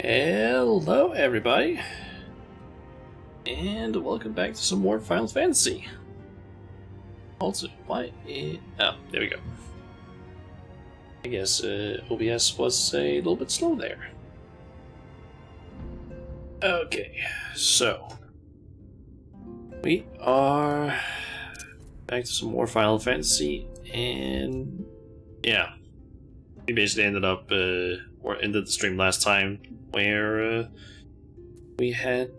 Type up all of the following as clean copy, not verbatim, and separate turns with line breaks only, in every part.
Hello everybody, and welcome back to some more Final Fantasy. Also, oh, there we go. I guess OBS was a little bit slow there. Okay, so we are back to some more Final Fantasy, and yeah, we basically ended up or ended the stream last time where we had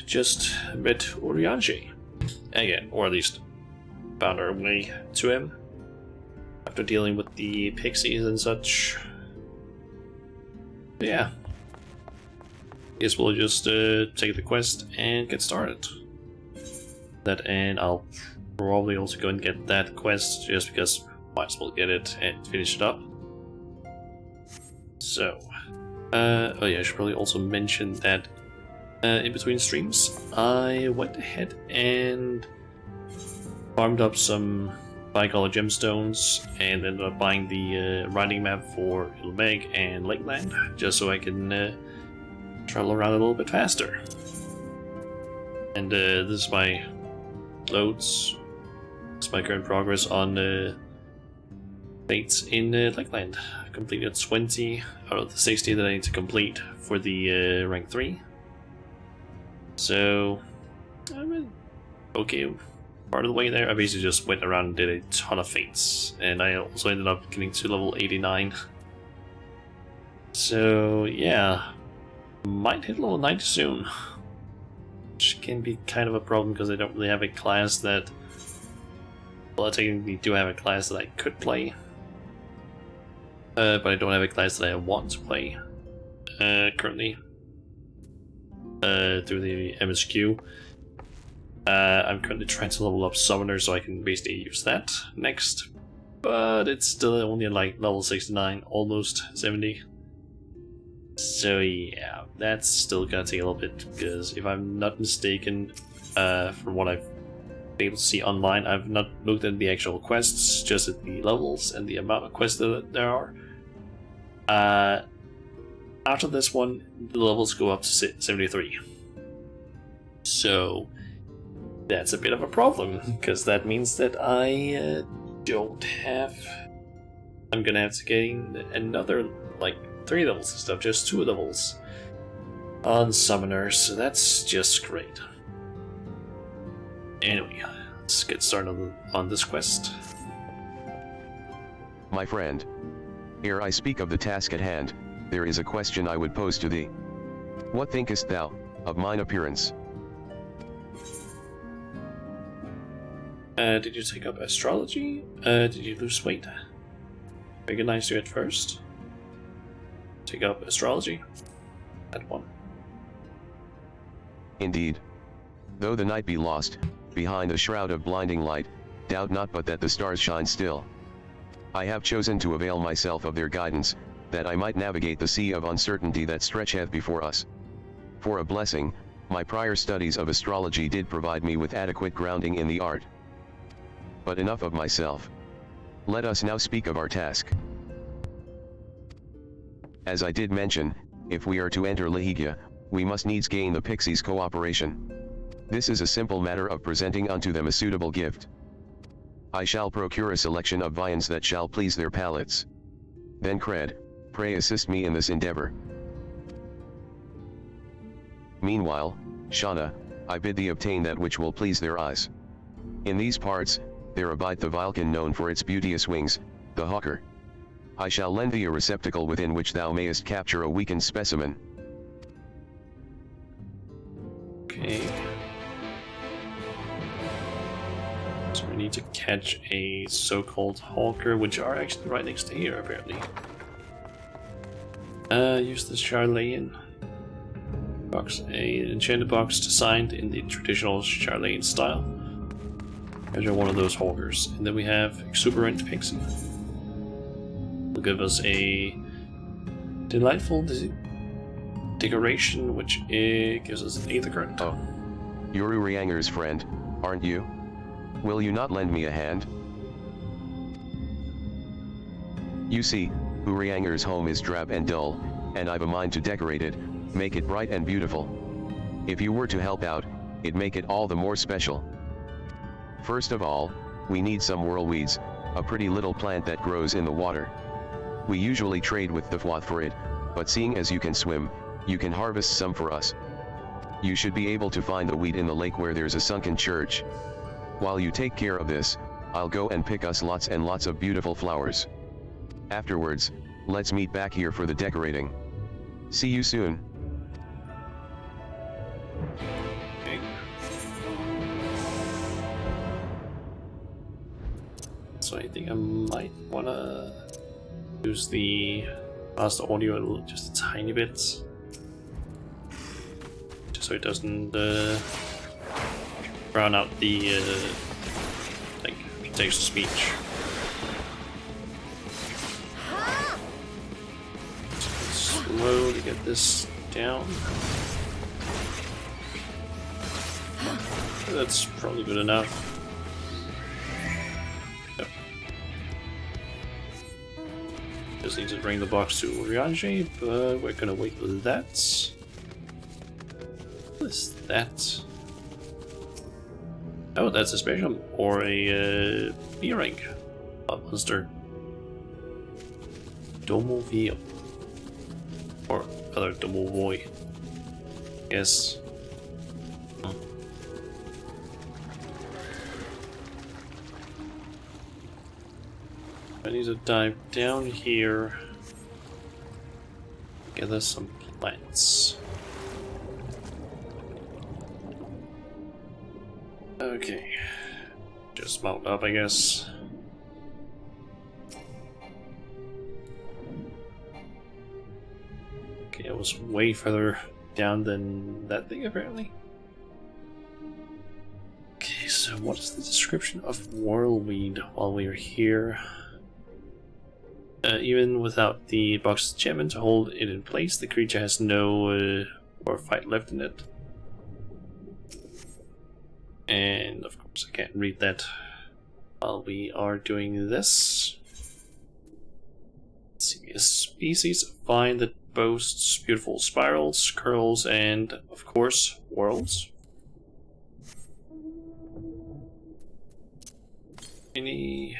just met Urianger again, or at least found our way to him after dealing with the pixies and such. But yeah, guess we'll just take the quest and get started. And I'll probably also go and get that quest just because might as well get it and finish it up. So, oh yeah, I should probably also mention that in between streams, I went ahead and farmed up some Bicolor gemstones and ended up buying the riding map for Ilmeg and Lakeland, just so I can travel around a little bit faster. And this is my loads. This is my current progress on fates in Lakeland. I've completed 20 out of the 60 that I need to complete for the rank 3. So, I'm okay. Part of the way there, I basically just went around and did a ton of fates, and I also ended up getting to level 89. So, yeah, might hit level 90 soon, which can be kind of a problem because I don't really have a class that. Well, I technically do have a class that I could play, but I don't have a class that I want to play currently through the MSQ. I'm currently trying to level up Summoner so I can basically use that next, but it's still only at like level 69, almost 70. So yeah, that's still gonna take a little bit, because if I'm not mistaken, from what I've been able to see online, I've not looked at the actual quests, just at the levels and the amount of quests that there are. After this one, the levels go up to 73. So that's a bit of a problem, because that means that I don't have. I'm gonna have to gain another like 3 levels instead of just 2 levels on Summoners, so that's just great. Anyway, let's get started on this quest.
My friend, ere I speak of the task at hand, there is a question I would pose to thee. What thinkest thou of mine appearance?
Did you take up astrology? Did you lose weight? Recognized you at first. Take up astrology. That one.
Indeed. Though the night be lost, behind a shroud of blinding light, doubt not but that the stars shine still. I have chosen to avail myself of their guidance, that I might navigate the sea of uncertainty that stretcheth before us. For a blessing, my prior studies of astrology did provide me with adequate grounding in the art. But enough of myself. Let us now speak of our task. As I did mention, if we are to enter Lehigia, we must needs gain the pixies' cooperation. This is a simple matter of presenting unto them a suitable gift. I shall procure a selection of viands that shall please their palates. Then Cred, pray assist me in this endeavor. Meanwhile, Shauna, I bid thee obtain that which will please their eyes. In these parts, there abide the Vilcan known for its beauteous wings, the hawker. I shall lend thee a receptacle within which thou mayest capture a weakened specimen.
Okay. So we need to catch a so-called hawker, which are actually right next to here, apparently. Use the Charlayan box, an enchanted box designed in the traditional Charlayan style. Capture one of those hawkers, and then we have Exuberant Pixie. Will give us a delightful decoration, which gives us an Aether Current.
Oh, you're Urianger's friend, aren't you? Will you not lend me a hand? You see, Urianger's home is drab and dull, and I've a mind to decorate it, make it bright and beautiful. If you were to help out, it'd make it all the more special. First of all, we need some whirlweeds, a pretty little plant that grows in the water. We usually trade with the Fwath for it, but seeing as you can swim, you can harvest some for us. You should be able to find the weed in the lake where there's a sunken church. While you take care of this, I'll go and pick us lots and lots of beautiful flowers. Afterwards, let's meet back here for the decorating. See you soon.
Okay. So I think I might wanna use the master audio just a tiny bit, just so it doesn't drown out the like text to speech. Slowly get this down. That's probably good enough. Yep. Just need to bring the box to Rianji, but we're gonna wait for that. What is that? Oh, that's a special or a earring. A monster. Domovio. Or other Domovoi. Yes. I need to dive down here. Gather some plants. Okay. Just mount up, I guess. Okay, it was way further down than that thing, apparently. Okay, so what is the description of whirlweed while we are here? Even without the box's enchantment to hold it in place, the creature has no more fight left in it. And of course I can't read that while we are doing this. Let's see, a species of vine that boasts beautiful spirals, curls, and of course, whorls. Any...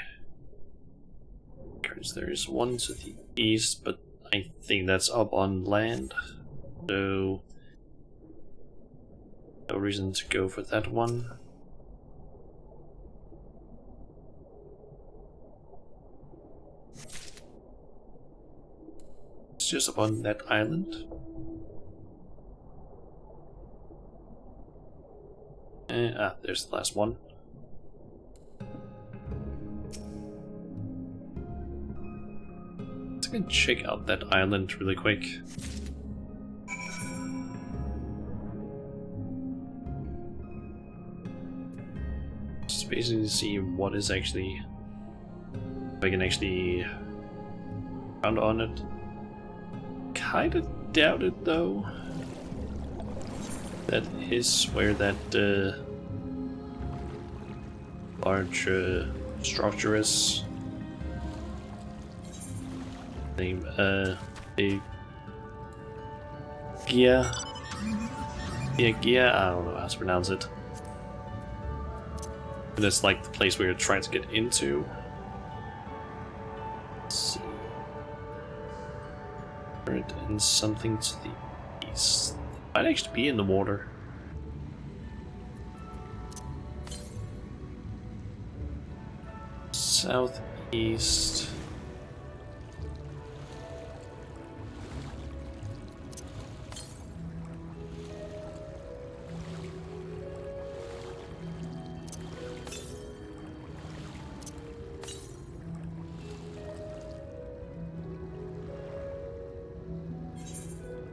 There is one to the east, but I think that's up on land, so no reason to go for that one. It's just up on that island. And, there's the last one. Can check out that island really quick. Just basically see what is actually, if I can actually found on it. Kinda doubt it though. That is where that large structure is. Name a Gia. Gia, I don't know how to pronounce it. That's like the place we are trying to get into. Let's see. And something to the east. It might actually be in the water. Southeast.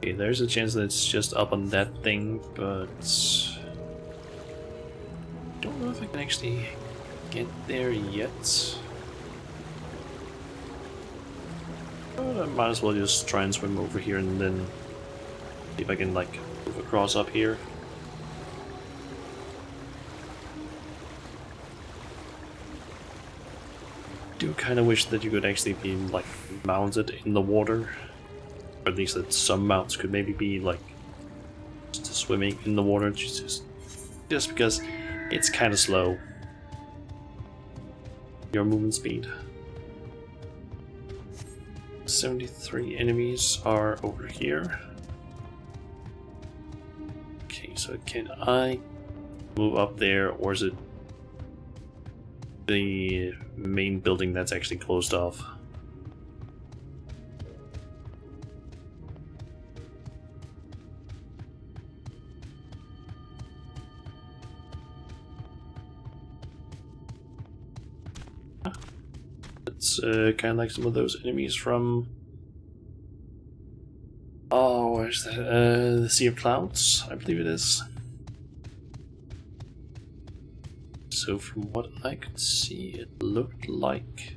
Okay, there's a chance that it's just up on that thing, but don't know if I can actually get there yet. But I might as well just try and swim over here and then see if I can like move across up here. Do kind of wish that you could actually be like mounted in the water. Or at least that some mounts could maybe be like just swimming in the water, just because it's kind of slow. Your movement speed. 73 enemies are over here. Okay, so can I move up there, or is it the main building that's actually closed off? It's kind of like some of those enemies from... Oh, where's that? The Sea of Clouds, I believe it is. So from what I could see, it looked like...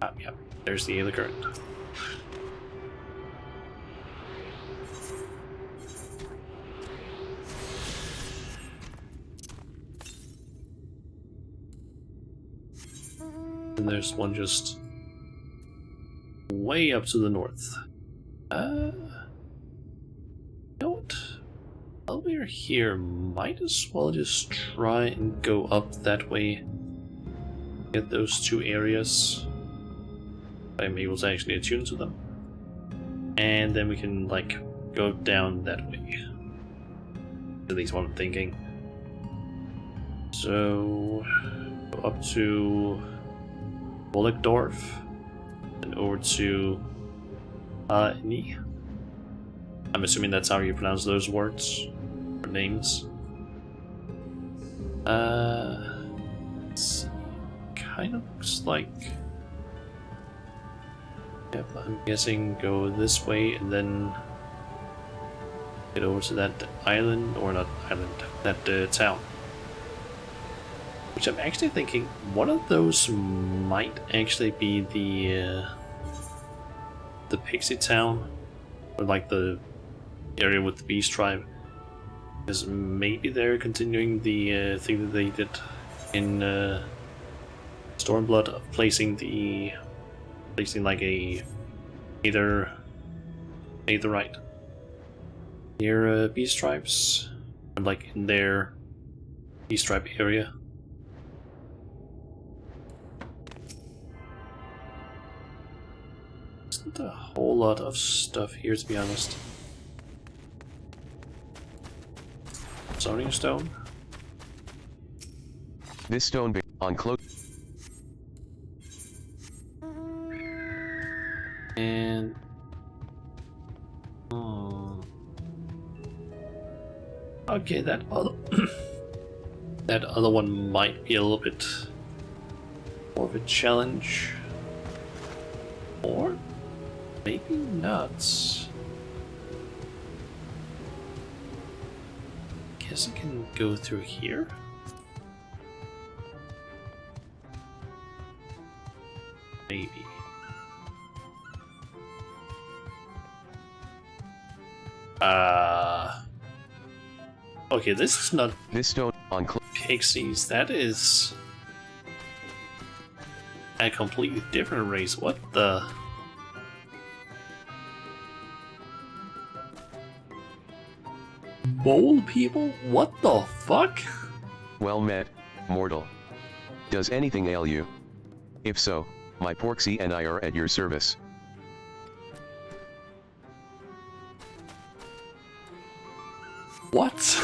Ah, yeah, there's the Aether Current. And there's one just way up to the north. You know what? While we're here, might as well just try and go up that way. Get those two areas. I'm able to actually attune to them. And then we can, like, go down that way. At least what I'm thinking. So, go up to Wolkdorf, and over to Ni. I'm assuming that's how you pronounce those words or names. Let's see. Kind of looks like. Yep, I'm guessing go this way and then get over to that island, or not island, that town. Which I'm actually thinking one of those might actually be the Pixie Town, or like the area with the Beast Tribe, because maybe they're continuing the thing that they did in Stormblood of placing like a Aetherite near Beast Tribes, or like in their Beast Tribe area. Isn't a whole lot of stuff here, to be honest. Zoning stone.
This stone on close.
And okay, that other that other one might be a little bit more of a challenge, or maybe not. Guess I can go through here. Maybe. Okay, this is not
This stone on
pixies. That is a completely different race. What the? Mole people? What the fuck?
Well met, mortal. Does anything ail you? If so, my Porksy and I are at your service.
What?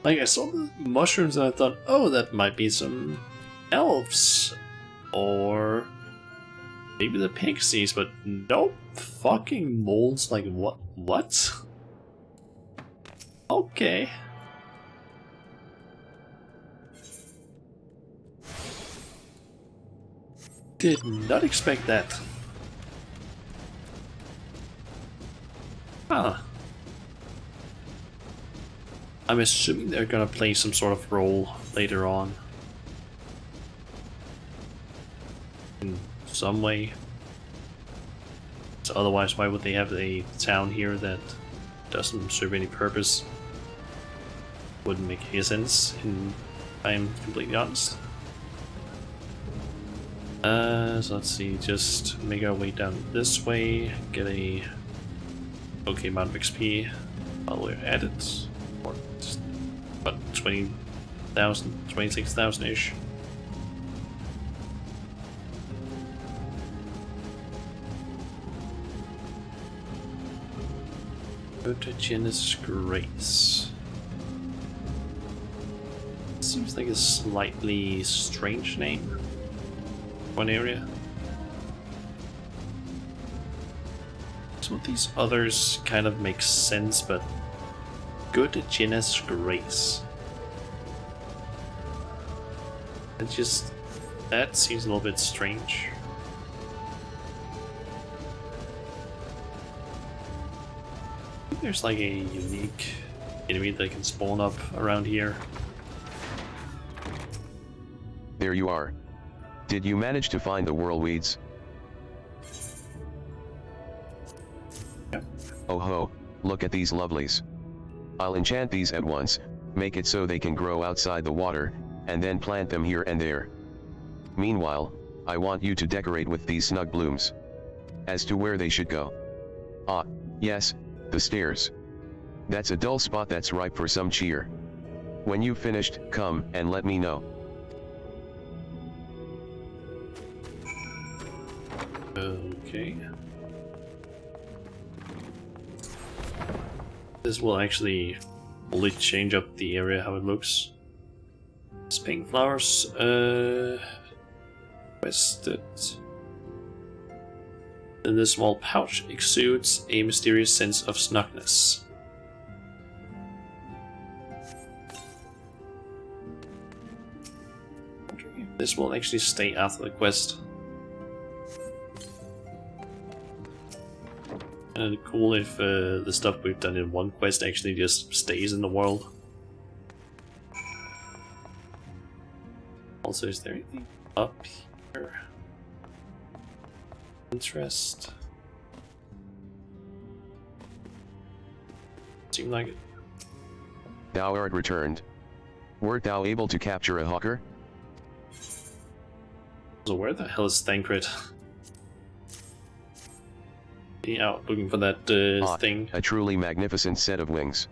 Like, I saw the mushrooms and I thought, oh, that might be some elves. Or maybe the pixies, but nope. Fucking moles, like, what? What? Okay. Did not expect that. Huh. I'm assuming they're gonna play some sort of role later on. In some way. So otherwise, why would they have a town here that doesn't serve any purpose? Wouldn't make any sense, if I'm completely honest. So let's see, just make our way down this way, get a okay amount of XP while we're at it. Or just about 20,000, 26,000-ish. Vertiginous Grace. Seems like a slightly strange name. One area. Some of these others kind of make sense, but Vertiginous Grace. That seems a little bit strange. There's like a unique enemy that can spawn up around here.
There you are. Did you manage to find the whirlweeds?
Yep.
Oh ho, look at these lovelies. I'll enchant these at once, make it so they can grow outside the water, and then plant them here and there. Meanwhile, I want you to decorate with these snug blooms. As to where they should go. Ah, yes, the stairs. That's a dull spot that's ripe for some cheer. When you've finished, come and let me know.
Okay. This will actually fully change up the area how it looks. It's pink flowers, rested. Then this small pouch exudes a mysterious sense of snugness. This will actually stay after the quest. And it'd be cool if the stuff we've done in one quest actually just stays in the world. Also, is there anything up here? Interest. Seemed like it.
Thou art returned. Wert thou able to capture a hawker?
So where the hell is Thancred? He out looking for that thing.
A truly magnificent set of wings.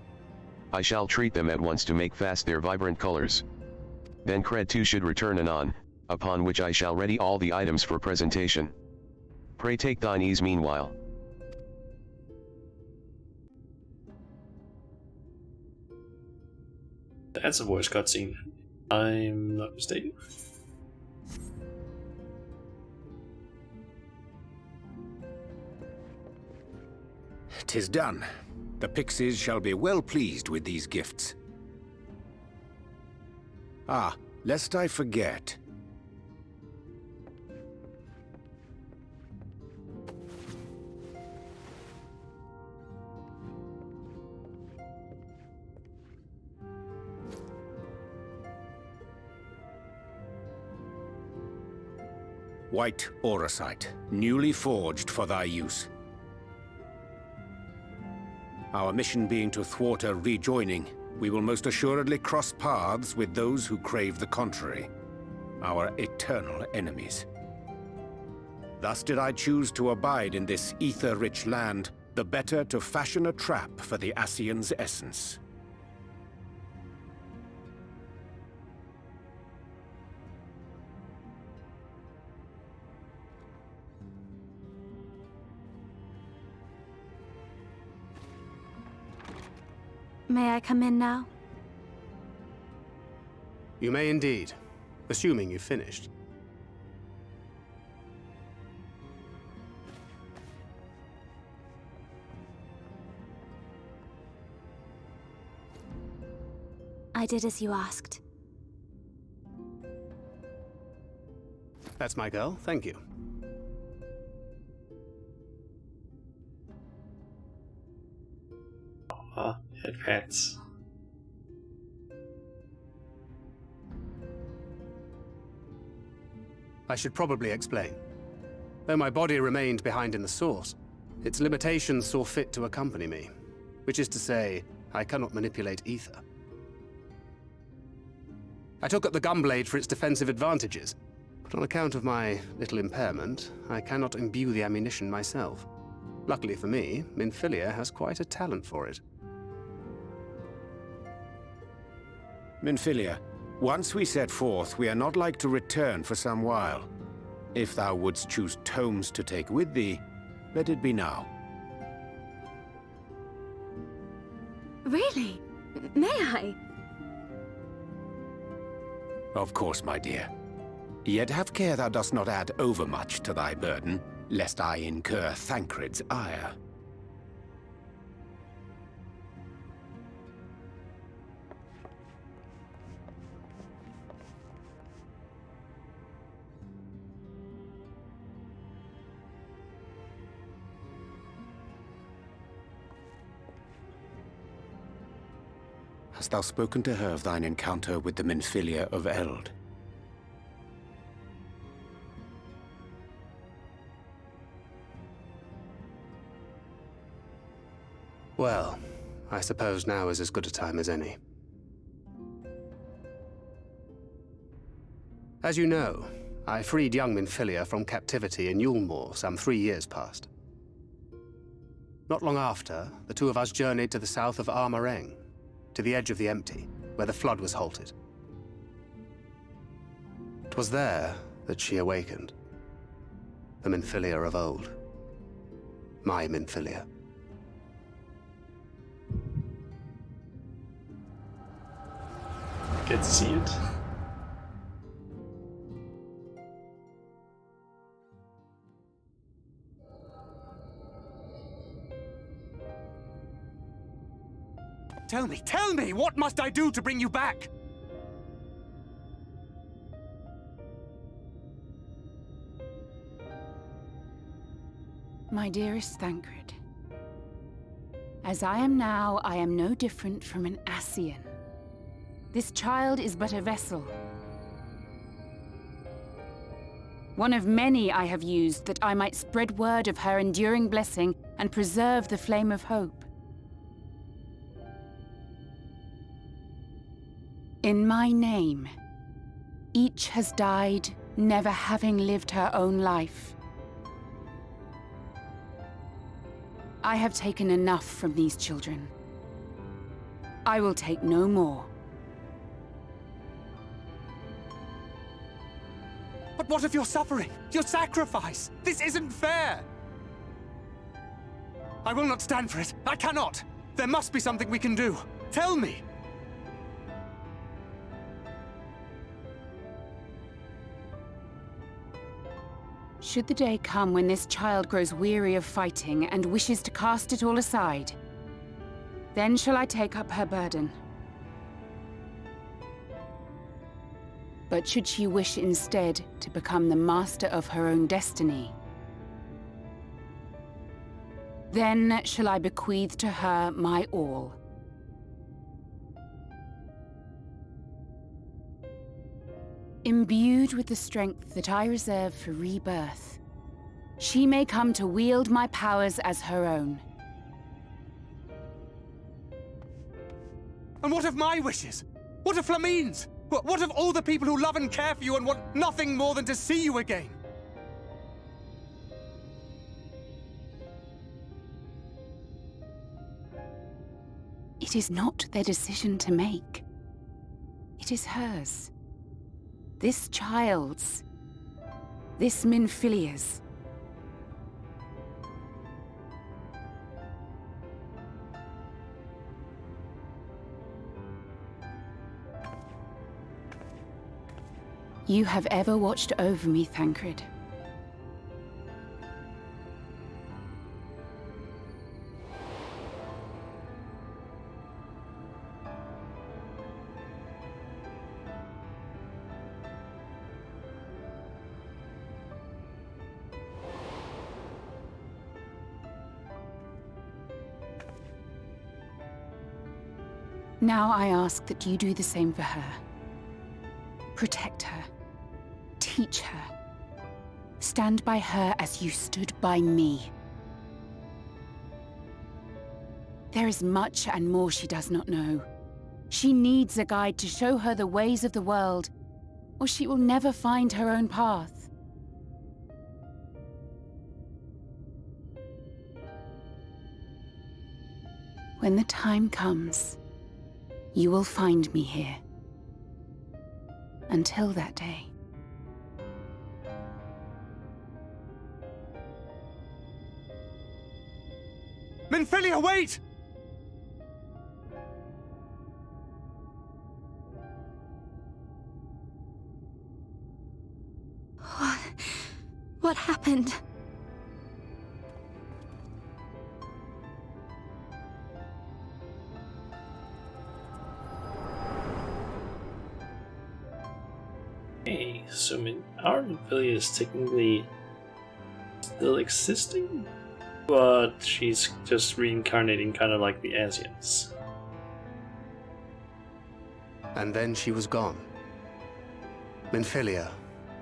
I shall treat them at once to make fast their vibrant colors. Then Cred too should return anon, upon which I shall ready all the items for presentation. Pray take thine ease meanwhile.
That's a voice cutscene. I'm not mistaken.
"'Tis done. The pixies shall be well pleased with these gifts. Ah, lest I forget. White auracite, newly forged for thy use. Our mission being to thwart a rejoining, we will most assuredly cross paths with those who crave the contrary, our eternal enemies. Thus did I choose to abide in this ether-rich land, the better to fashion a trap for the Ascian's essence.
May I come in now?
You may indeed, assuming you've finished.
I did as you asked.
That's my girl, thank you.
Head pats.
I should probably explain. Though my body remained behind in the source, its limitations saw fit to accompany me, which is to say, I cannot manipulate ether. I took up the gunblade for its defensive advantages, But on account of my little impairment, I cannot imbue the ammunition myself. Luckily for me, Minfilia has quite a talent for it.
Minfilia, once we set forth, we are not like to return for some while. If thou wouldst choose tomes to take with thee, let it be now.
Really? May I?
Of course, my dear. Yet have care thou dost not add overmuch to thy burden, lest I incur Thancred's ire. Hast thou spoken to her of thine encounter with the Minfilia of Eld?
Well, I suppose now is as good a time as any. As you know, I freed young Minfilia from captivity in Yulmore some 3 years past. Not long after, the two of us journeyed to the south of Armareng, to the edge of the Empty, where the flood was halted. 'Twas there that she awakened. The Minfilia of old. My Minfilia.
Get to see it.
Tell me, what must I do to bring you back?
My dearest Thancred, as I am now, I am no different from an Ascian. This child is but a vessel. One of many I have used that I might spread word of her enduring blessing and preserve the flame of hope. In my name, each has died, never having lived her own life. I have taken enough from these children. I will take no more.
But what of your suffering? Your sacrifice? This isn't fair! I will not stand for it. I cannot! There must be something we can do. Tell me!
Should the day come when this child grows weary of fighting and wishes to cast it all aside, then shall I take up her burden. But should she wish instead to become the master of her own destiny, then shall I bequeath to her my all. Imbued with the strength that I reserve for rebirth, she may come to wield my powers as her own.
And what of my wishes? What of Flamine's? What of all the people who love and care for you and want nothing more than to see you again?
It is not their decision to make. It is hers. This child's. This Minfilia's. You have ever watched over me, Thancred. Now I ask that you do the same for her. Protect her. Teach her. Stand by her as you stood by me. There is much and more she does not know. She needs a guide to show her the ways of the world, or she will never find her own path. When the time comes, you will find me here. Until that day.
Minfilia, wait!
What happened?
Hey, so our Minfilia is technically still existing, but she's just reincarnating kind of like the Asians.
And then she was gone. Minfilia,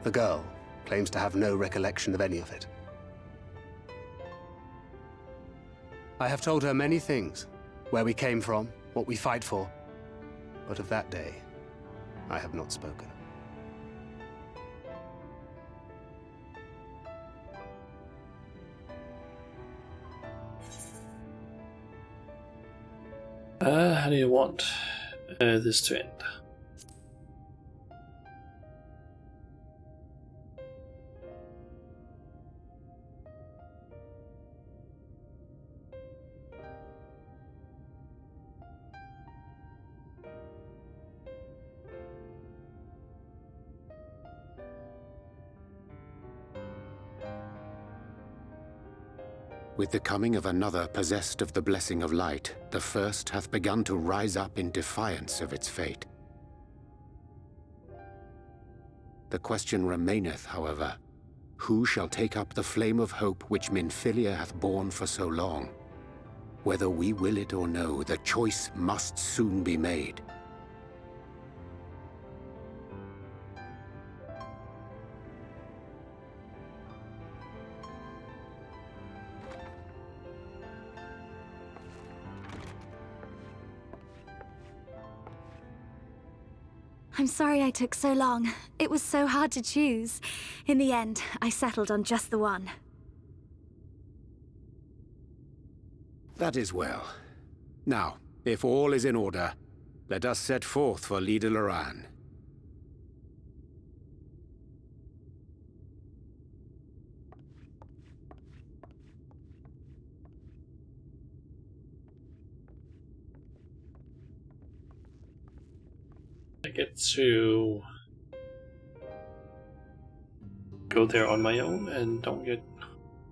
the girl, claims to have no recollection of any of it. I have told her many things. Where we came from, what we fight for. But of that day, I have not spoken.
How do you want this to end?
With the coming of another possessed of the blessing of light, the first hath begun to rise up in defiance of its fate. The question remaineth, however, who shall take up the flame of hope which Minfilia hath borne for so long? Whether we will it or no, the choice must soon be made.
I'm sorry I took so long. It was so hard to choose. In the end, I settled on just the one.
That is well. Now, if all is in order, let us set forth for Lida Loran.
I get to go there on my own and don't get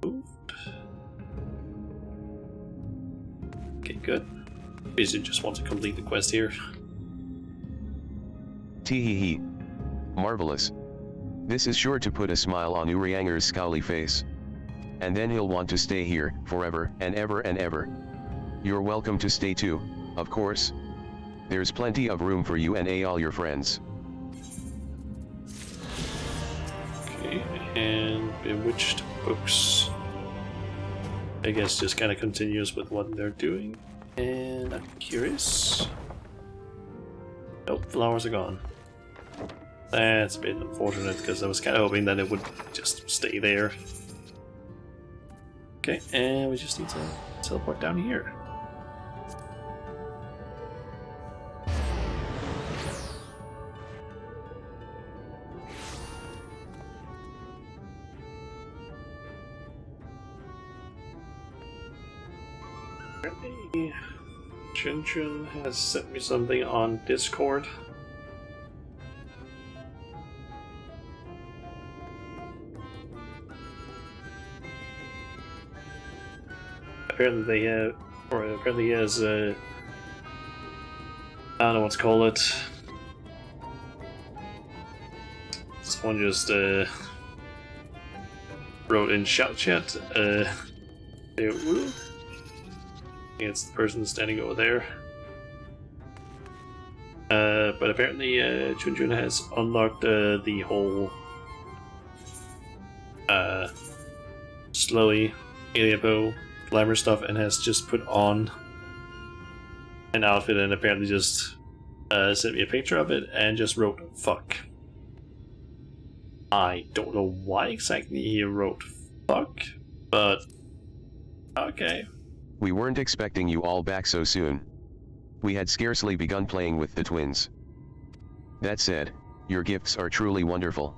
moved. Okay, good. Basically just want to complete the quest here.
Tee-hee-hee. Marvelous. This is sure to put a smile on Urianger's scowly face. And then he'll want to stay here, forever and ever and ever. You're welcome to stay too, of course. There's plenty of room for you and all your friends.
Okay, and Bewitched books. I guess just kind of continues with what they're doing. And I'm curious. Nope, flowers are gone. That's a bit unfortunate because I was kind of hoping that it would just stay there. Okay, and we just need to teleport down here. Apparently, Chun has sent me something on Discord. Apparently they have, or apparently he has, I don't know what to call it. Someone just, wrote in shout chat, it's the person standing over there. But apparently Chun has unlocked the whole Slowy Aliapo glamour stuff and has just put on an outfit and apparently just sent me a picture of it and just wrote fuck. I don't know why exactly he wrote fuck, but okay.
We weren't expecting you all back so soon. We had scarcely begun playing with the twins. That said, your gifts are truly wonderful.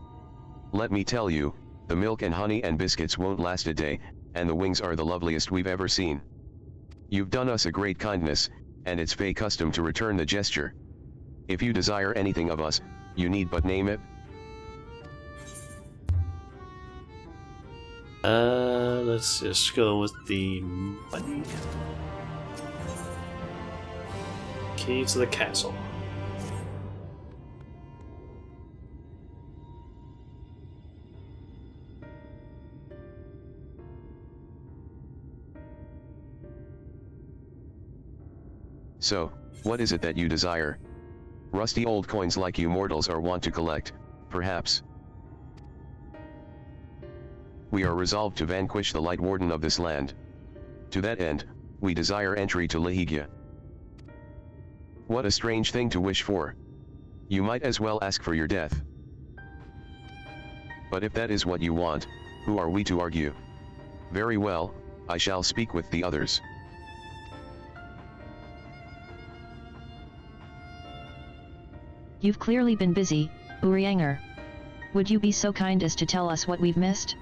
Let me tell you, the milk and honey and biscuits won't last a day, and the wings are the loveliest we've ever seen. You've done us a great kindness, and it's Fey custom to return the gesture. If you desire anything of us, you need but name it.
Let's just go with the money. Key to the castle.
So, what is it that you desire? Rusty old coins like you mortals are wont to collect, perhaps? We are resolved to vanquish the Light Warden of this land. To that end, we desire entry to Lihigia. What a strange thing to wish for. You might as well ask for your death. But if that is what you want, who are we to argue? Very well, I shall speak with the others.
You've clearly been busy, Urianger. Would you be so kind as to tell us what we've missed?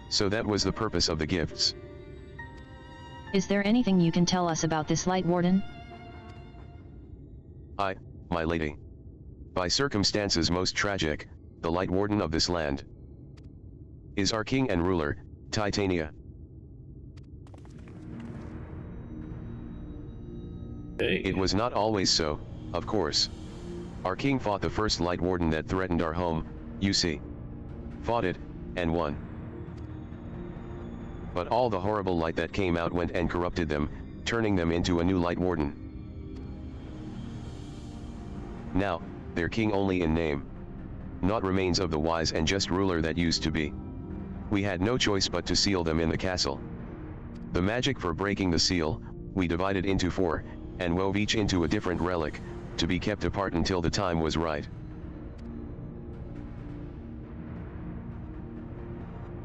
So that was the purpose of the gifts.
Is there anything you can tell us about this Light Warden?
My lady. By circumstances most tragic, the Light Warden of this land is our king and ruler, Titania.
Okay.
It was not always so, of course. Our king fought the first Light Warden that threatened our home, you see. Fought it, and won. But all the horrible light that came out went and corrupted them, turning them into a new Light Warden. Now, they're king only in name. Not remains of the wise and just ruler that used to be. We had no choice but to seal them in the castle. The magic for breaking the seal, we divided into 4, and wove each into a different relic, to be kept apart until the time was right.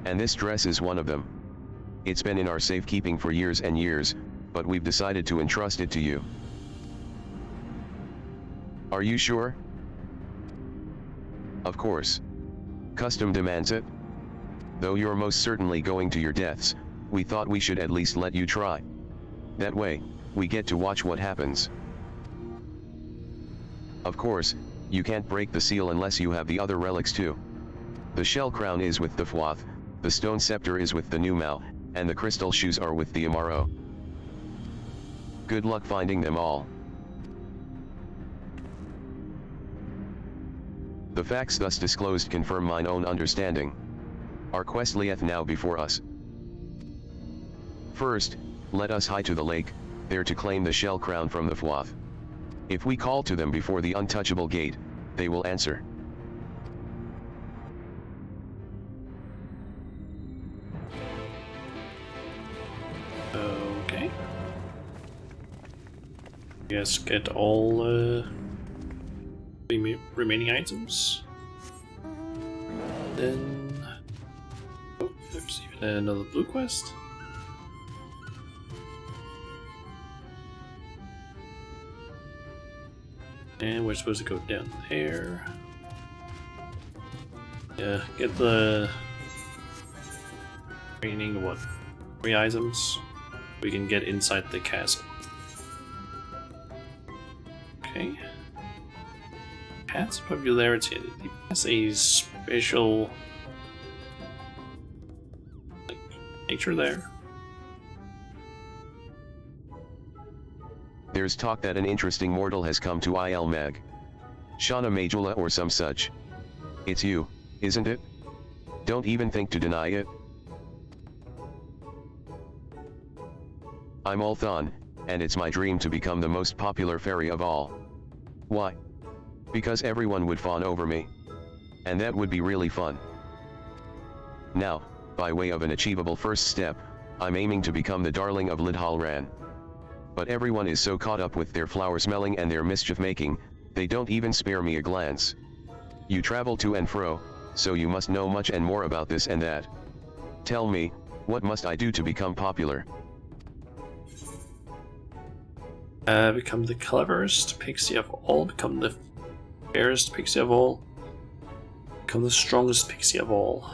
And this dress is one of them. It's been in our safekeeping for years and years, but we've decided to entrust it to you. Are you sure? Of course. Custom demands it. Though you're most certainly going to your deaths, we thought we should at least let you try. That way, we get to watch what happens. Of course, you can't break the seal unless you have the other relics too. The shell crown is with the Fwath, the stone scepter is with the Numau, and the crystal shoes are with the Amaro. Good luck finding them all. The facts thus disclosed confirm mine own understanding. Our quest lieth now before us. First, let us hie to the lake, there to claim the shell crown from the Fwath. If we call to them before the untouchable gate, they will answer.
Okay. Yes, get all remaining items. Then, oh, there's even another blue quest. And we're supposed to go down there. Yeah, get the remaining, what, 3 items we can get inside the castle. Okay. Cat's popularity. It has a special nature there.
There's talk that an interesting mortal has come to Ilmag. Shauna Majula or some such. It's you, isn't it? Don't even think to deny it. I'm Ulthan, and it's my dream to become the most popular fairy of all. Why? Because everyone would fawn over me. And that would be really fun. Now, by way of an achievable first step, I'm aiming to become the darling of Lidhalran. But everyone is so caught up with their flower smelling and their mischief making, they don't even spare me a glance. You travel to and fro, so you must know much and more about this and that. Tell me, what must I do to become popular?
Become the cleverest pixie of all, become the fairest pixie of all, become the strongest pixie of all.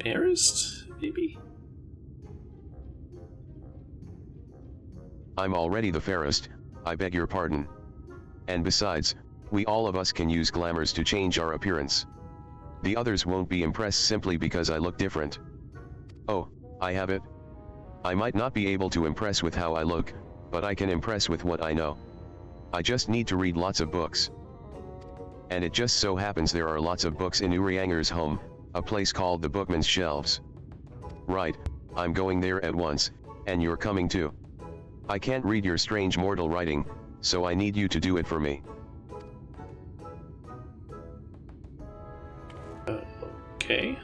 Fairest, maybe?
I'm already the fairest, I beg your pardon. And besides, we all of us can use glamours to change our appearance. The others won't be impressed simply because I look different. Oh, I have it. I might not be able to impress with how I look, but I can impress with what I know. I just need to read lots of books. And it just so happens there are lots of books in Urianger's home, a place called the Bookman's Shelves. Right, I'm going there at once, and you're coming too. I can't read your strange mortal writing, so I need you to do it for me.
Okay.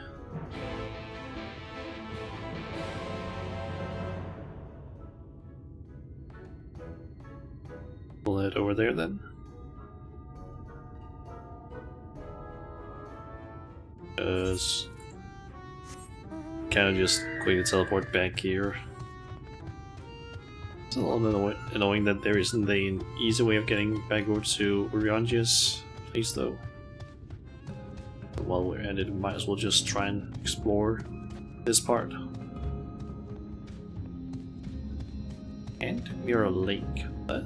We'll head over there then. Kind of just quickly teleport back here. It's a little bit annoying that there isn't an easy way of getting back over to Urianger's place though. While we're at it, we might as well just try and explore this part. And Mirror Lake. I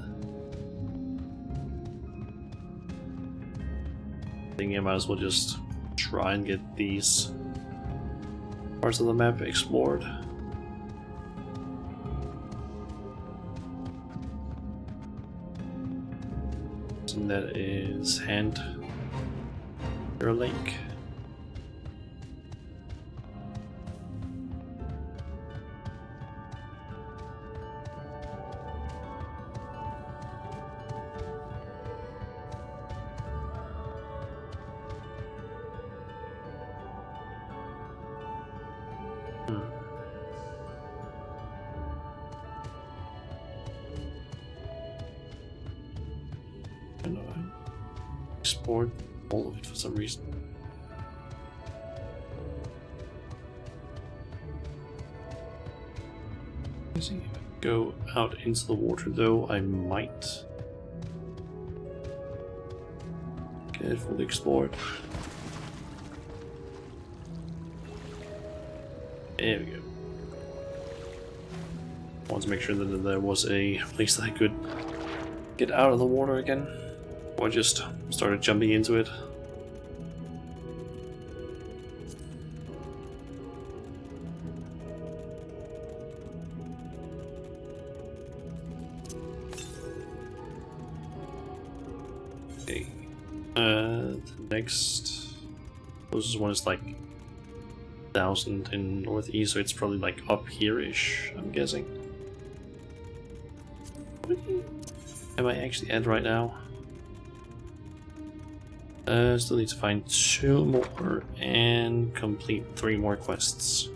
think I might as well just try and get these parts of the map explored. And that is Hand Mirror Lake. Explored all of it for some reason. If I go out into the water though, I might get it fully explored. There we go. I want to make sure that there was a place that I could get out of the water again. Or just started jumping into it. Okay. The next closest one is like 1,000 in northeast, so it's probably like up here-ish, I'm guessing. What am I actually at right now? Still need to find 2 more and complete 3 more quests.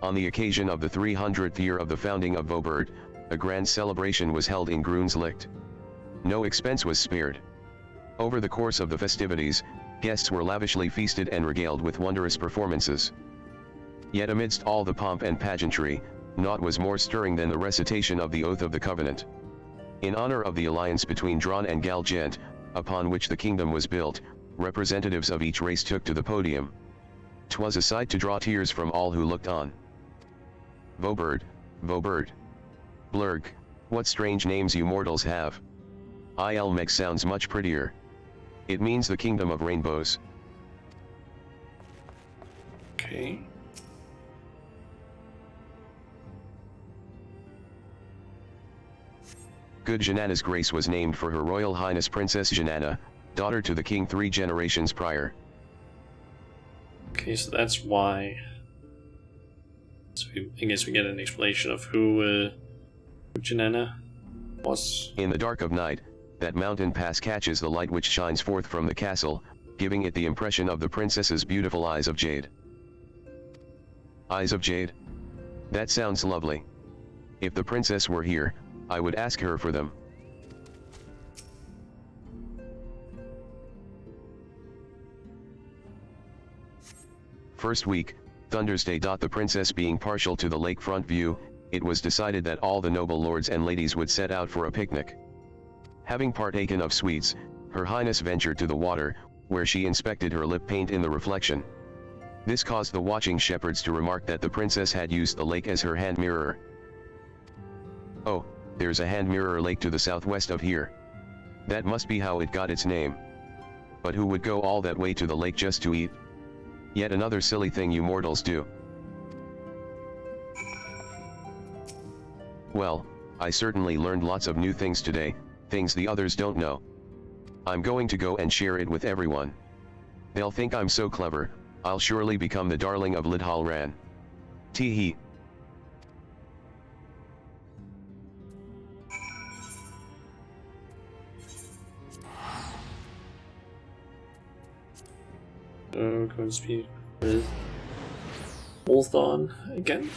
On the occasion of the 300th year of the founding of Vobert, a grand celebration was held in Grunslicht. No expense was spared. Over the course of the festivities, guests were lavishly feasted and regaled with wondrous performances. Yet amidst all the pomp and pageantry, naught was more stirring than the recitation of the Oath of the Covenant. In honor of the alliance between Dron and Galgent, upon which the kingdom was built, representatives of each race took to the podium. 'Twas a sight to draw tears from all who looked on. Vobert, Vobert. Blurg, what strange names you mortals have. Ilmek sounds much prettier. It means the kingdom of rainbows.
Okay.
Good Janana's grace was named for Her Royal Highness Princess Janana, daughter to the king 3 generations prior.
Okay, so that's why. So I guess we get an explanation of who Janana was.
In the dark of night, that mountain pass catches the light which shines forth from the castle, giving it the impression of the princess's beautiful eyes of jade. Eyes of jade? That sounds lovely. If the princess were here, I would ask her for them. First week, Thunder's Day. The princess being partial to the lakefront view, it was decided that all the noble lords and ladies would set out for a picnic. Having partaken of sweets, Her Highness ventured to the water, where she inspected her lip paint in the reflection. This caused the watching shepherds to remark that the princess had used the lake as her hand mirror. Oh, there's a hand mirror lake to the southwest of here. That must be how it got its name. But who would go all that way to the lake just to eat? Yet another silly thing you mortals do. Well, I certainly learned lots of new things today, things the others don't know. I'm going to go and share it with everyone. They'll think I'm so clever, I'll surely become the darling of Lidhal Ran. Tee hee.
So, going to speak with Ulthon again.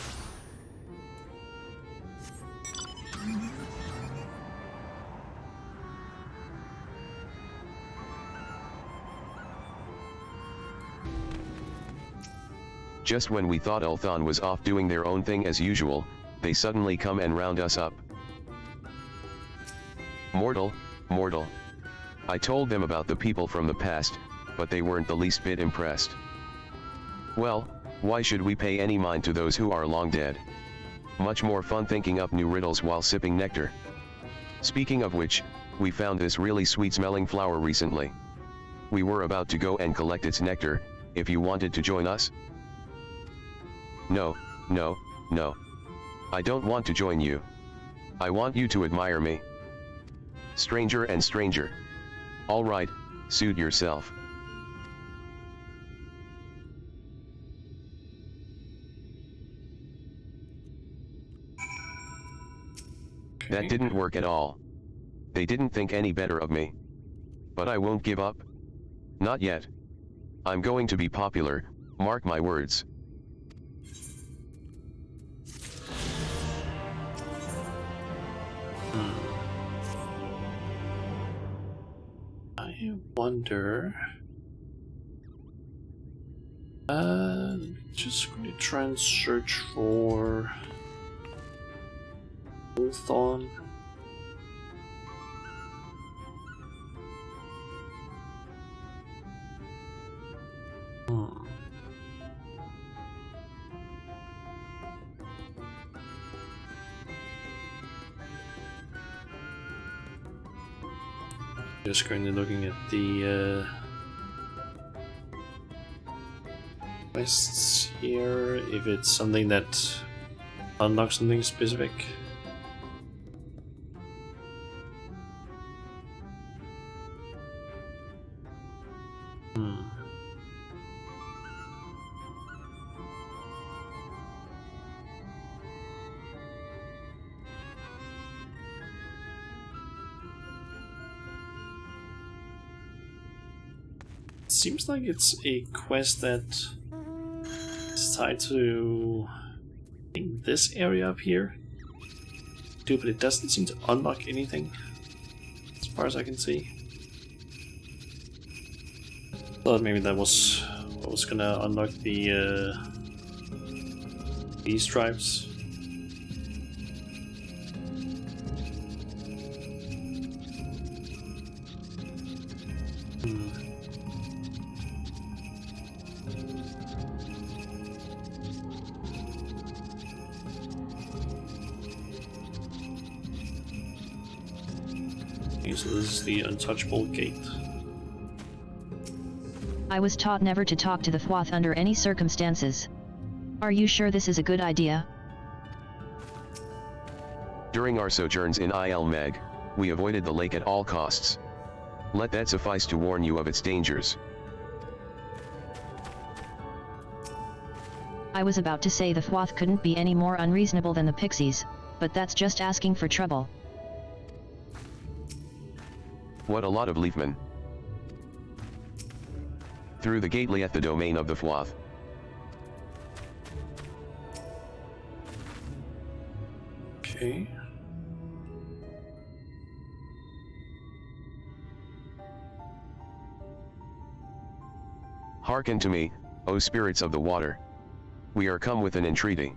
Just when we thought Ulthon was off doing their own thing as usual, they suddenly come and round us up. Mortal. I told them about the people from the past, but they weren't the least bit impressed. Well, why should we pay any mind to those who are long dead? Much more fun thinking up new riddles while sipping nectar. Speaking of which, we found this really sweet-smelling flower recently. We were about to go and collect its nectar, if you wanted to join us. No. I don't want to join you. I want you to admire me. Stranger and stranger. All right, suit yourself. That didn't work at all. They didn't think any better of me. But I won't give up. Not yet. I'm going to be popular, mark my words.
I wonder... just going to try and search for... Ulthon. Just currently looking at the quests here, if it's something that unlocks something specific. Seems like it's a quest that is tied to, I think, this area up here. But it doesn't seem to unlock anything, as far as I can see. Thought maybe that was what was gonna unlock the these tribes. So this is the untouchable gate.
I was taught never to talk to the Thwath under any circumstances. Are you sure this is a good idea?
During our sojourns in Il Meg, we avoided the lake at all costs. Let that suffice to warn you of its dangers.
I was about to say the Thwoth couldn't be any more unreasonable than the pixies, but that's just asking for trouble.
What a lot of leafmen. Through the gate lieth the domain of the Thwoth.
Okay.
Hearken to me, O spirits of the water. We are come with an entreaty.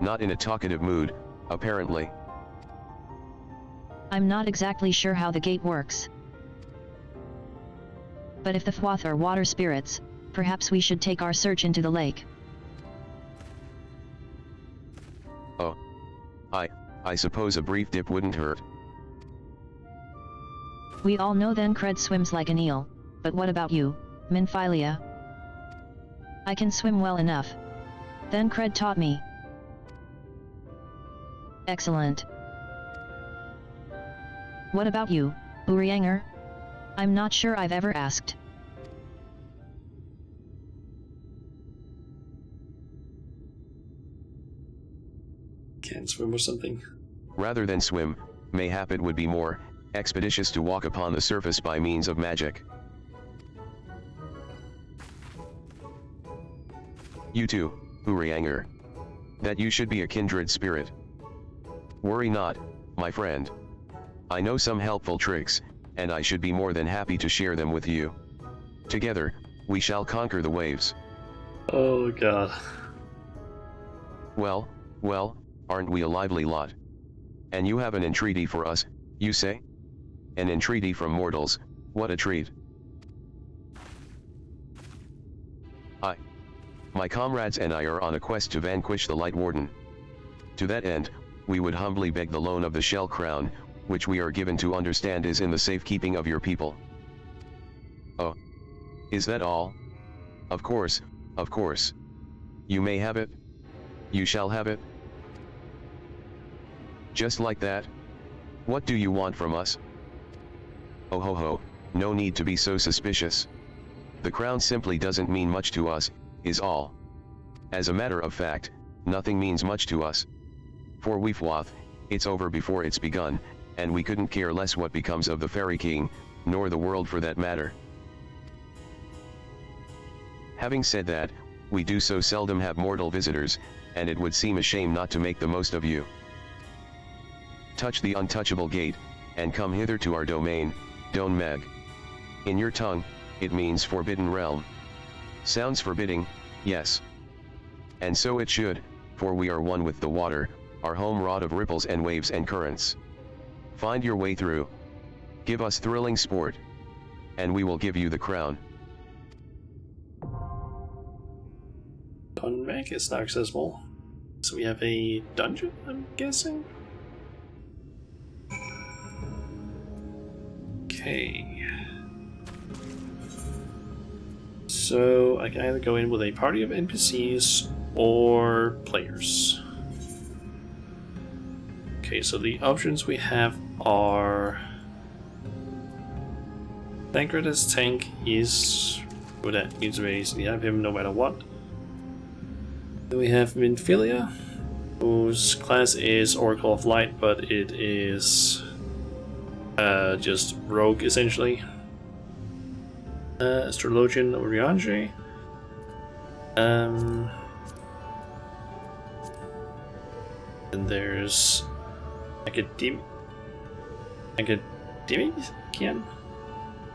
Not in a talkative mood, apparently.
I'm not exactly sure how the gate works. But if the Thwoth are water spirits, perhaps we should take our search into the lake.
Oh. I suppose a brief dip wouldn't hurt.
We all know Thancred swims like an eel, but what about you, Minfilia? I can swim well enough. Thancred taught me. Excellent. What about you, Urianger? I'm not sure I've ever asked.
Can't swim or something.
Rather than swim, mayhap it would be more expeditious to walk upon the surface by means of magic. You too, Urianger. That you should be a kindred spirit. Worry not, my friend. I know some helpful tricks, and I should be more than happy to share them with you. Together, we shall conquer the waves.
Oh god.
Well, aren't we a lively lot? And you have an entreaty for us, you say? An entreaty from mortals, what a treat. My comrades and I are on a quest to vanquish the Light Warden. To that end, we would humbly beg the loan of the Shell Crown, which we are given to understand is in the safekeeping of your people. Oh. Is that all? Of course. You may have it. You shall have it. Just like that? What do you want from us? Oh ho ho, no need to be so suspicious. The crown simply doesn't mean much to us, is all. As a matter of fact, nothing means much to us. For we Thwoth, it's over before it's begun, and we couldn't care less what becomes of the Fairy King, nor the world for that matter. Having said that, we do so seldom have mortal visitors, and it would seem a shame not to make the most of you. Touch the untouchable gate, and come hither to our domain, Don Meg. In your tongue, it means forbidden realm. Sounds forbidding, yes. And so it should, for we are one with the water, our home rod of ripples and waves and currents. Find your way through. Give us thrilling sport. And we will give you the crown.
Don Meg is now accessible. So we have a dungeon, I'm guessing? Okay. So I can either go in with a party of NPCs or players. Okay, so the options we have are Thancred as tank is good at means basically have him no matter what. Then we have Minfilia, whose class is Oracle of Light, but it is just rogue essentially. Astrologian Oriange. And there's Academician?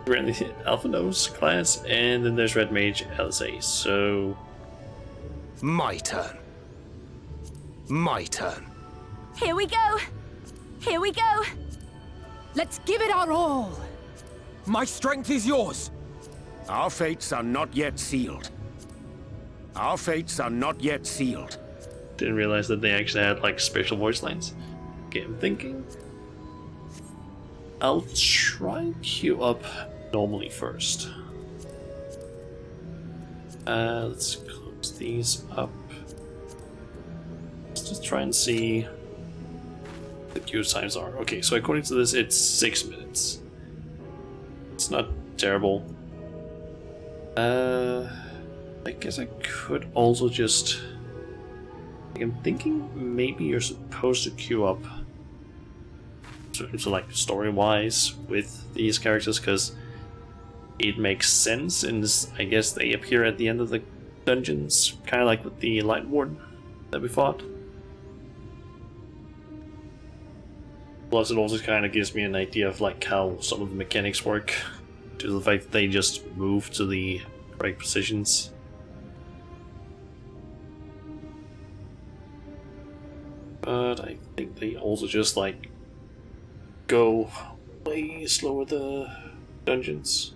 Apparently Alphanos class, and then there's Red Mage LSA, so...
My turn. My turn.
Here we go! Here we go!
Let's give it our all!
My strength is yours!
Our fates are not yet sealed. Our fates are not yet sealed.
Didn't realize that they actually had like special voice lines. Okay, I'm thinking I'll try and queue up normally first. Let's close these up. Let's just try and see what the queue times are. Okay, so according to this, it's 6 minutes. It's not terrible. I guess I could also just... Like, I'm thinking maybe you're supposed to queue up so like story-wise with these characters, because it makes sense since I guess they appear at the end of the dungeons, kind of like with the Light Warden that we fought. Plus it also kind of gives me an idea of like how some of the mechanics work, due to the fact that they just move to the correct positions. But I think they also just like go way slower the dungeons.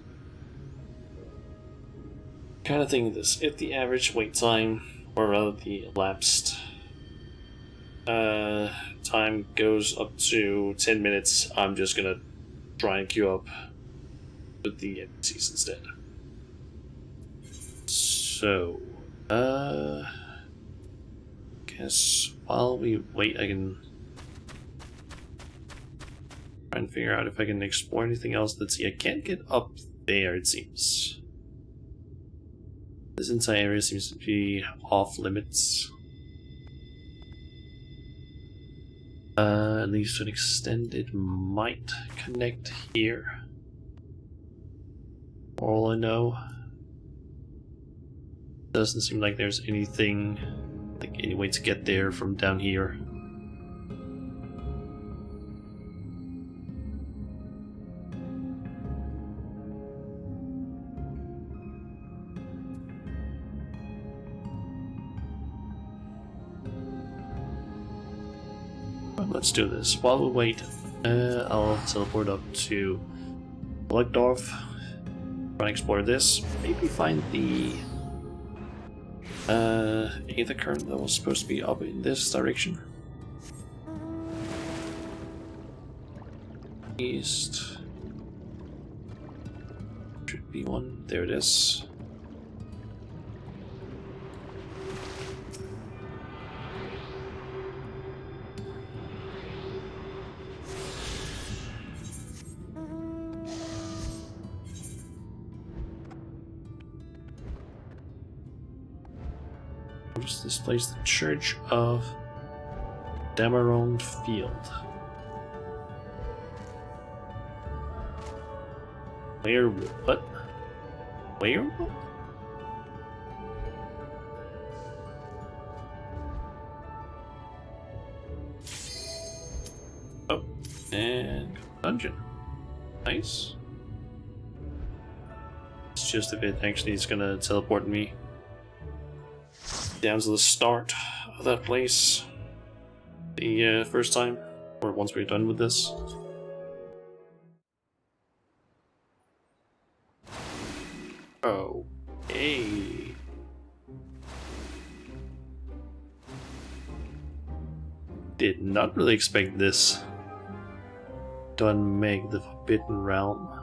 Kind of think this, if the average wait time, or rather the elapsed time goes up to 10 minutes, I'm just gonna try and queue up with the NPCs instead. So, guess while we wait, I can try and figure out if I can explore anything else. Let's see, I can't get up there, it seems. This entire area seems to be off limits. At least to an extent, it might connect here. For all I know, doesn't seem like there's anything, like any way to get there from down here. But let's do this. While we wait, I'll teleport up to Legdorf, try and explore this, maybe find the Aether current that was supposed to be up in this direction. East. Should be one. There it is. What is this place? The Church of Dameron Field. Where what? Where what? Oh, and dungeon. Nice. It's just if it actually is gonna teleport me down to the start of that place the first time, or once we're done with this. Okay. Did not really expect this to unmake the Forbidden Realm.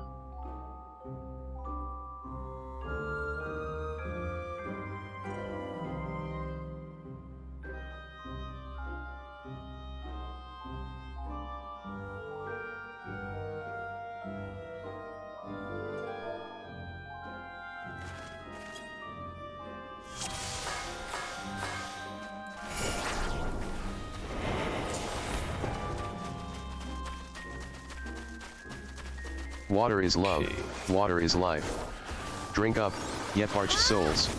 Water is love,
Okay.
water is life. Drink up, ye parched souls.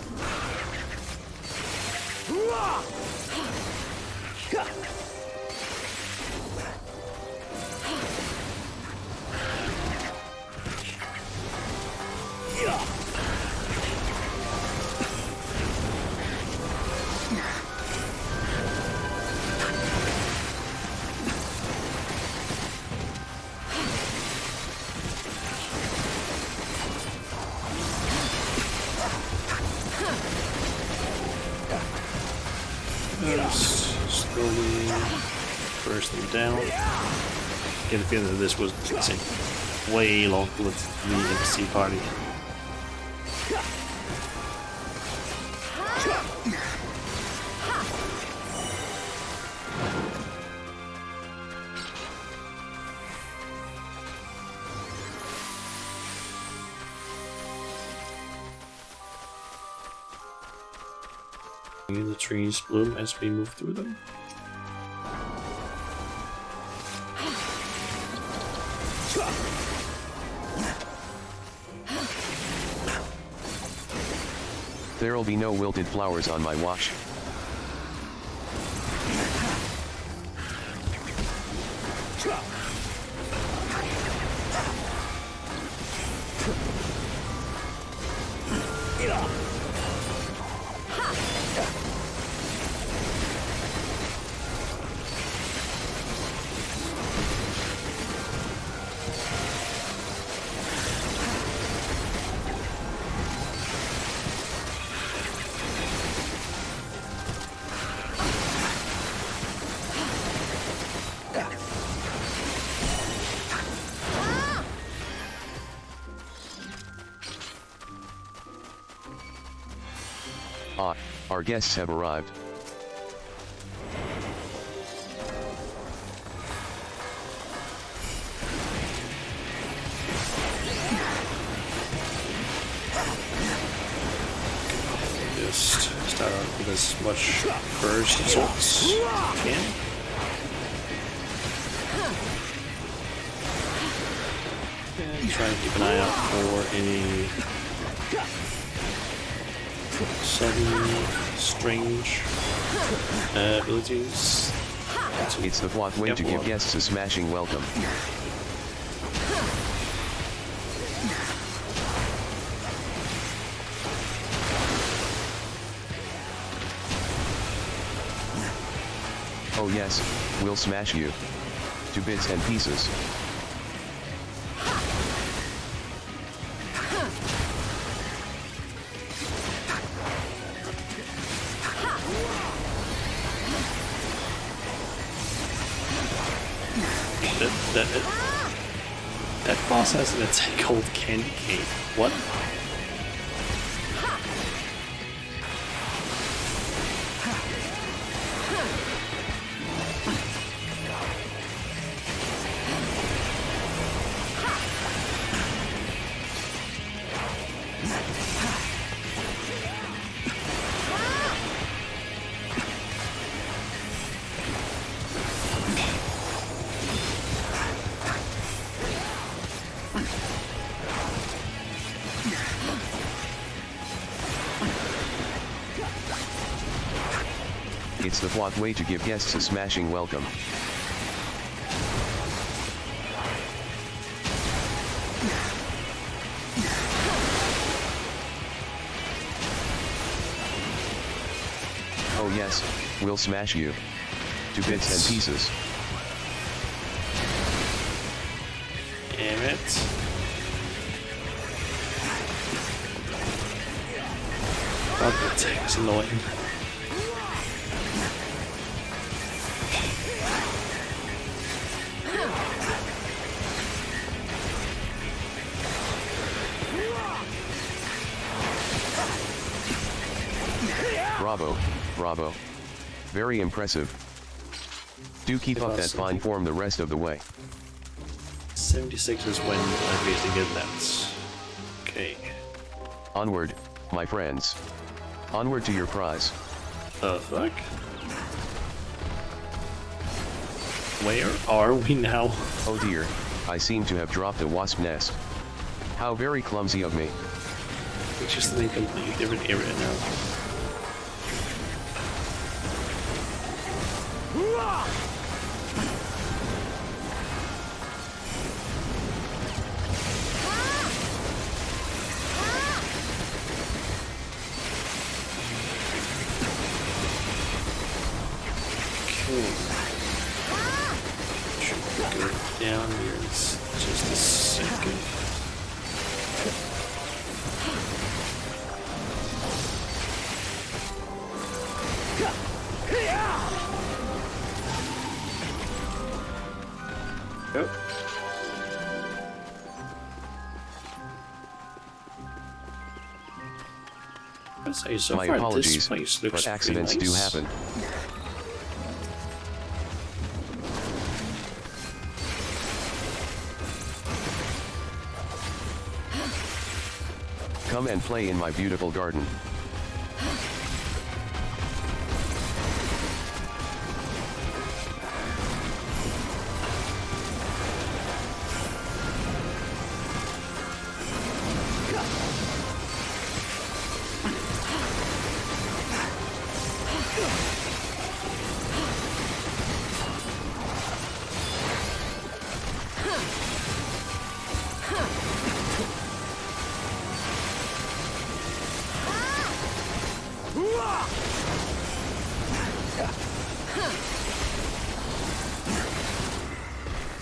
Slowly burst them down. Get a feeling that this was way longer with the NPC party. The trees bloom as we move through them.
There'll be no wilted flowers on my watch. Ah, our guests have arrived.
Just start out with as much burst as we can. And try to keep an eye out for any sudden, strange abilities.
It's the plot way to give guests a smashing welcome. Oh yes, we'll smash you to bits and pieces.
That boss has an attack called Candy Cane. What?
It's the plot way to give guests a smashing welcome. Oh yes, we'll smash you to bits and pieces.
Damn it. God, the attack is annoying.
Bravo, bravo. Very impressive. Do keep up that fine form the rest of the way.
76 is when I basically get that. Okay.
Onward, my friends. Onward to your prize.
The fuck? Where are we now?
Oh dear, I seem to have dropped a wasp nest. How very clumsy of me.
We're just in a completely different area now. Should we go down here in just a second? Yep. I'd say so
My
far
apologies,
this place looks
but accidents
pretty
do
nice.
happen. Come and play in my beautiful garden.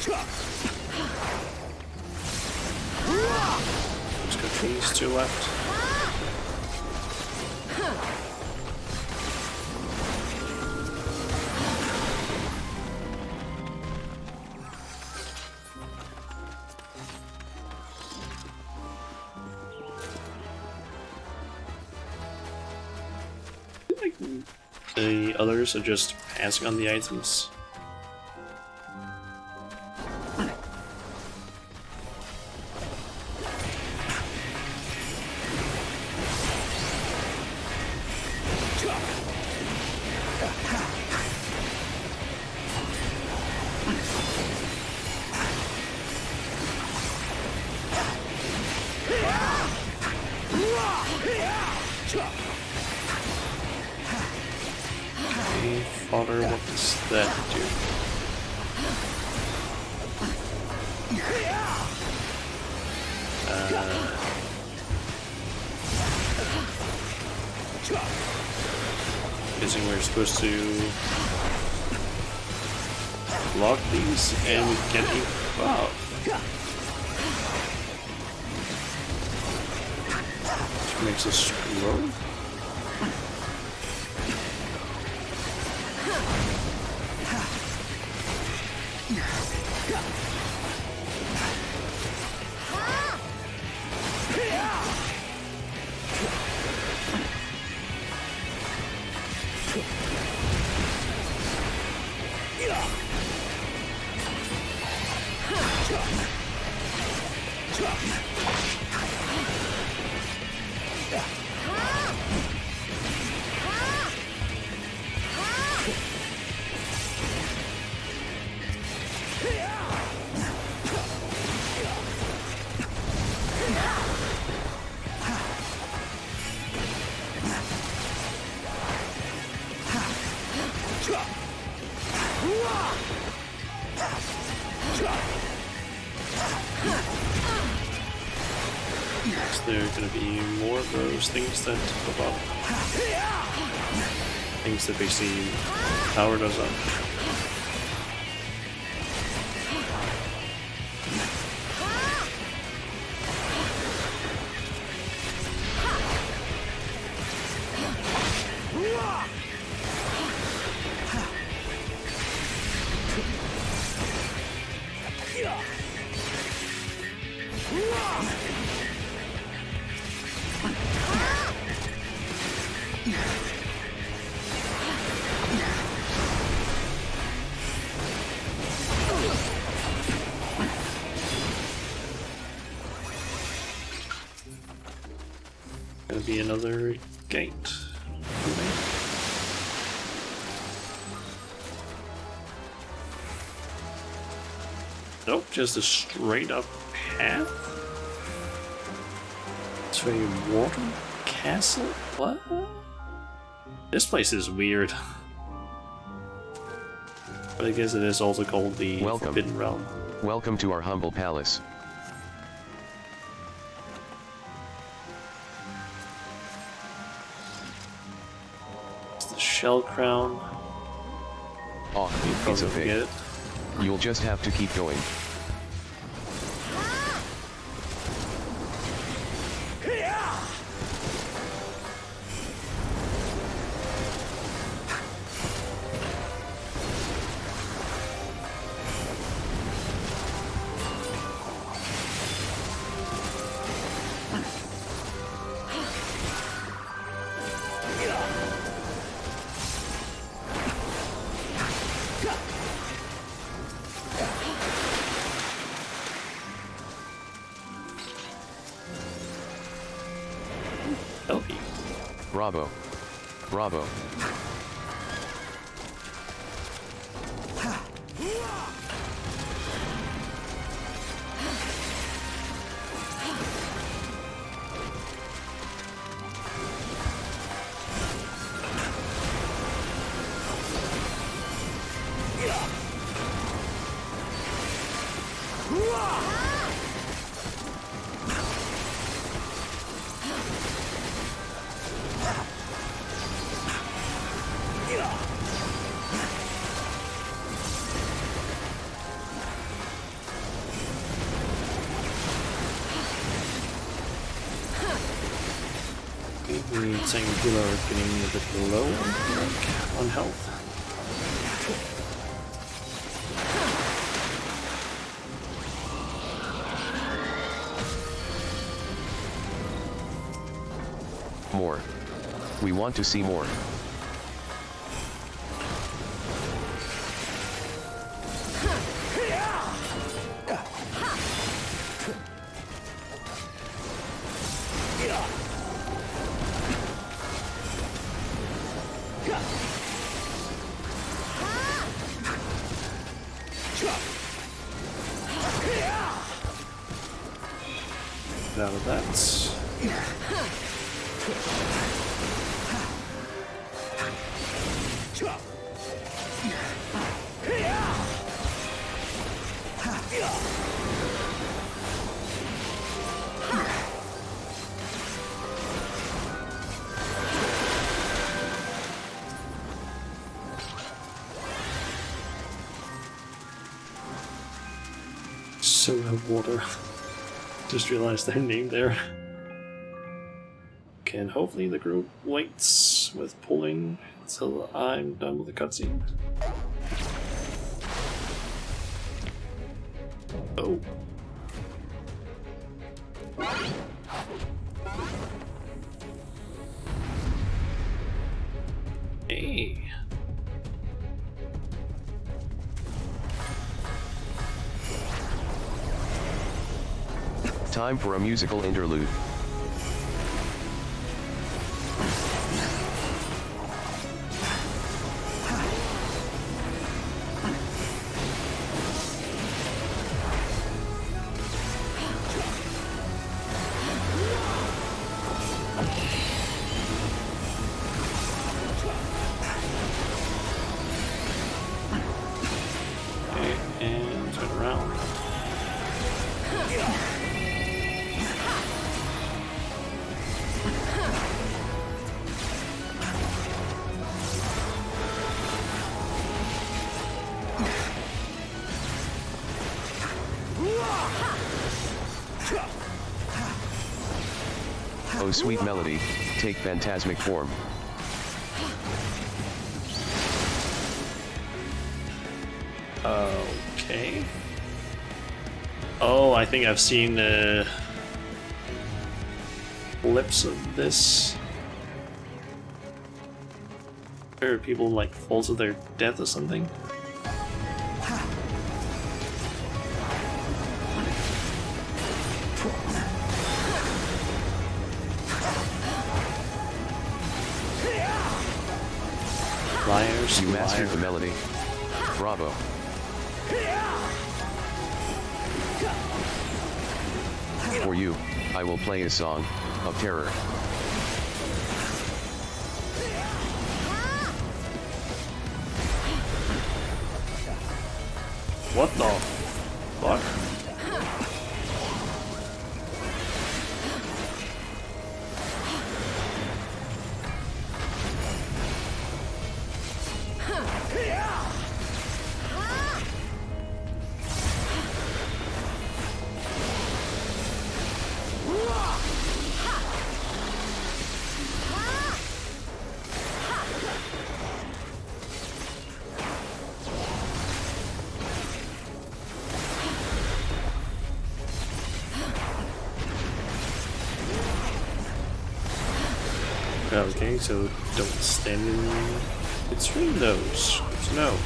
Just got these two left. The others are just passing on the items. Father, what does that do? Guessing we're supposed to block these and we can wow. Which makes us scroll. Is there going to be more of those things that pop up? Things that basically powered us up. Gonna be another gate. Nope, just a straight up path to a water castle? What? This place is weird. But I guess it is also called the Forbidden Realm.
Welcome to our humble palace.
Shell crown.
Oh, it's okay. You'll just have to keep going. Bravo. Bravo.
The tank and healer are getting a bit low on health.
More. We want to see more.
Get out of that. Soda water. Just realized their name there. Okay, and hopefully the group waits with pulling until I'm done with the cutscene. Oh. Hey.
Time for a musical interlude.
Okay, and turn around.
Oh sweet melody, take phantasmic form.
Okay. Oh, I think I've seen clips of this. Where people like fall to their death or something. Liars,
You mastered
liar.
the melody. Bravo. For you, I will play a song of terror.
What the fuck? Okay, so don't stand in between those. Good to know.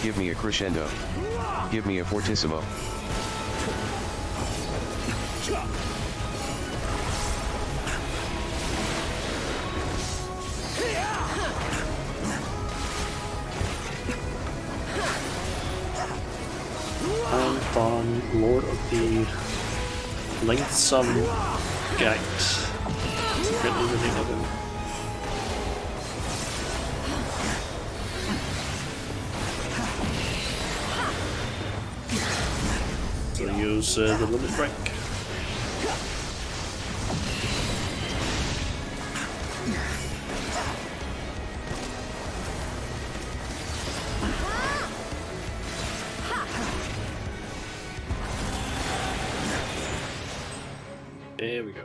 Give me a crescendo. Give me a fortissimo.
I'm Bon, Lord of the Lengthsome Gate. Secretly the name of him. So use the limit break. There we go.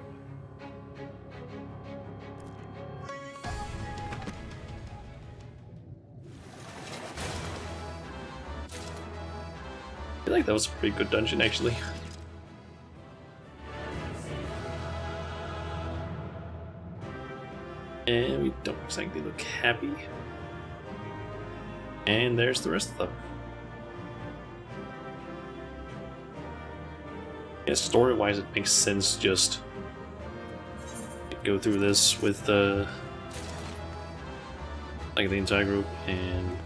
I feel like that was a pretty good dungeon, actually. And we don't exactly look happy. And there's the rest of them. Yeah, story-wise, it makes sense just go through this with like the entire group and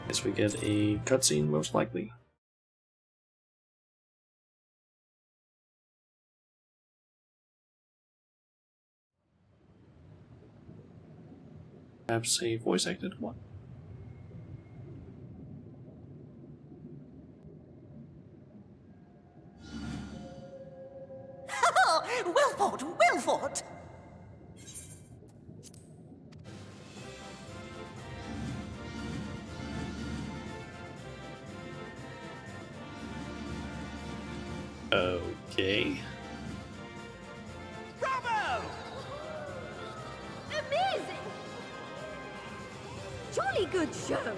guess we get a cutscene most likely. Perhaps a voice acted one.
Wilford! Wilford!
Okay.
Bravo!
Amazing! Jolly good show!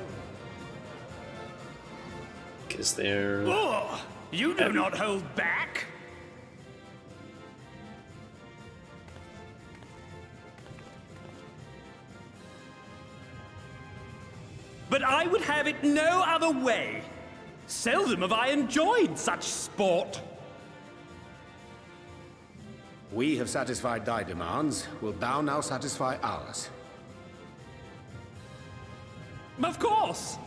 Is there...
Oh, you do not hold back. But I would have it no other way. Seldom have I enjoyed such sport.
We have satisfied thy demands. Wilt thou now satisfy ours?
Of course.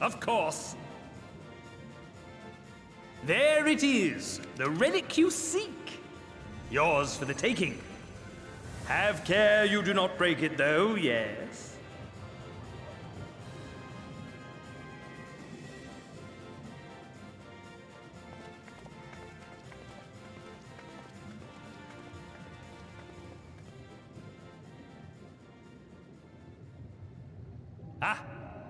Of course. There it is, the relic you seek. Yours for the taking. Have care you do not break it, though, yes. Ah,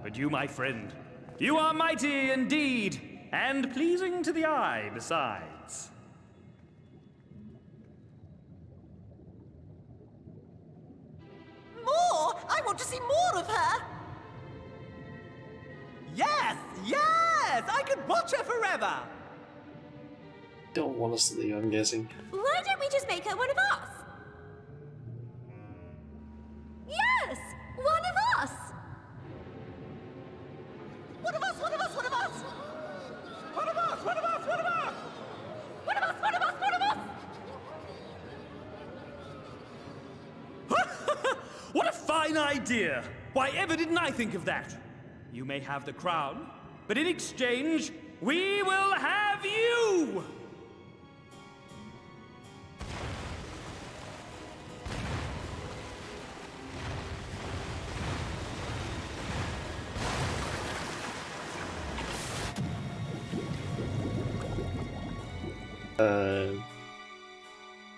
but you, my friend, you are mighty indeed, and pleasing to the eye besides.
More! I want to see more of her! Yes! Yes! I could watch her forever!
Don't want us to leave, I'm guessing.
Why don't we just make her one of us? Yes! One of us!
One of us! One of us! One of us! One of us! One of us! One of us! One of us! One of us! One of us!
What a fine idea! Why ever didn't I think of that? You may have the crown, but in exchange, we will have you!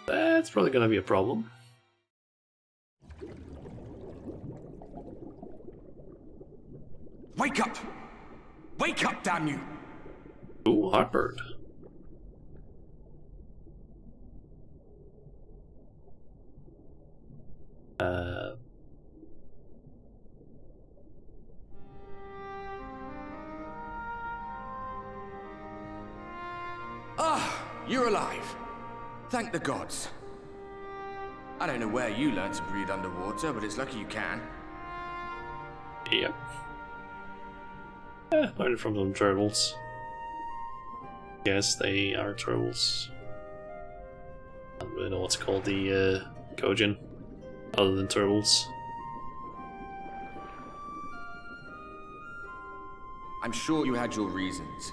That's probably gonna be a problem.
Wake up! Wake up, damn you!
Ooh, Heartbird.
Ah, you're alive. Thank the gods. I don't know where you learned to breathe underwater, but it's lucky you can.
Yep. Yeah, learned from some turtles. Yes, they are turtles. I don't really know what's called the Kojin, other than turtles.
I'm sure you had your reasons,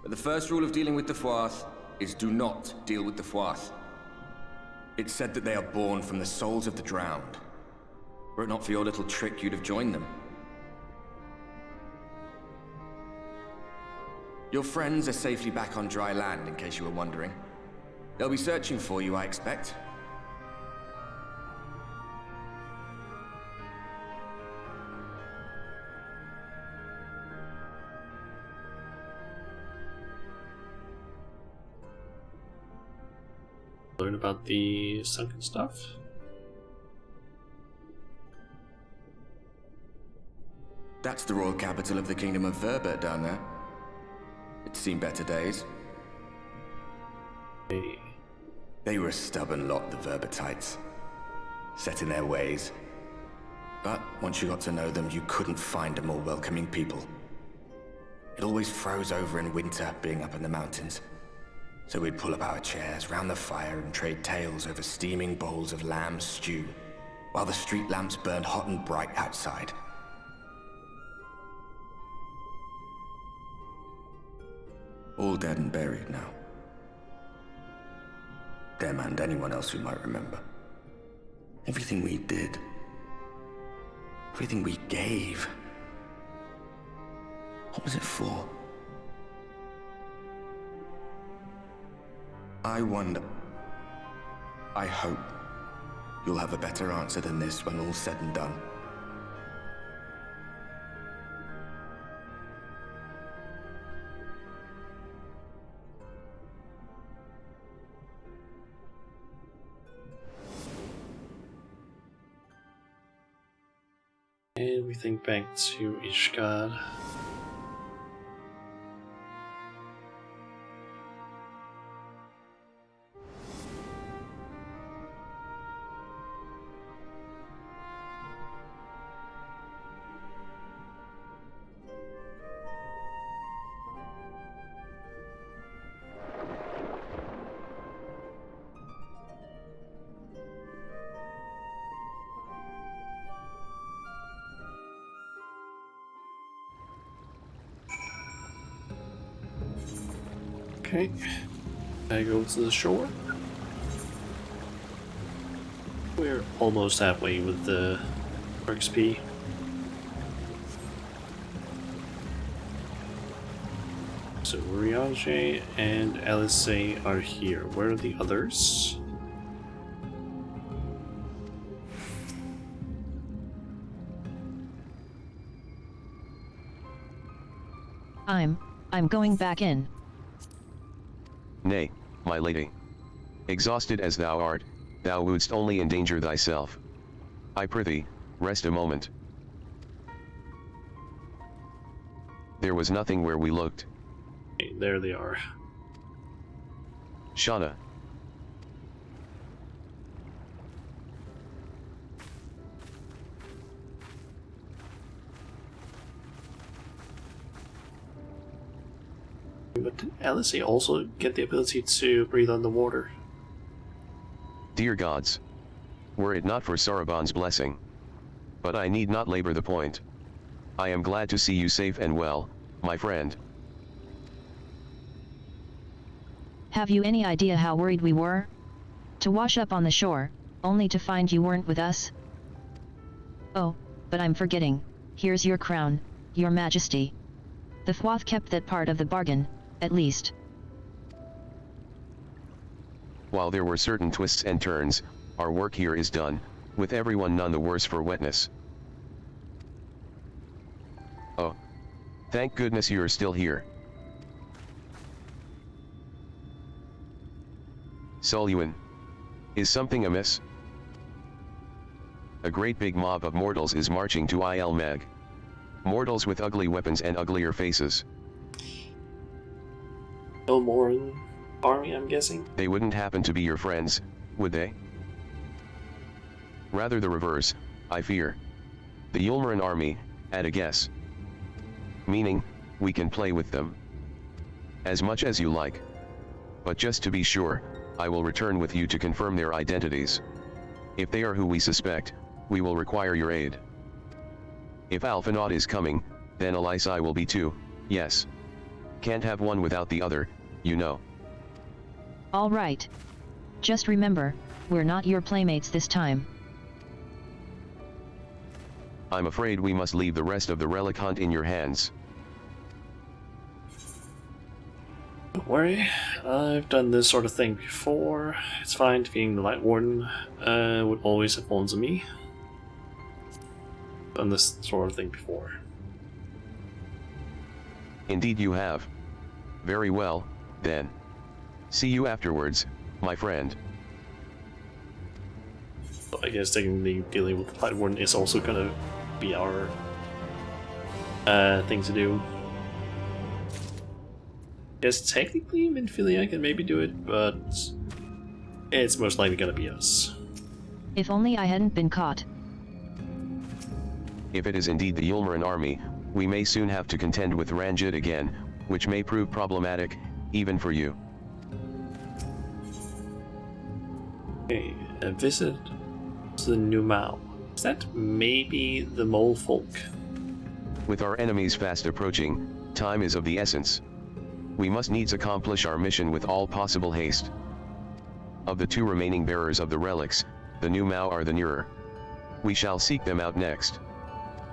but the first rule of dealing with the Fwath is do not deal with the Fwath. It's said that they are born from the souls of the drowned. Were it not for your little trick, you'd have joined them. Your friends are safely back on dry land, in case you were wondering. They'll be searching for you, I expect.
learn about the sunken stuff.
That's the royal capital of the Kingdom of Verbert down there. It's seen better days.
Hey.
They were a stubborn lot, the Verbertites. Set in their ways. But once you got to know them, you couldn't find a more welcoming people. It always froze over in winter, being up in the mountains. So we'd pull up our chairs round the fire and trade tales over steaming bowls of lamb stew, while the street lamps burned hot and bright outside. All dead and buried now. Them and anyone else who might remember. Everything we did. Everything we gave. What was it for? I wonder. I hope you'll have a better answer than this when all's said and done.
And we think back to Ishgard. Okay, I go to the shore. We're almost halfway with the XP. So Riage and Alice are here. Where are the others?
I'm going back in.
Nay, my lady. Exhausted as thou art, thou wouldst only endanger thyself. I prithee, rest a moment. There was nothing where we looked.
Okay, there they are.
Shauna.
But did Alice also get the ability to breathe underwater?
Dear gods. Were it not for Saraban's blessing. But I need not labor the point. I am glad to see you safe and well, my friend.
Have you any idea how worried we were? To wash up on the shore, only to find you weren't with us? Oh, but I'm forgetting. Here's your crown, your majesty. The Thwath kept that part of the bargain, at least.
While there were certain twists and turns, our work here is done, with everyone none the worse for wetness. Oh. Thank goodness you're still here. Soluin. Is something amiss? A great big mob of mortals is marching to Il Meg. Mortals with ugly weapons and uglier faces.
Ilmoran army, I'm guessing?
They wouldn't happen to be your friends, would they? Rather the reverse, I fear. The Yulmaran army, at a guess. Meaning, we can play with them. As much as you like. But just to be sure, I will return with you to confirm their identities. If they are who we suspect, we will require your aid. If Alphinaud is coming, then Elysei will be too, yes. Can't have one without the other, you know.
All right. Just remember, we're not your playmates this time.
I'm afraid we must leave the rest of the relic hunt in your hands.
Don't worry, I've done this sort of thing before. It's fine, defeating the Light Warden would always have fallen to me. Done this sort of thing before.
Indeed you have. Very well, then. See you afterwards, my friend.
I guess technically dealing with the Blight Warden is also gonna be our thing to do. Yes, technically Minfilia can maybe do it, but it's most likely gonna be us.
If only I hadn't been caught.
If it is indeed the Yulmaran army, we may soon have to contend with Ranjit again, which may prove problematic, even for you.
Okay, a visit to the New Mao. Is that maybe the mole folk?
With our enemies fast approaching, time is of the essence. We must needs accomplish our mission with all possible haste. Of the two remaining bearers of the relics, the New Mao are the nearer. We shall seek them out next.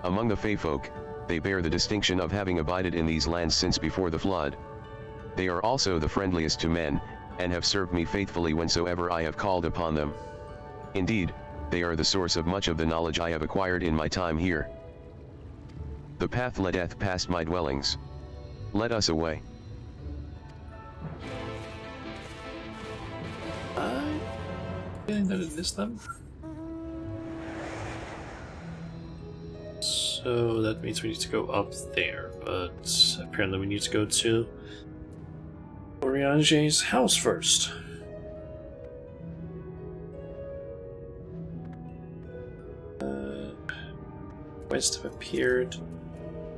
Among the Fey folk, they bear the distinction of having abided in these lands since before the flood. They are also the friendliest to men, and have served me faithfully whensoever I have called upon them. Indeed, they are the source of much of the knowledge I have acquired in my time here. The path leadeth past my dwellings. Let us away.
I'm feeling that it is them. So that means we need to go up there, but apparently we need to go to Oriange's house first. Quests have appeared.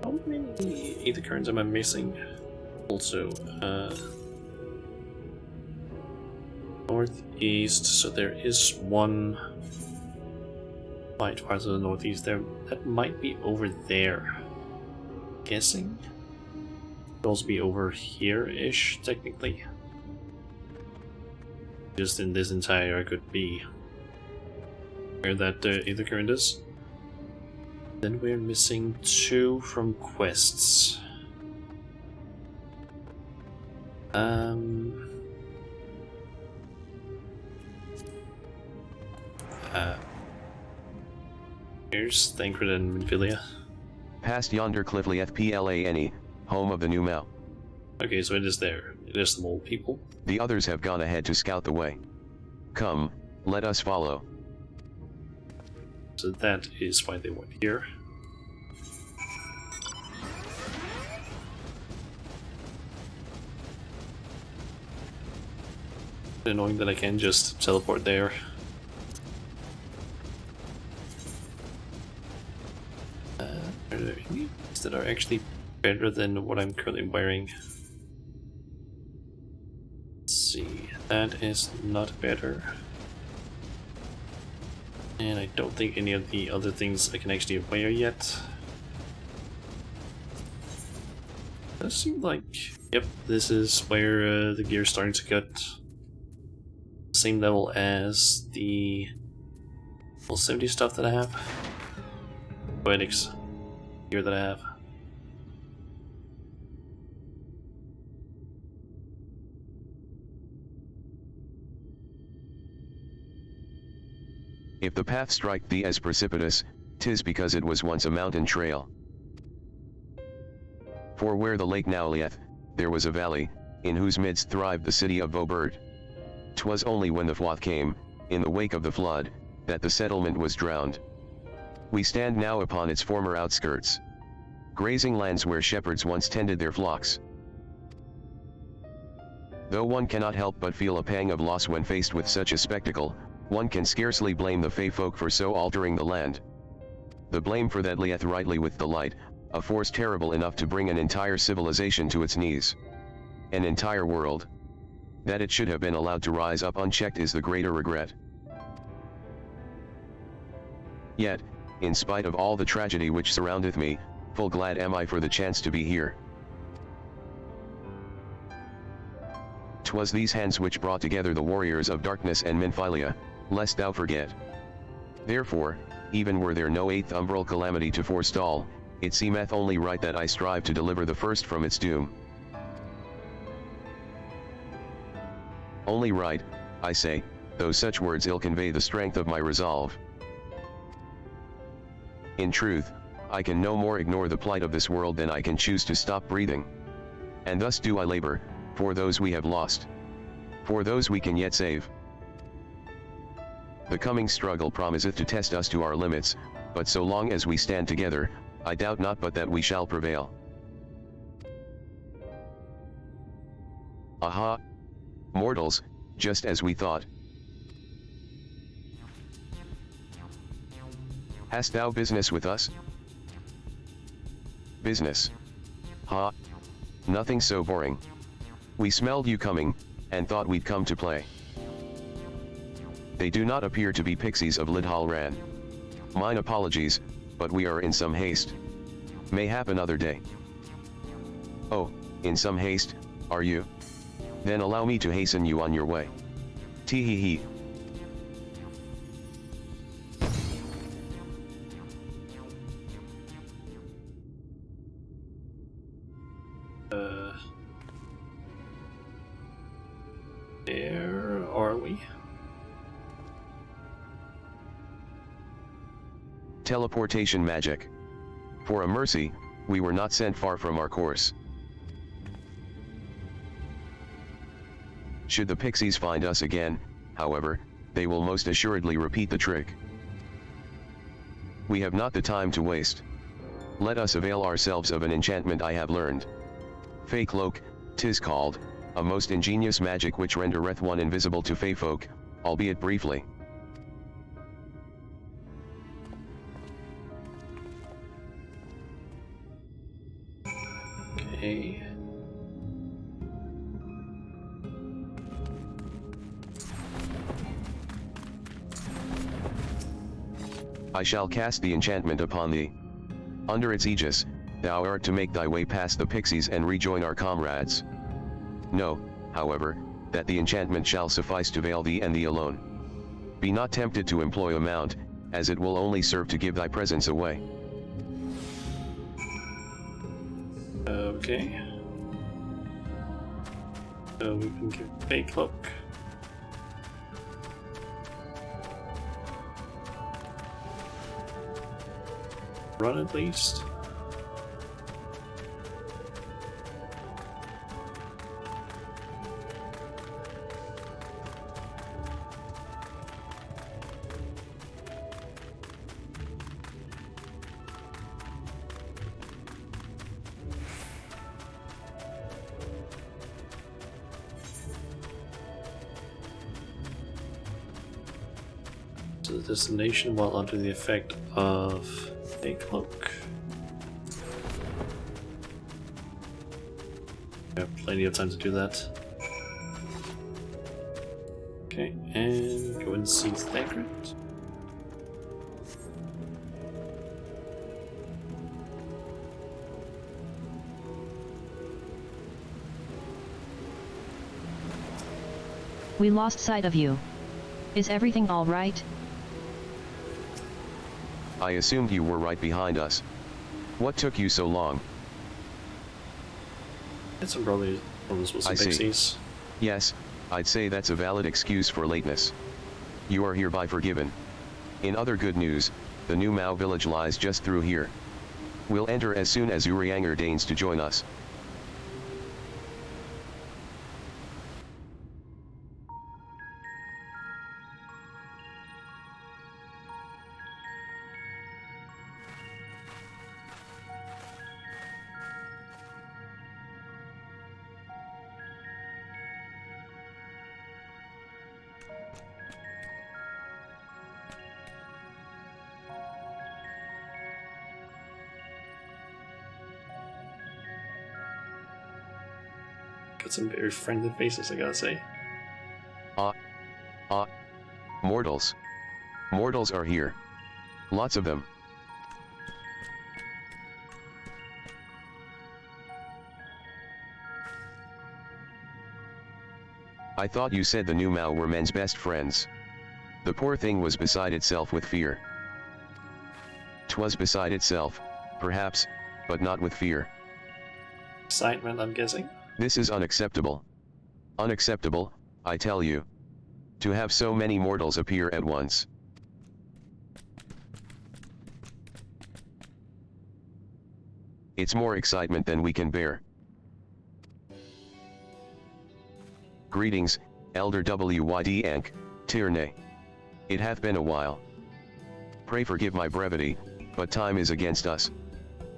How many Aether Currents am I missing? Also, northeast, so there is one light part of the northeast there. That might be over there. Guessing. Could also be over here-ish, technically. Just in this entire area could be where that Aether Current is. Then we're missing 2 from quests. Here's Thancred and Minfilia.
Past yonder cliff lieth Plane, home of the New Mao.
Okay, so it is there. It is the mole people.
The others have gone ahead to scout the way. Come, let us follow.
So that is why they went here. Annoying that I can't just teleport there. Are there any that are actually better than what I'm currently wearing? Let's see, that is not better. And I don't think any of the other things I can actually wear yet. Does seem like, yep, this is where the gear is starting to get same level as the level 70 stuff that I have. Poetics gear that I have.
If the path strike thee as precipitous, 'tis because it was once a mountain trail. For where the lake now lieth, there was a valley, in whose midst thrived the city of Vobert. 'Twas only when the Fwath came, in the wake of the flood, that the settlement was drowned. We stand now upon its former outskirts. Grazing lands where shepherds once tended their flocks. Though one cannot help but feel a pang of loss when faced with such a spectacle, one can scarcely blame the Fey folk for so altering the land. The blame for that lieth rightly with the light, a force terrible enough to bring an entire civilization to its knees. An entire world. That it should have been allowed to rise up unchecked is the greater regret. Yet, in spite of all the tragedy which surroundeth me, full glad am I for the chance to be here. 'Twas these hands which brought together the warriors of darkness and Minfilia, lest thou forget. Therefore, even were there no 8th umbral calamity to forestall, it seemeth only right that I strive to deliver the first from its doom. Only right, I say, though such words ill convey the strength of my resolve. In truth, I can no more ignore the plight of this world than I can choose to stop breathing. And thus do I labor, for those we have lost. For those we can yet save. The coming struggle promiseth to test us to our limits, but so long as we stand together, I doubt not but that we shall prevail. Aha! Mortals, just as we thought. Hast thou business with us? Business. Ha! Nothing so boring. We smelled you coming, and thought we'd come to play. They do not appear to be pixies of Lidhalran. Mine apologies, but we are in some haste. Mayhap another day. Oh, in some haste, are you? Then allow me to hasten you on your way. Tee hee hee.
Where are we?
Teleportation magic. For a mercy, we were not sent far from our course. Should the pixies find us again, however, they will most assuredly repeat the trick. We have not the time to waste. Let us avail ourselves of an enchantment I have learned. Fey Cloak, 'tis called, a most ingenious magic which rendereth one invisible to Fey folk, albeit briefly.
Okay.
I shall cast the enchantment upon thee. Under its aegis, thou art to make thy way past the pixies and rejoin our comrades. Know, however, that the enchantment shall suffice to veil thee and thee alone. Be not tempted to employ a mount, as it will only serve to give thy presence away.
Okay. So we can give Fey Cloak. Run at least. To the destination while under the effect of a cloak. We have plenty of time to do that. Okay, and go and see Thagrid.
We lost sight of you. Is everything all right?
I assumed you were right behind us. What took you so long?
Had some problems with some
I see.
pixies.
Yes, I'd say that's a valid excuse for lateness. You are hereby forgiven. In other good news, the new Mao village lies just through here. We'll enter as soon as Urianger deigns to join us.
Got some very friendly faces, I gotta say.
Mortals. Mortals are here. Lots of them. I thought you said the new Mao were men's best friends. The poor thing was beside itself with fear. 'Twas beside itself, perhaps, but not with fear.
Excitement, I'm guessing.
This is unacceptable. Unacceptable, I tell you. To have so many mortals appear at once. It's more excitement than we can bear. Greetings, Elder WYD Ankh, Tierney. It hath been a while. Pray forgive my brevity, but time is against us.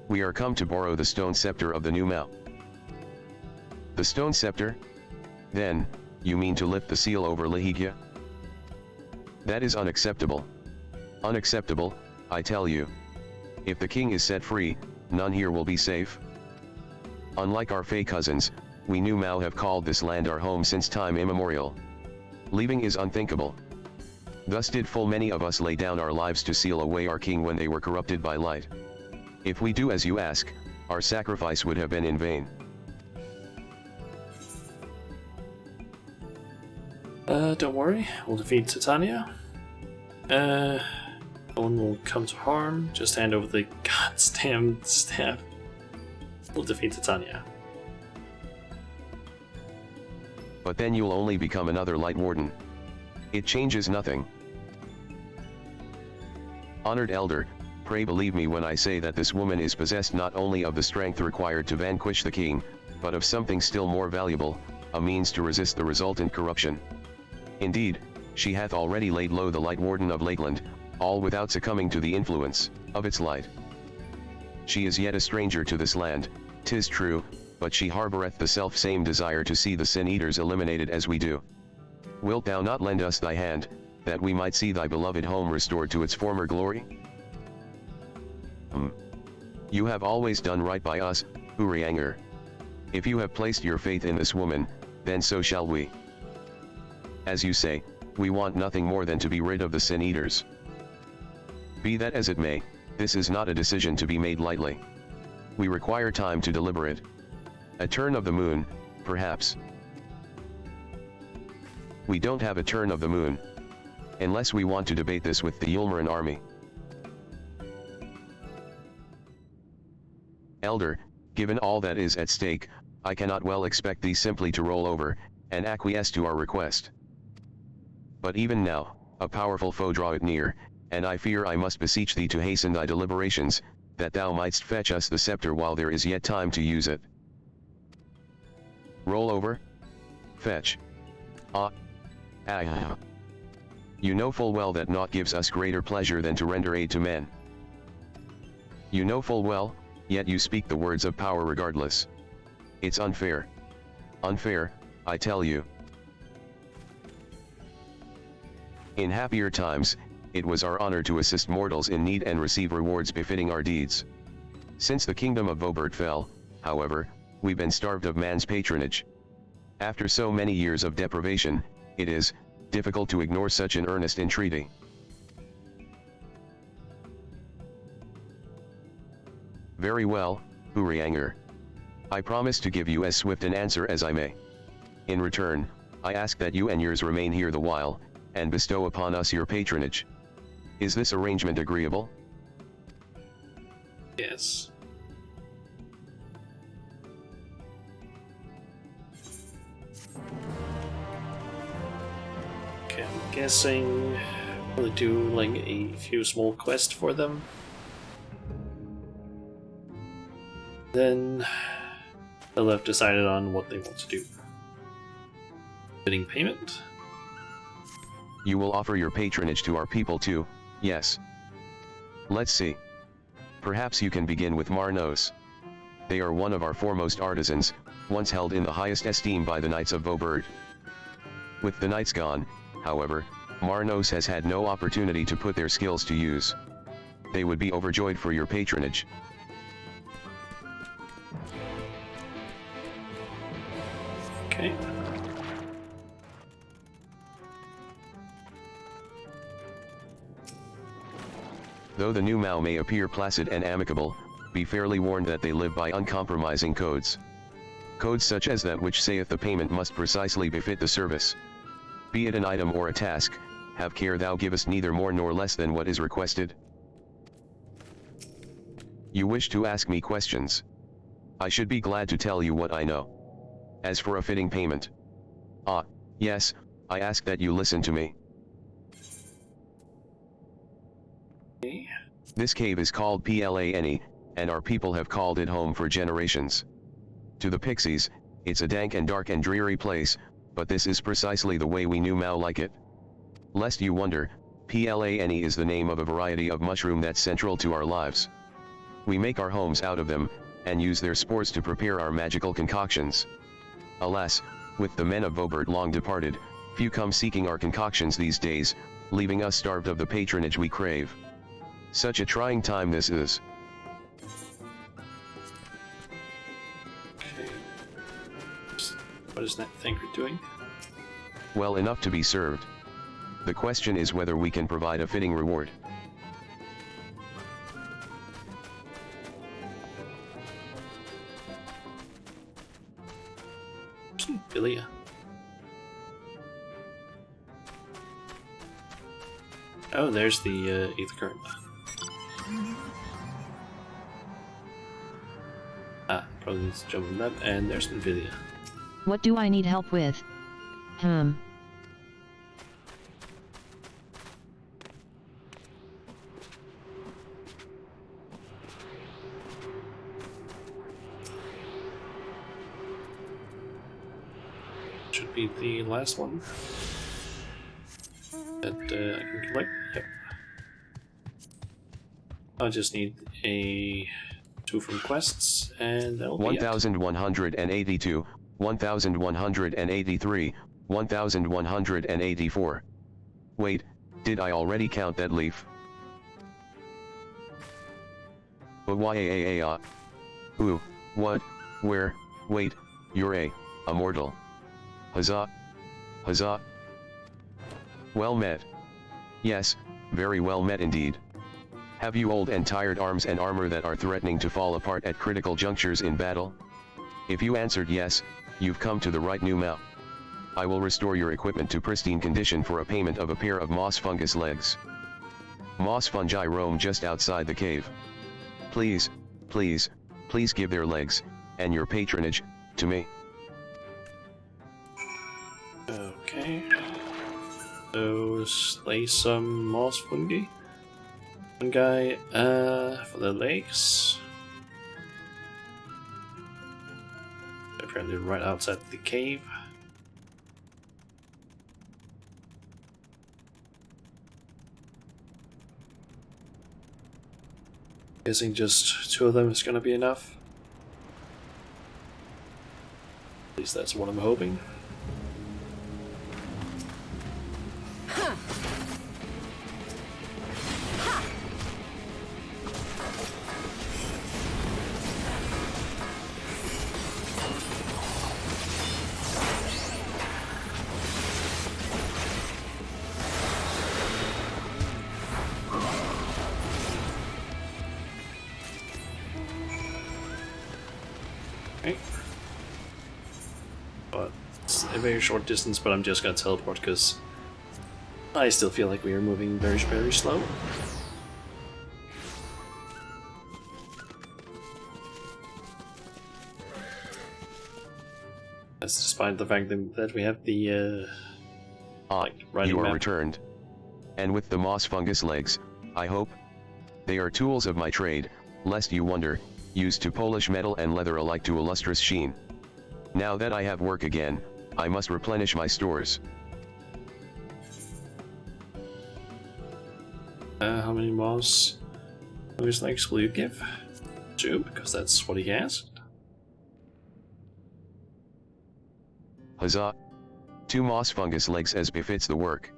We are come to borrow the stone scepter of the new Mao. The stone scepter? Then, you mean to lift the seal over Lihigia? That is unacceptable. Unacceptable, I tell you. If the king is set free, none here will be safe. Unlike our Fey cousins, we new Mao have called this land our home since time immemorial. Leaving is unthinkable. Thus did full many of us lay down our lives to seal away our king when they were corrupted by light. If we do as you ask, our sacrifice would have been in vain.
Don't worry, we'll defeat Titania. No one will come to harm, just hand over the goddamn staff. We'll defeat Titania.
But then you'll only become another Light Warden. It changes nothing. Honored Elder, pray believe me when I say that this woman is possessed not only of the strength required to vanquish the king, but of something still more valuable, a means to resist the resultant corruption. Indeed, she hath already laid low the Light Warden of Lakeland, all without succumbing to the influence of its light. She is yet a stranger to this land, 'tis true, but she harboureth the self-same desire to see the sin-eaters eliminated as we do. Wilt thou not lend us thy hand, that we might see thy beloved home restored to its former glory? You have always done right by us, Urianger. If you have placed your faith in this woman, then so shall we. As you say, we want nothing more than to be rid of the sin-eaters. Be that as it may, this is not a decision to be made lightly. We require time to deliberate. A turn of the moon, perhaps. We don't have a turn of the moon. Unless we want to debate this with the Yulmaran army. Elder, given all that is at stake, I cannot well expect thee simply to roll over, and acquiesce to our request. But even now, a powerful foe draweth near, and I fear I must beseech thee to hasten thy deliberations, that thou mightst fetch us the scepter while there is yet time to use it. Roll over? Fetch. You know full well that naught gives us greater pleasure than to render aid to men. You know full well, yet you speak the words of power regardless. It's unfair. Unfair, I tell you. In happier times, it was our honor to assist mortals in need and receive rewards befitting our deeds. Since the kingdom of Vobert fell, however, we've been starved of man's patronage. After so many years of deprivation, it is difficult to ignore such an earnest entreaty. Very well, Urianger. I promise to give you as swift an answer as I may. In return, I ask that you and yours remain here the while, and bestow upon us your patronage. Is this arrangement agreeable?
Yes. Okay, I'm guessing we'll do like a few small quests for them. Then they'll have decided on what they want to do. Bidding payment.
You will offer your patronage to our people too, yes. Let's see. Perhaps you can begin with Marnos. They are one of our foremost artisans, once held in the highest esteem by the Knights of Vobert. With the Knights gone, however, Marnos has had no opportunity to put their skills to use. They would be overjoyed for your patronage.
Okay.
Though the new Mao may appear placid and amicable, be fairly warned that they live by uncompromising codes. Codes such as that which saith the payment must precisely befit the service. Be it an item or a task, have care thou givest neither more nor less than what is requested. You wish to ask me questions. I should be glad to tell you what I know. As for a fitting payment. Yes, I ask that you listen to me. This cave is called Plane, and our people have called it home for generations. To the pixies, it's a dank and dark and dreary place, but this is precisely the way we new Mao like it. Lest you wonder, Plane is the name of a variety of mushroom that's central to our lives. We make our homes out of them, and use their spores to prepare our magical concoctions. Alas, with the men of Vobert long departed, few come seeking our concoctions these days, leaving us starved of the patronage we crave. Such a trying time this is.
Okay. What is that thanker doing?
Well enough to be served. The question is whether we can provide a fitting reward.
Philia. Oh, there's the ether current. Ah, probably needs to jump on that, and there's Nvidia.
What do I need help with?
Should be the last one that I can collect. Yep. I just need a 2 from quests, and that'll be
1182, 1183, 1184. Wait, did I already count that leaf? Ooh, what, where, wait, you're a mortal. Huzzah! Huzzah! Well met. Yes, very well met indeed. Have you old and tired arms and armor that are threatening to fall apart at critical junctures in battle? If you answered yes, you've come to the right mount. I will restore your equipment to pristine condition for a payment of a pair of moss fungus legs. Moss fungi roam just outside the cave. Please, please, please give their legs, and your patronage, to me.
Okay. So slay some moss fungi. One guy for the legs. Apparently right outside the cave. Guessing just 2 of them is gonna be enough. At least that's what I'm hoping. Okay. But it's a very short distance, but I'm just gonna teleport because I still feel like we are moving very, very slow. That's despite the fact that we have the
You are returned. And with the moss fungus legs, I hope. They are tools of my trade, lest you wonder, used to polish metal and leather alike to a lustrous sheen. Now that I have work again, I must replenish my stores.
How many moss fungus legs will you give? 2, because that's what he asked.
Huzzah! 2 moss fungus legs as befits the work.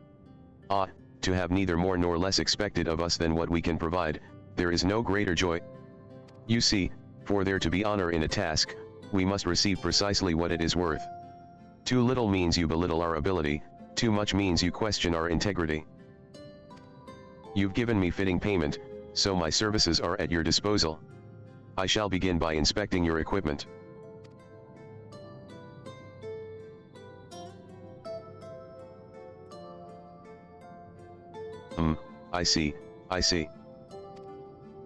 To have neither more nor less expected of us than what we can provide, there is no greater joy. You see, for there to be honor in a task, we must receive precisely what it is worth. Too little means you belittle our ability, too much means you question our integrity. You've given me fitting payment, so my services are at your disposal. I shall begin by inspecting your equipment. I see.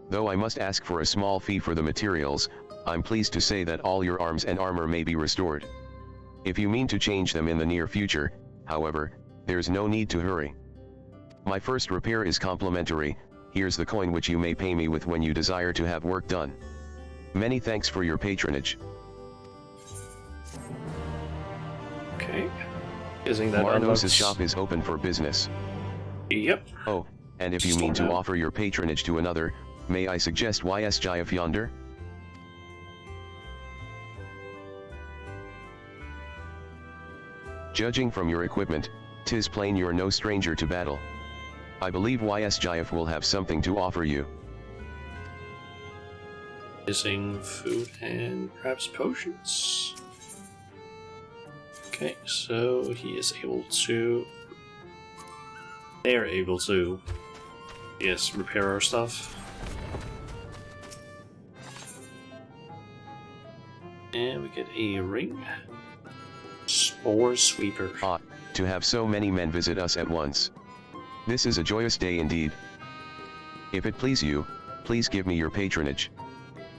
Though I must ask for a small fee for the materials, I'm pleased to say that all your arms and armor may be restored. If you mean to change them in the near future, however, there's no need to hurry. My first repair is complimentary, here's the coin which you may pay me with when you desire to have work done. Many thanks for your patronage.
Okay. Guessing that
Marnos'
unlocks...
shop is open for business.
Yep.
Oh, and if you mean to offer your patronage to another, may I suggest XIV yonder? Judging from your equipment, 'tis plain you're no stranger to battle. I believe XIV will have something to offer you.
Missing food and perhaps potions. Okay, so he is able to... They're able to, yes, repair our stuff. And we get a ring. Spore Sweeper.
Ah, to have so many men visit us at once. This is a joyous day indeed. If it please you, please give me your patronage.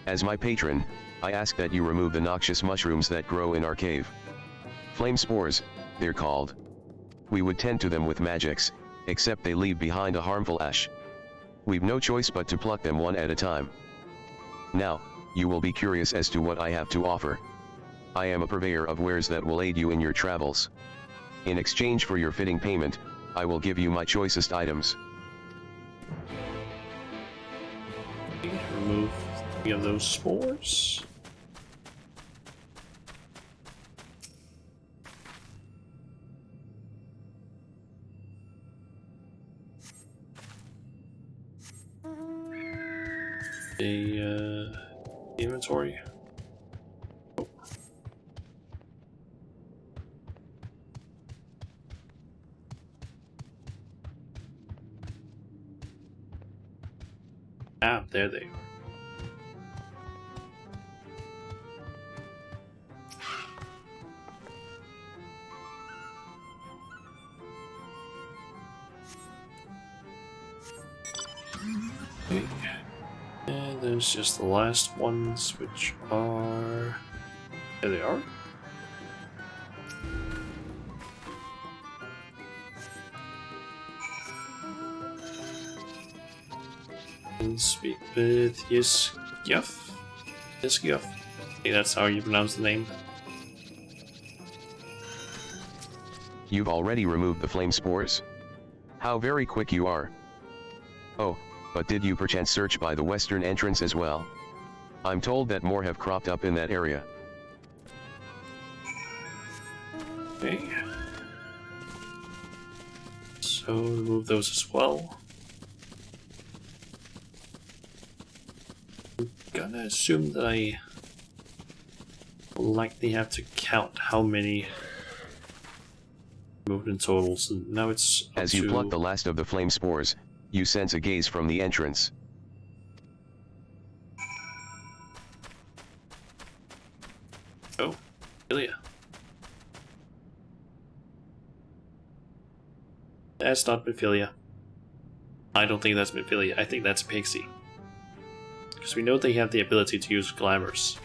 As my patron, I ask that you remove the noxious mushrooms that grow in our cave. Flame spores, they're called. We would tend to them with magics, except they leave behind a harmful ash. We've no choice but to pluck them one at a time. Now, you will be curious as to what I have to offer. I am a purveyor of wares that will aid you in your travels. In exchange for your fitting payment, I will give you my choicest items.
Remove 3 of those spores. The inventory. Ah, there they are. Okay. And there's just the last ones, which are... There they are. And speak with XIV. XIV. Okay, that's how you pronounce the name.
You've already removed the flame spores? How very quick you are. Oh, but did you perchance search by the western entrance as well? I'm told that more have cropped up in that area.
Okay. So remove those as well. I'm gonna assume that I likely have to count how many moved in total. So now it's up
As you
to...
pluck the last of the flame spores, you sense a gaze from the entrance.
Oh, Ilya. That's not Mephilia. I don't think that's Mephilia. I think that's Pixie. Because we know they have the ability to use glamours.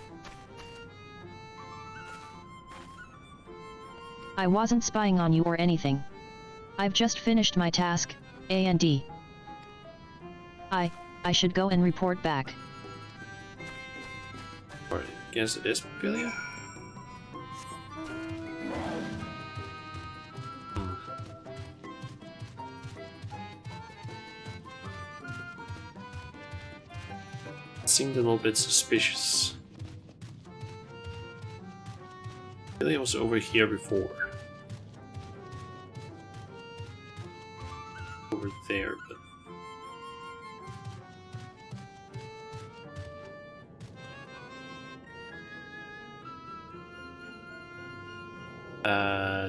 I wasn't spying on you or anything. I've just finished my task, A&D. I should go and report back.
Or I guess it is Mephilia? It seemed a little bit suspicious. Mephilia was over here before. Over there, but...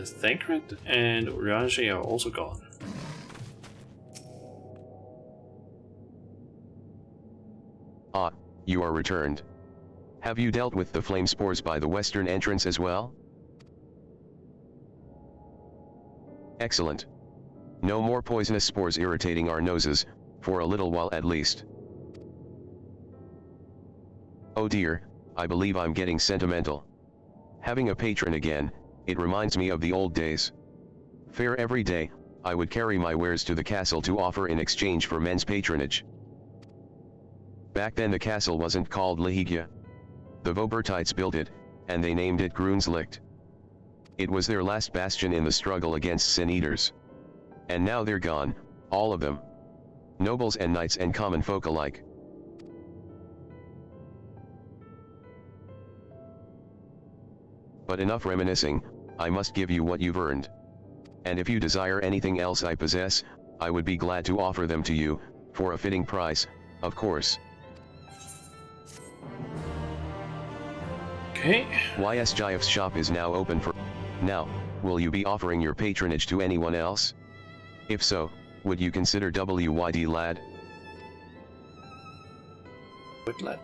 Thancred and Urianger are also gone.
Ah, you are returned. Have you dealt with the flame spores by the western entrance as well? Excellent. No more poisonous spores irritating our noses, for a little while at least. Oh dear, I believe I'm getting sentimental. Having a patron again, it reminds me of the old days. Fair every day, I would carry my wares to the castle to offer in exchange for men's patronage. Back then the castle wasn't called Lehigia. The Vobertites built it, and they named it Grunslicht. It was their last bastion in the struggle against Sin Eaters. And now they're gone, All of them. Nobles and knights and common folk alike. But enough reminiscing, I must give you what you've earned. And if you desire anything else I possess, I would be glad to offer them to you, for a fitting price, of course.
Okay.
XIV's shop is now open for... Now, will you be offering your patronage to anyone else? If so, would you consider WYD lad?
What lad?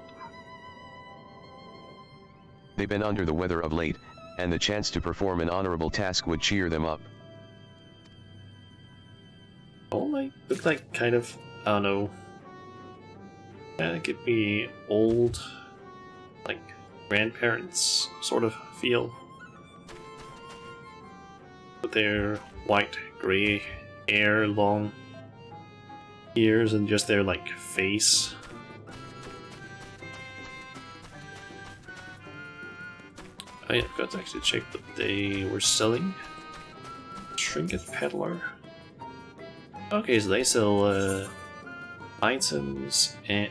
They've been under the weather of late, and the chance to perform an honorable task would cheer them up.
All might look like kind of, I don't know, give me old, like, grandparents sort of feel. With their white, grey hair, long ears, and just their, like, face. I forgot to actually check what they were selling. Trinket peddler. Okay, so they sell items and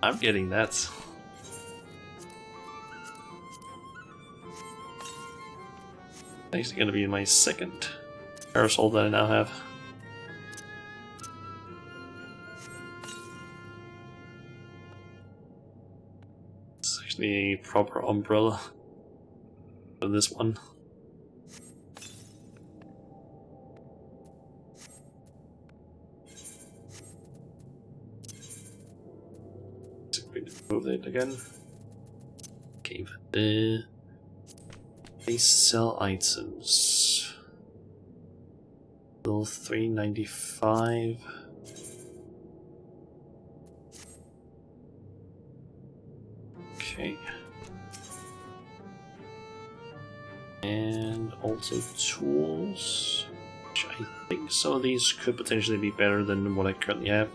I'm getting that. Actually gonna be my second parasol that I now have. It's actually a proper umbrella for this one. Move it again. Okay, they sell items. Bill 395. Okay. And also tools, which I think some of these could potentially be better than what I currently have.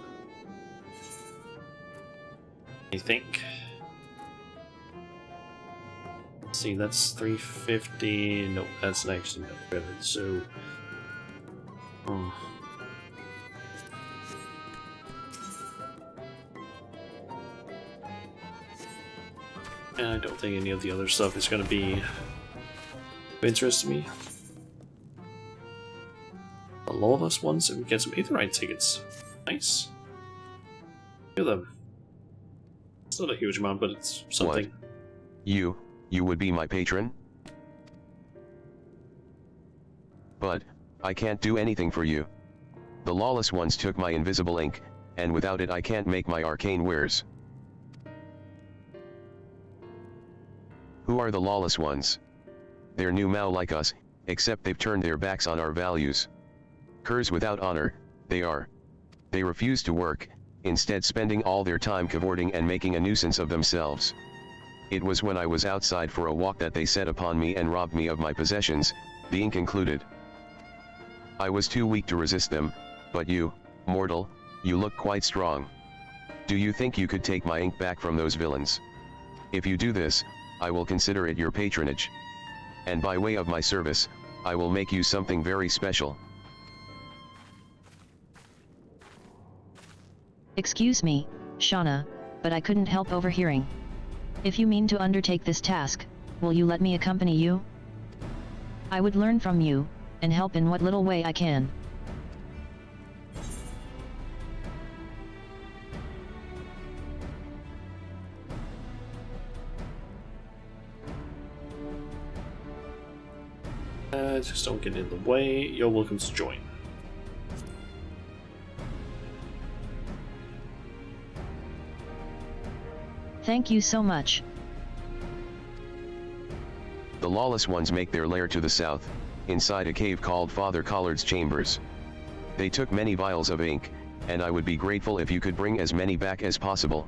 I think. Let's see, that's 350. No, that's actually not better. So, and I don't think any of the other stuff is going to be of interest to me. A lot of us wants, and we get some Aetherite tickets. Nice. Look at them. It's not a huge amount, but it's something.
What? You would be my patron? But, I can't do anything for you. The lawless ones took my invisible ink, and without it I can't make my arcane wares. Who are the lawless ones? They're new Mao like us, except they've turned their backs on our values. Curs without honor, they are. They refuse to work, instead spending all their time cavorting and making a nuisance of themselves. It was when I was outside for a walk that they set upon me and robbed me of my possessions, the ink included. I was too weak to resist them, but you, mortal, you look quite strong. Do you think you could take my ink back from those villains? If you do this, I will consider it your patronage. And by way of my service, I will make you something very special.
Excuse me, Shauna, but I couldn't help overhearing. If you mean to undertake this task, will you let me accompany you? I would learn from you, and help in what little way I can.
Just don't get in the way. You're welcome to join.
Thank you so much.
The lawless ones make their lair to the south, inside a cave called Father Collard's Chambers. They took many vials of ink, and I would be grateful if you could bring as many back as possible.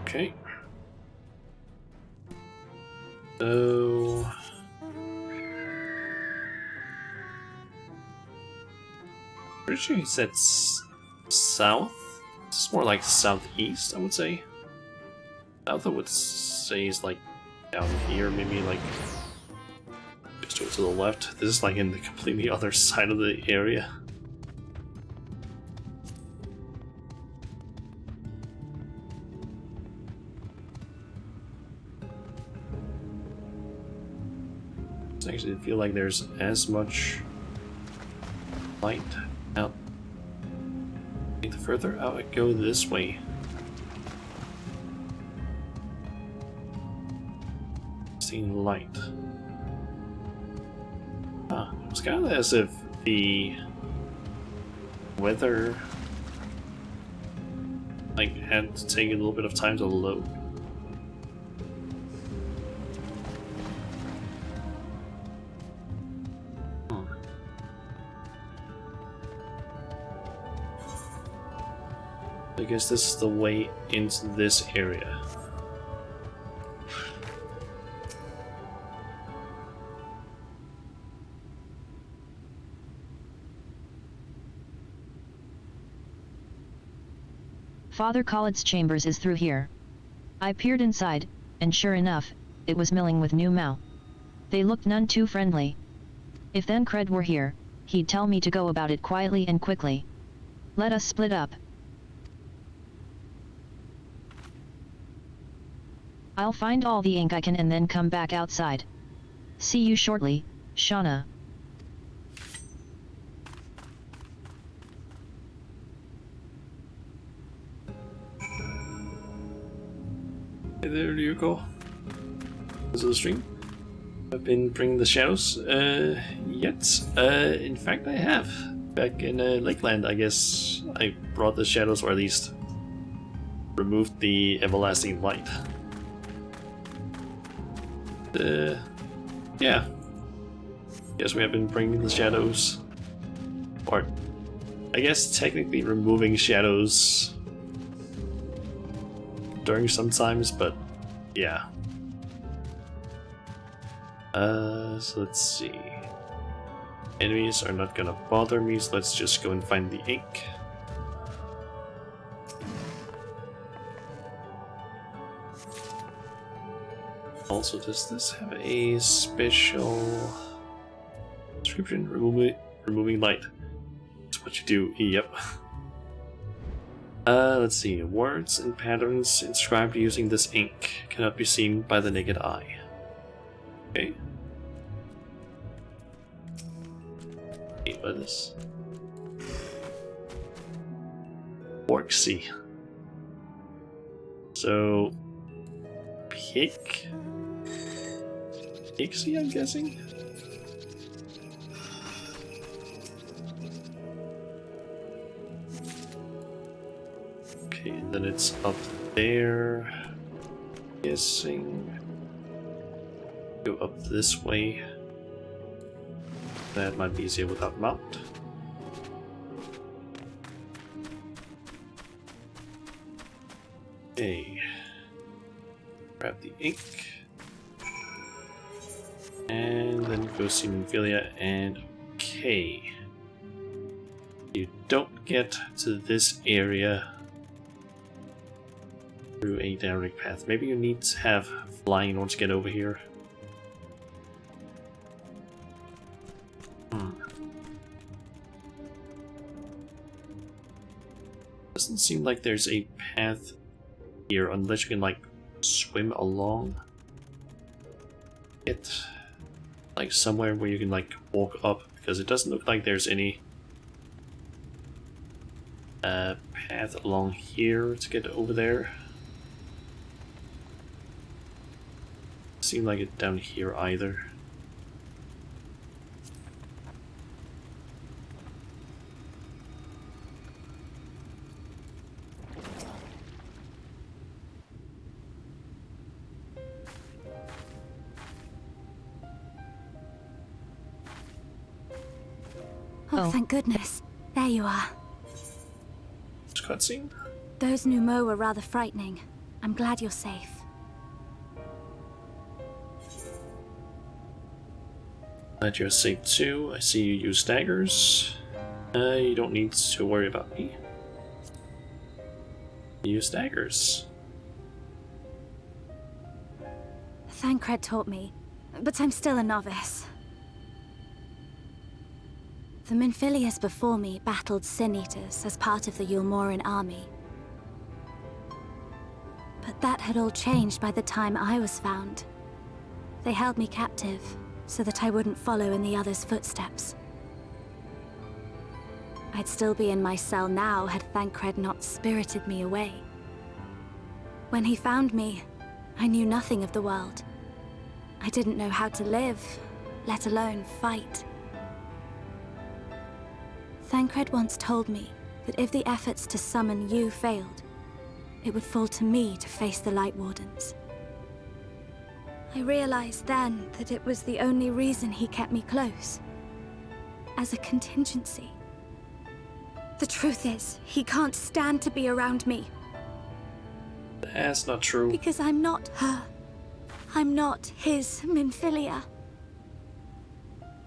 Okay. So Pretty sure he said south. It's more like southeast, I would say. South, I would say, is like down here, maybe like just to the left. This is like in the completely other side of the area. I actually feel like there's as much light out. The further out I go this way, seeing light. It's kind of as if the weather like had to take a little bit of time to load. I guess this is the way into this area.
Father Khaled's chambers is through here. I peered inside, and sure enough, it was milling with new Mao. They looked none too friendly. If then Cred were here, he'd tell me to go about it quietly and quickly. Let us split up. I'll find all the ink I can and then come back outside. See you shortly, Shauna.
Hey there, Ryuko. This is the stream. I've been bringing the shadows yet. In fact, I have. Back in Lakeland, I guess I brought the shadows, or at least removed the everlasting light. Yeah. Guess we have been bringing the shadows. Or, I guess technically removing shadows during sometimes, but yeah. So let's see. Enemies are not gonna bother me, so let's just go and find the ink. Also, does this have a special description? Removing light. That's what you do. Yep. Let's see. Words and patterns inscribed using this ink cannot be seen by the naked eye. Okay. What is this? Orcsy. So, pick. Pixie, I'm guessing? Okay, and then it's up there. Guessing. Go up this way. That might be easier without mount. Okay. Grab the ink. And then go see Minfilia, and okay. You don't get to this area through a direct path. Maybe you need to have flying in order to get over here. Doesn't seem like there's a path here unless you can like swim along it. Like somewhere where you can like walk up, because it doesn't look like there's any path along here to get over there. Seem like it down here either.
Oh, thank goodness. There you are.
Cutscene?
Those Numo were rather frightening. I'm glad you're safe.
Glad you're safe too. I see you use daggers. You don't need to worry about me. Use daggers.
Thancred taught me, but I'm still a novice. The Minfilius before me battled Sin-Eaters as part of the Yulmoran army. But that had all changed by the time I was found. They held me captive, so that I wouldn't follow in the others' footsteps. I'd still be in my cell now had Thancred not spirited me away. When he found me, I knew nothing of the world. I didn't know how to live, let alone fight. Thancred once told me that if the efforts to summon you failed, it would fall to me to face the Light Wardens. I realized then that it was the only reason he kept me close. As a contingency. The truth is, he can't stand to be around me.
That's not true.
Because I'm not her. I'm not his Minfilia.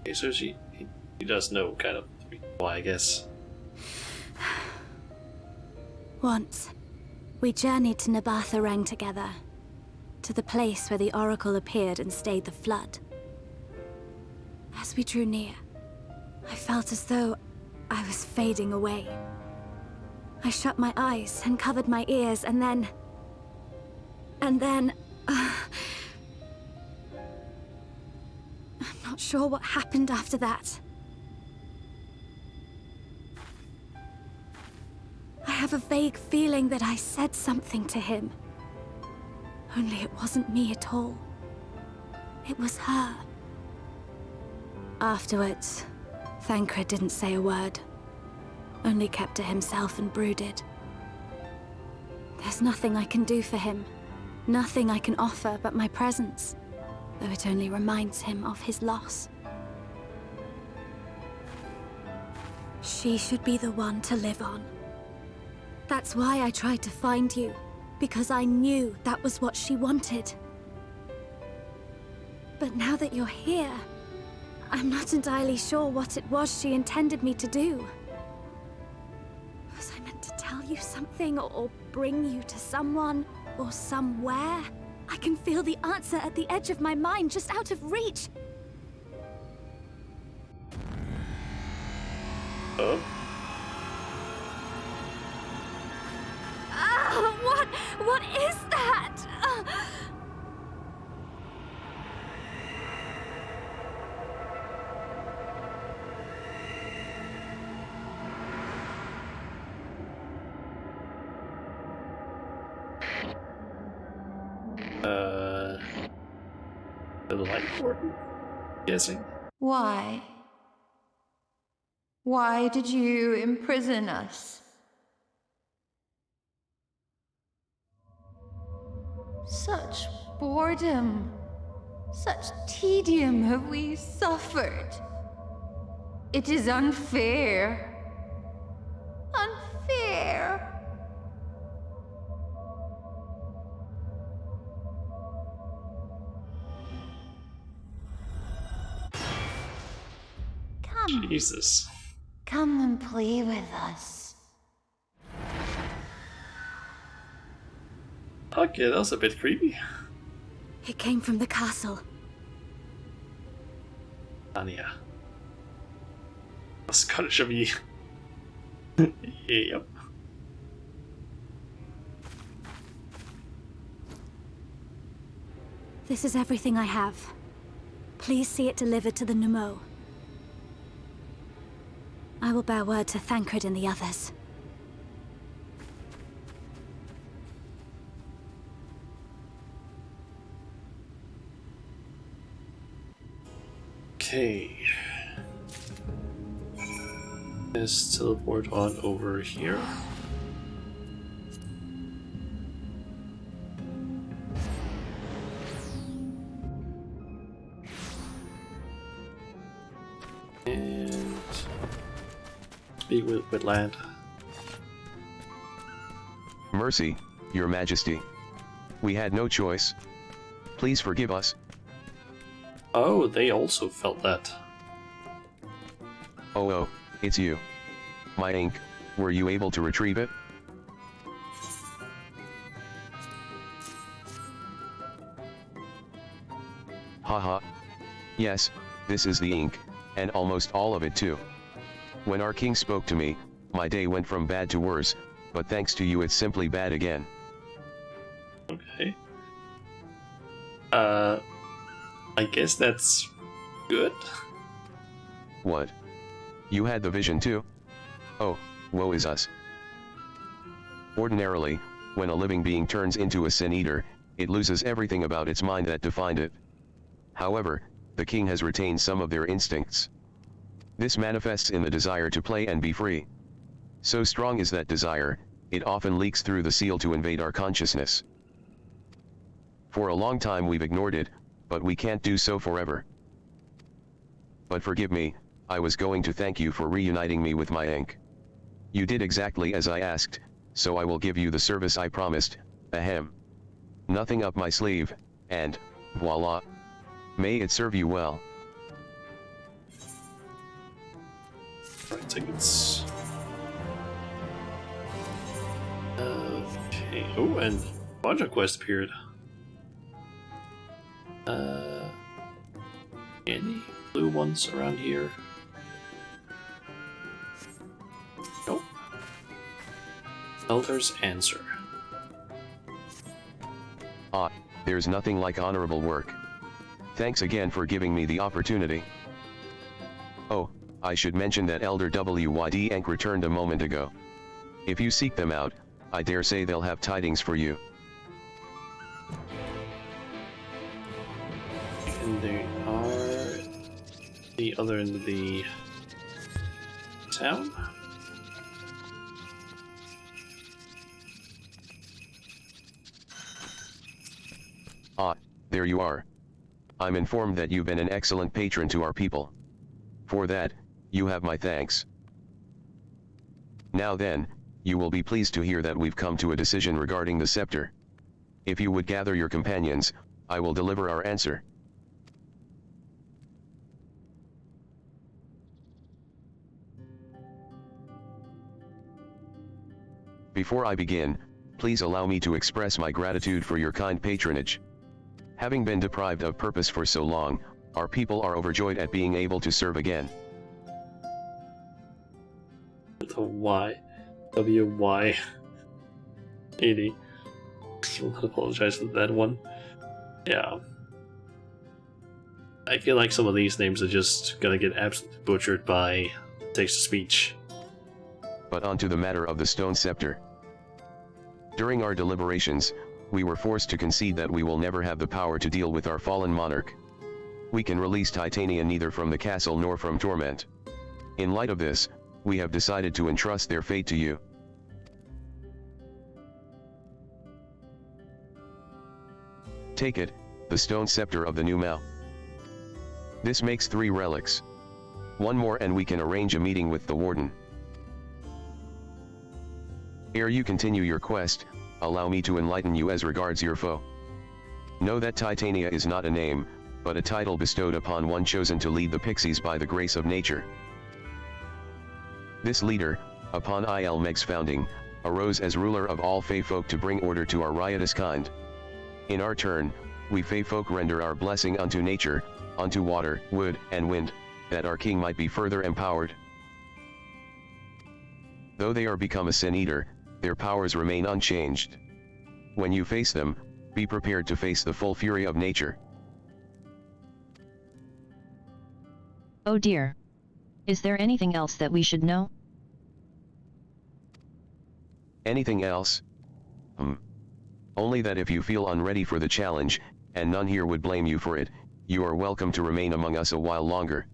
Okay, so he does know kind of why, I guess.
Once, we journeyed to Nabatha Reng together. To the place where the Oracle appeared and stayed the flood. As we drew near, I felt as though I was fading away. I shut my eyes and covered my ears, and then... I'm not sure what happened after that. I have a vague feeling that I said something to him. Only it wasn't me at all. It was her. Afterwards, Thancred didn't say a word. Only kept to himself and brooded. There's nothing I can do for him. Nothing I can offer but my presence. Though it only reminds him of his loss. She should be the one to live on. That's why I tried to find you. Because I knew that was what she wanted. But now that you're here, I'm not entirely sure what it was she intended me to do. Was I meant to tell you something, or bring you to someone, or somewhere? I can feel the answer at the edge of my mind, just out of reach.
Oh?
What is that?
The Light Warden? Guessing.
Why? Why did you imprison us? Such boredom, such tedium have we suffered. It is unfair. Unfair. Come.
Jesus.
Come and play with us.
Okay, that was a bit creepy.
It came from the castle.
Anya. Scottish of you. Yep.
This is everything I have. Please see it delivered to the Numo. I will bear word to Thancred and the others.
Okay. Let's teleport on over here. And speak with land.
Mercy, Your Majesty. We had no choice. Please forgive us.
Oh, they also felt that.
Oh, it's you. My ink, were you able to retrieve it? Haha. Yes, this is the ink, and almost all of it too. When our king spoke to me, my day went from bad to worse, but thanks to you it's simply bad again.
Okay. I guess that's good.
What? You had the vision too? Oh, woe is us. Ordinarily, when a living being turns into a Sin Eater, it loses everything about its mind that defined it. However, the king has retained some of their instincts. This manifests in the desire to play and be free. So strong is that desire, it often leaks through the seal to invade our consciousness. For a long time we've ignored it, but we can't do so forever. But forgive me, I was going to thank you for reuniting me with my ink. You did exactly as I asked, so I will give you the service I promised, ahem. Nothing up my sleeve, and, voila. May it serve you well.
Right, tickets. Okay. Oh, and Project Quest appeared. Any blue ones around here? Nope. Elder's Answer.
Ah, there's nothing like honorable work. Thanks again for giving me the opportunity. Oh, I should mention that Elder WYD Ank returned a moment ago. If you seek them out, I dare say they'll have tidings for you.
And they are the other end of the town.
Ah, there you are. I'm informed that you've been an excellent patron to our people. For that, you have my thanks. Now then, you will be pleased to hear that we've come to a decision regarding the scepter. If you would gather your companions, I will deliver our answer. Before I begin, please allow me to express my gratitude for your kind patronage. Having been deprived of purpose for so long, our people are overjoyed at being able to serve again.
The Y. WY 80. I apologize for that one. Yeah. I feel like some of these names are just gonna get absolutely butchered by text-to-speech.
But on to the matter of the stone scepter. During our deliberations, we were forced to concede that we will never have the power to deal with our fallen monarch. We can release Titania neither from the castle nor from torment. In light of this, we have decided to entrust their fate to you. Take it, the stone scepter of the new Mao. This makes 3 relics. One more and we can arrange a meeting with the warden. Ere you continue your quest, allow me to enlighten you as regards your foe. Know that Titania is not a name, but a title bestowed upon one chosen to lead the pixies by the grace of nature. This leader, upon Ilmeg's founding, arose as ruler of all Fey folk to bring order to our riotous kind. In our turn, we Fey folk render our blessing unto nature, unto water, wood, and wind, that our king might be further empowered. Though they are become a Sin Eater, their powers remain unchanged. When you face them, be prepared to face the full fury of nature.
Oh dear. Is there anything else that we should know?
Anything else? Only that if you feel unready for the challenge, and none here would blame you for it, you are welcome to remain among us a while longer.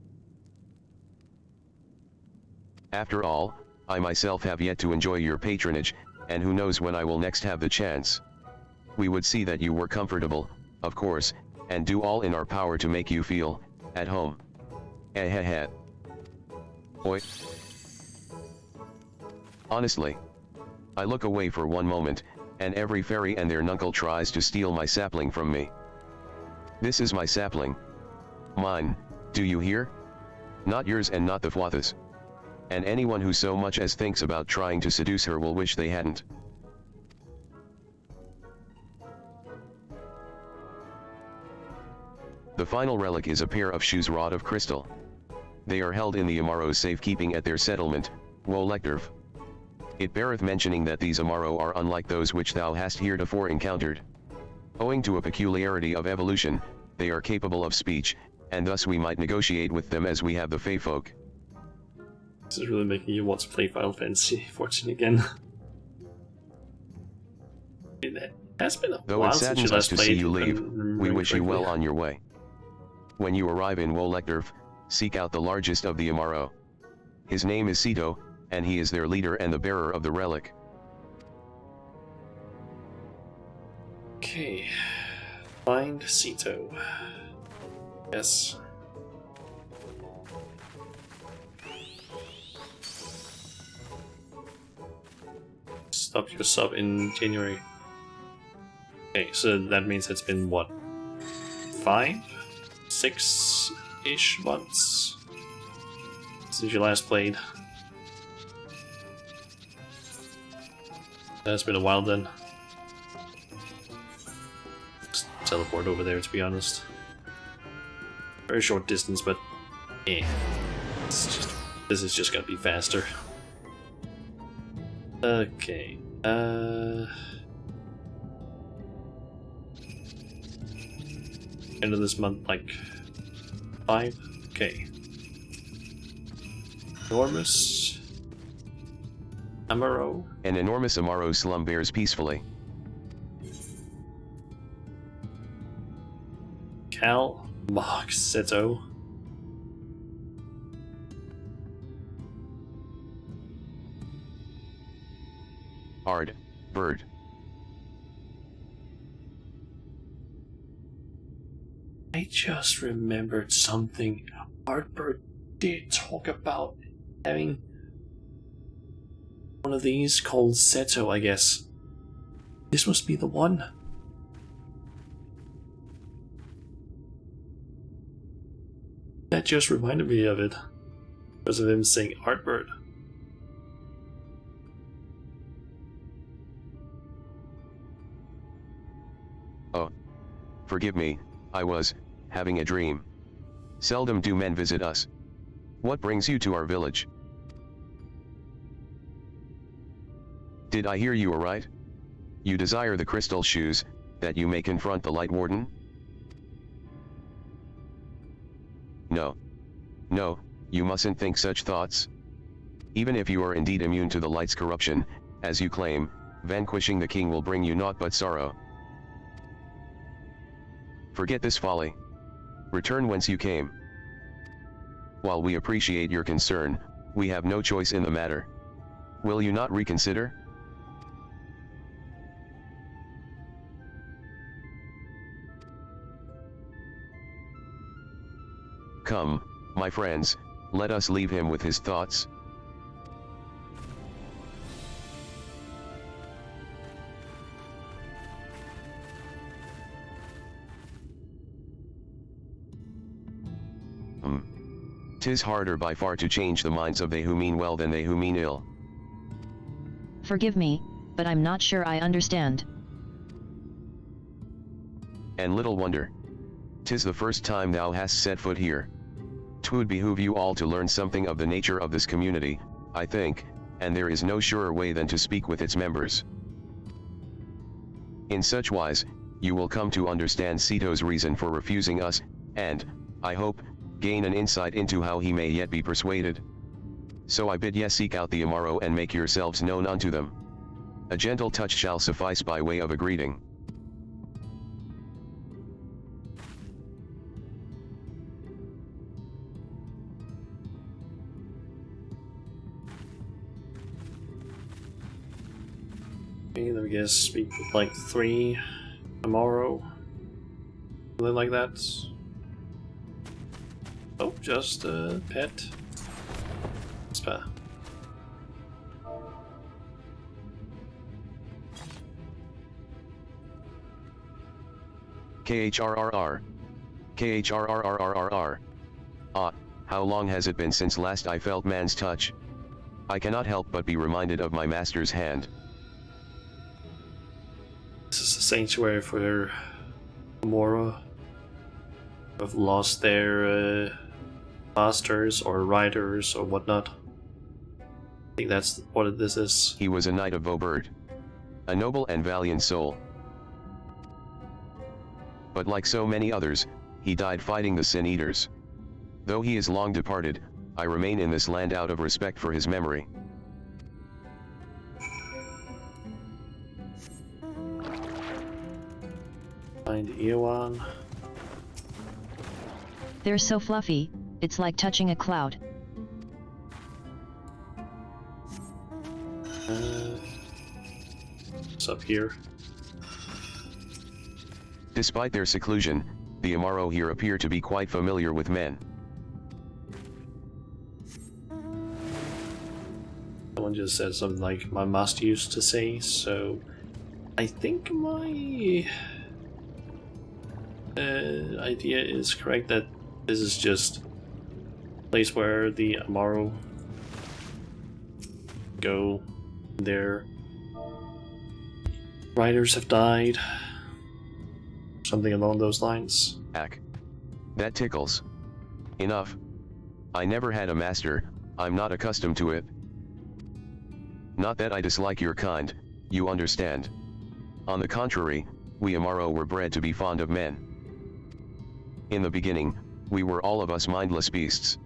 After all, I myself have yet to enjoy your patronage, and who knows when I will next have the chance. We would see that you were comfortable, of course, and do all in our power to make you feel at home. Ehehe. Oi. Honestly. I look away for one moment, and every fairy and their nuncle tries to steal my sapling from me. This is my sapling. Mine, do you hear? Not yours and not the Fwatha's. and anyone who so much as thinks about trying to seduce her will wish they hadn't. The final relic is a pair of shoes wrought of crystal. They are held in the Amaro's safekeeping at their settlement, Wolectorv. It beareth mentioning that these Amaro are unlike those which thou hast heretofore encountered. Owing to a peculiarity of evolution, they are capable of speech, and thus we might negotiate with them as we have the Fey folk.
This is really making you want to play Final Fantasy 14 again. It has been a
Though
while
it
since you
saddens us
last
to
played.
see you leave,
and
we
really
wish you
quickly.
well on your way. When you arrive in Wolectorv, seek out the largest of the Amaro. His name is Sito, and he is their leader and the bearer of the relic.
Okay. Find Sito. Yes. Stop your sub in January. Okay, so that means it's been what? 5? 6-ish months since you last played. That's been a while then. Just teleport over there, to be honest. Very short distance, but this is just gonna be faster. Okay. End of this month, like 5. Okay. Enormous Amaro.
An enormous Amaro slumbers peacefully.
Cal Moxeto.
Ard, bird.
I just remembered something. Artbird did talk about having one of these called Seto, I guess. This must be the one. That just reminded me of it. Because of him saying Artbird.
Oh. Forgive me, I was having a dream. Seldom do men visit us. What brings you to our village? Did I hear you aright? You desire the crystal shoes, that you may confront the Light Warden? No. No, you mustn't think such thoughts. Even if you are indeed immune to the Light's corruption, as you claim, vanquishing the king will bring you naught but sorrow. Forget this folly. Return whence you came. While we appreciate your concern, we have no choice in the matter. Will you not reconsider? Come, my friends, let us leave him with his thoughts. Tis harder by far to change the minds of they who mean well than they who mean ill.
Forgive me, but I'm not sure I understand.
And little wonder. 'Tis the first time thou hast set foot here. 'Twould behoove you all to learn something of the nature of this community, I think, and there is no surer way than to speak with its members. In such wise, you will come to understand Sito's reason for refusing us, and, I hope, gain an insight into how he may yet be persuaded. So I bid ye seek out the Amaro and make yourselves known unto them. A gentle touch shall suffice by way of a greeting.
Okay, let me guess, speak with like 3 tomorrow. Something like that. Oh, just a pet. Spa.
KHRRR. KHRRRRRR. Ah, how long has it been since last I felt man's touch? I cannot help but be reminded of my master's hand.
This is a sanctuary for Amora who have lost their masters or riders or whatnot. I think that's what this is.
He was a knight of Vaubourg, a noble and valiant soul. But like so many others, he died fighting the Sin Eaters. Though he is long departed, I remain in this land out of respect for his memory.
Find Eowyn.
They're so fluffy, it's like touching a cloud.
What's up here?
Despite their seclusion, the Amaro here appear to be quite familiar with men.
Someone just said something like my master used to say, so I think my idea is correct that this is just a place where the Amaro go. Their riders have died. Something along those lines.
Ack. That tickles. Enough. I never had a master, I'm not accustomed to it. Not that I dislike your kind, you understand. On the contrary, we Amaro were bred to be fond of men. In the beginning, we were all of us mindless beasts.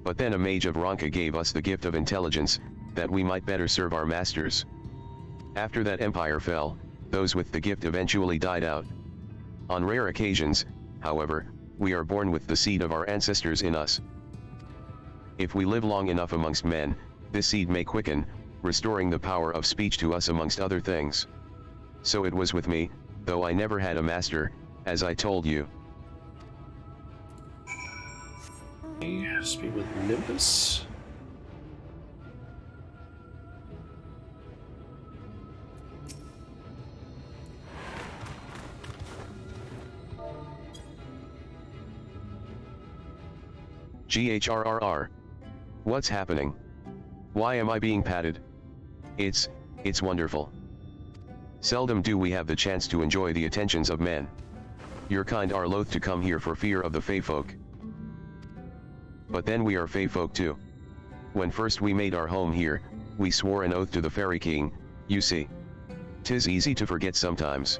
But then a mage of Ronka gave us the gift of intelligence, that we might better serve our masters. After that empire fell, those with the gift eventually died out. On rare occasions, however, we are born with the seed of our ancestors in us. If we live long enough amongst men, this seed may quicken, restoring the power of speech to us amongst other things. So it was with me, though I never had a master, as I told you.
Speak with Nimbus.
GHRRR. What's happening? Why am I being patted? It's wonderful. Seldom do we have the chance to enjoy the attentions of men. Your kind are loath to come here for fear of the Fey folk. But then we are Fey folk too. When first we made our home here, we swore an oath to the Fairy King, you see. 'Tis easy to forget sometimes.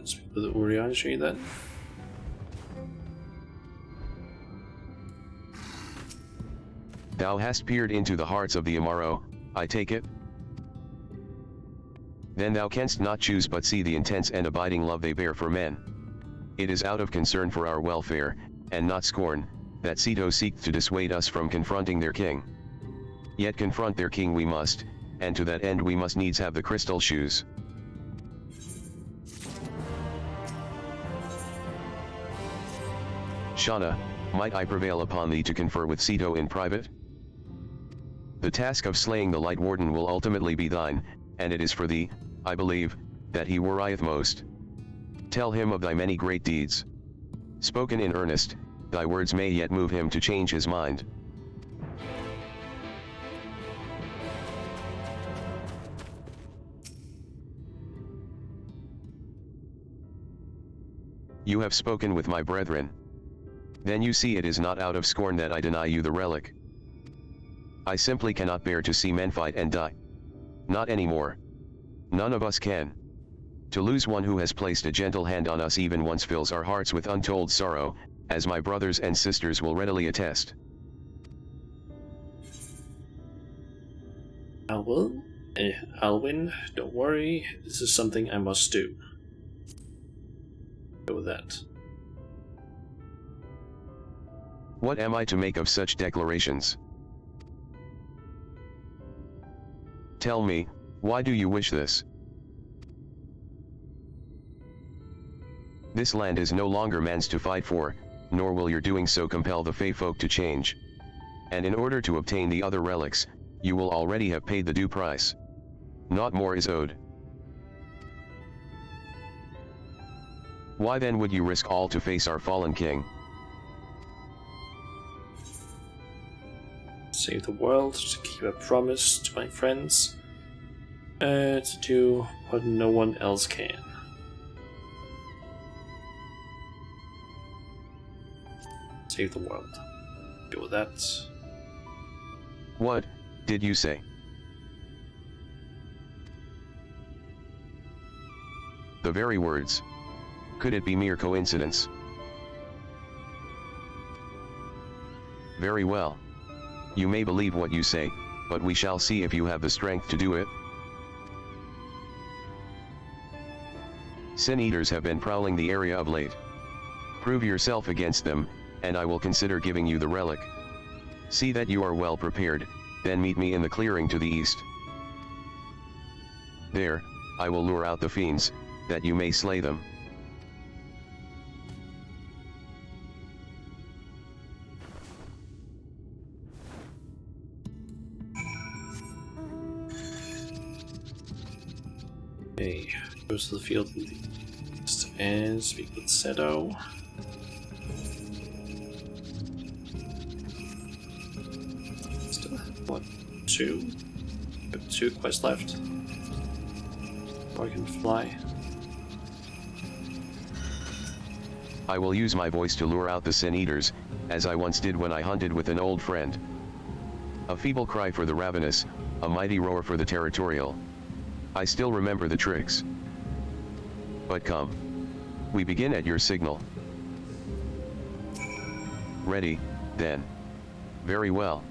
Speak with Urianger then.
Thou hast peered into the hearts of the Amaro, I take it? Then thou canst not choose but see the intense and abiding love they bear for men. It is out of concern for our welfare, and not scorn, that Ceto seek to dissuade us from confronting their king. Yet confront their king we must, and to that end we must needs have the crystal shoes. Shauna, might I prevail upon thee to confer with Ceto in private? The task of slaying the Light Warden will ultimately be thine, and it is for thee, I believe, that he worrieth most. Tell him of thy many great deeds. Spoken in earnest, thy words may yet move him to change his mind. You have spoken with my brethren. Then you see it is not out of scorn that I deny you the relic. I simply cannot bear to see men fight and die. Not anymore. None of us can. To lose one who has placed a gentle hand on us even once fills our hearts with untold sorrow, as my brothers and sisters will readily attest.
Alwyn, don't worry, this is something I must do. Go with that.
What am I to make of such declarations? Tell me, why do you wish this? This land is no longer man's to fight for, nor will your doing so compel the Fey folk to change. And in order to obtain the other relics, you will already have paid the due price. Naught more is owed. Why then would you risk all to face our fallen king?
Save the world, to keep a promise to my friends, to do what no one else can. Save the world. Deal with that.
What did you say? The very words. Could it be mere coincidence? Very well. You may believe what you say, but we shall see if you have the strength to do it. Sin Eaters have been prowling the area of late. Prove yourself against them, and I will consider giving you the relic. See that you are well prepared, then meet me in the clearing to the east. There, I will lure out the fiends, that you may slay them.
Okay, goes to the field and speak with Seto. Still have what? Two? I have 2 quests left. Or I can fly.
I will use my voice to lure out the Sin Eaters, as I once did when I hunted with an old friend. A feeble cry for the ravenous, a mighty roar for the territorial. I still remember the tricks. But come. We begin at your signal. Ready, then. Very well.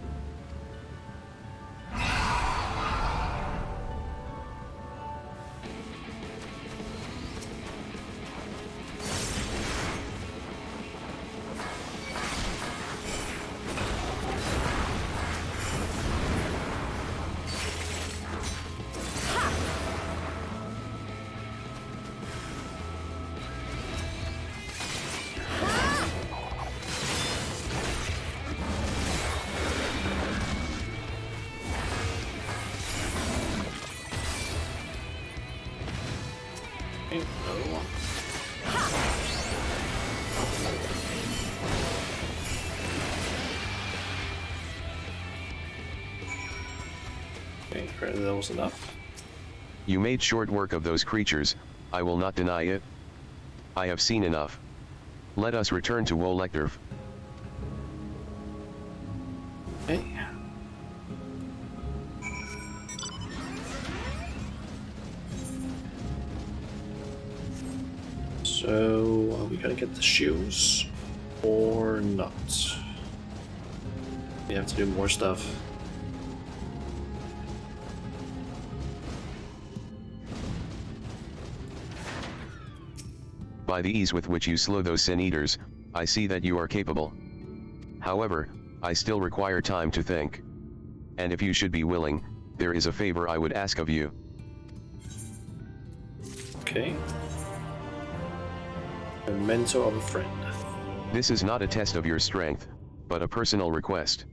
Okay, another one. Okay, apparently that was enough.
You made short work of those creatures, I will not deny it. I have seen enough. Let us return to Wolektorf.
Okay. So, are we gonna get the shoes or not? We have to do more stuff.
By the ease with which you slow those Sin Eaters, I see that you are capable. However, I still require time to think. And if you should be willing, there is a favor I would ask of you.
Okay. A memento of a friend.
This is not a test of your strength, but a personal request.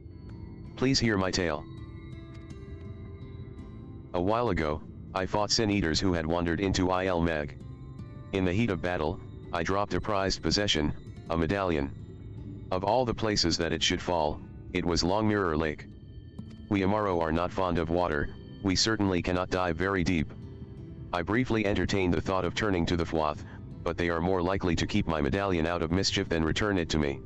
Please hear my tale. A while ago, I fought Sin Eaters who had wandered into Il Meg. In the heat of battle, I dropped a prized possession, a medallion. Of all the places that it should fall, it was Long Mirror Lake. We Amaro are not fond of water, we certainly cannot dive very deep. I briefly entertained the thought of turning to the Fwath, but they are more likely to keep my medallion out of mischief than return it to me.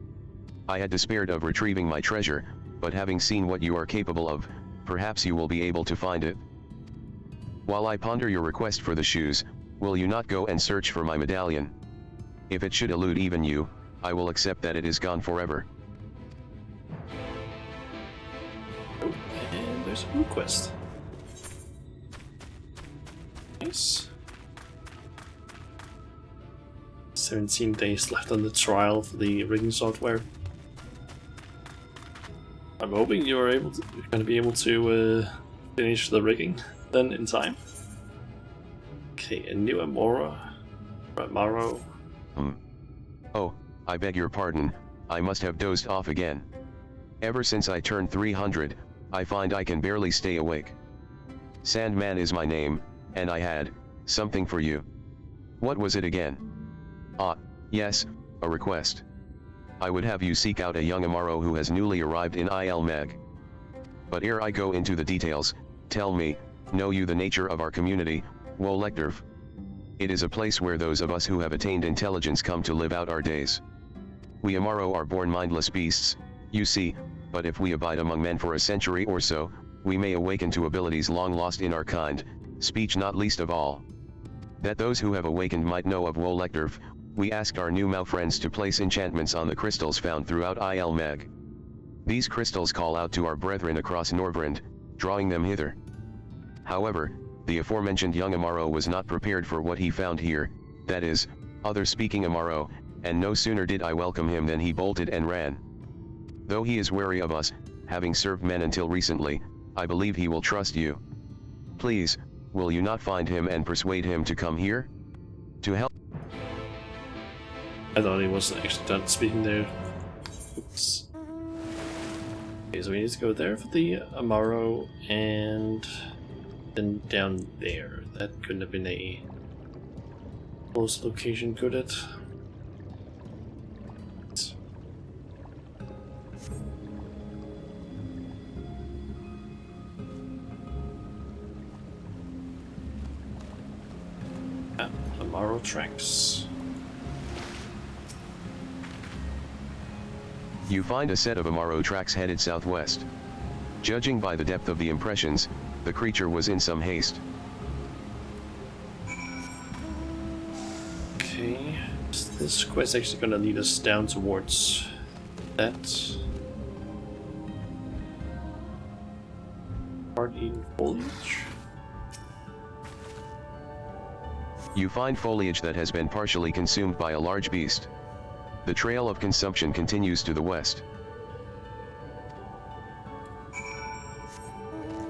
I had despaired of retrieving my treasure, but having seen what you are capable of, perhaps you will be able to find it. While I ponder your request for the shoes, will you not go and search for my medallion? If it should elude even you, I will accept that it is gone forever.
Oh, and there's a new quest. Nice. 17 days left on the trial for the rigging software. I'm hoping you're going to be able to finish the rigging then in time. Okay, a new Amaro.
Oh, I beg your pardon, I must have dozed off again. Ever since I turned 300, I find I can barely stay awake. Sandman is my name, and I had something for you. What was it again? Ah, yes, a request. I would have you seek out a young Amaro who has newly arrived in Ilmeg. But ere I go into the details, tell me, know you the nature of our community, Wolektorf? It is a place where those of us who have attained intelligence come to live out our days. We Amaro are born mindless beasts, you see, but if we abide among men for a century or so, we may awaken to abilities long lost in our kind, speech not least of all. That those who have awakened might know of Wolektorf, we asked our new Mau friends to place enchantments on the crystals found throughout Ilmeg. These crystals call out to our brethren across Norvrend, drawing them hither. However, the aforementioned young Amaro was not prepared for what he found here, that is, other-speaking Amaro, and no sooner did I welcome him than he bolted and ran. Though he is wary of us, having served men until recently, I believe he will trust you. Please, will you not find him and persuade him to come here? To help.
I thought he was actually done speaking there. Oops. Okay, so we need to go there for the Amaro, and then down there. That couldn't have been a close location, could it? Ah, Amaro tracks.
You find a set of Amaro tracks headed southwest. Judging by the depth of the impressions, the creature was in some haste.
Okay, is this quest actually gonna lead us down towards that part in foliage?
You find foliage that has been partially consumed by a large beast. The trail of consumption continues to the west.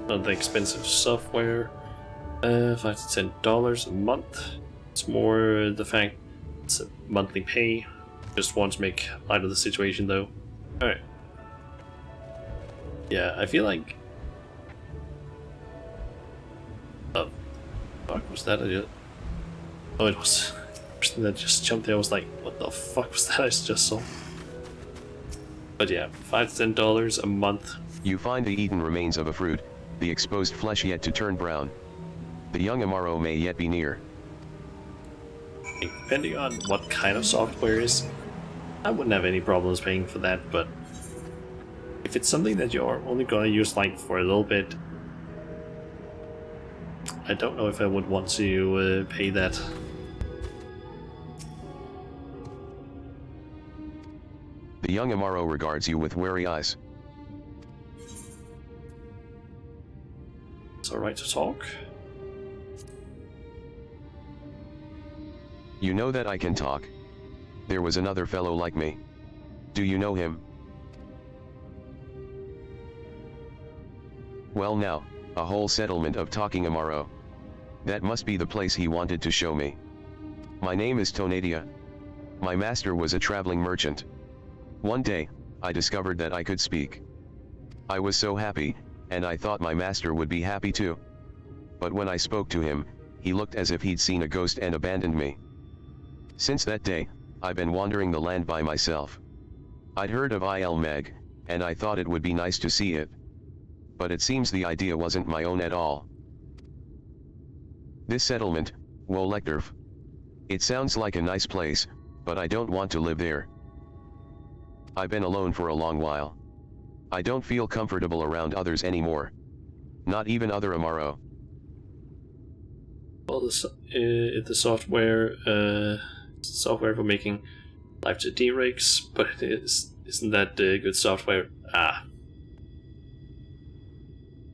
Not the expensive software. $5 to $10 a month. It's more the fact it's a monthly pay. Just want to make light of the situation though. Alright. Yeah, I feel like... Oh, fuck, was that a... Oh, it was... that just jumped there. I was like, what the fuck was that I just saw? But yeah, $5 to $10 a month.
You find the eaten remains of a fruit, the exposed flesh yet to turn brown. The young Amaro may yet be near.
Depending on what kind of software is, I wouldn't have any problems paying for that, but if it's something that you're only gonna use like for a little bit, I don't know if I would want to pay that.
The young Amaro regards you with wary eyes.
It's alright to talk.
You know that I can talk. There was another fellow like me. Do you know him? Well now, a whole settlement of talking Amaro. That must be the place he wanted to show me. My name is Tonadia. My master was a traveling merchant. One day, I discovered that I could speak. I was so happy, and I thought my master would be happy too. But when I spoke to him, he looked as if he'd seen a ghost and abandoned me. Since that day, I've been wandering the land by myself. I'd heard of Ilmeg, and I thought it would be nice to see it. But it seems the idea wasn't my own at all. This settlement, Wolektorf. It sounds like a nice place, but I don't want to live there. I've been alone for a long while. I don't feel comfortable around others anymore. Not even other Amaro.
Well, the software for making live 2D rigs, but isn't that good software?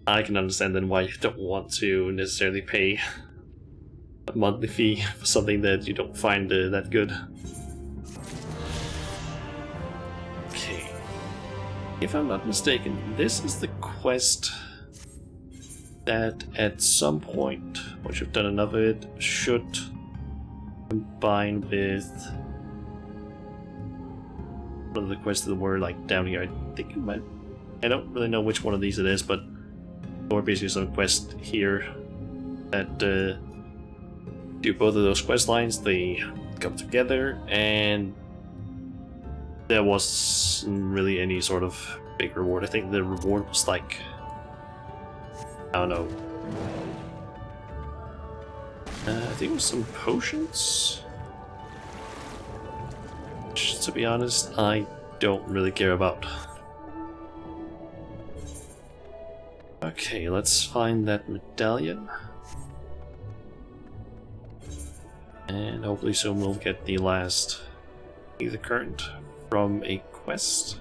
I can understand then why you don't want to necessarily pay a monthly fee for something that you don't find that good. Okay. If I'm not mistaken, this is the quest that at some point, once you've done enough of it, should combine with one of the quests that were like down here. I think it might. I don't really know which one of these it is, but there were basically some quests here that do both of those quest lines. The come together, and there wasn't really any sort of big reward. I think the reward was like, I don't know. I think it was some potions. Which, to be honest, I don't really care about. Okay, let's find that medallion. And hopefully soon we'll get the last Ether Current from a quest.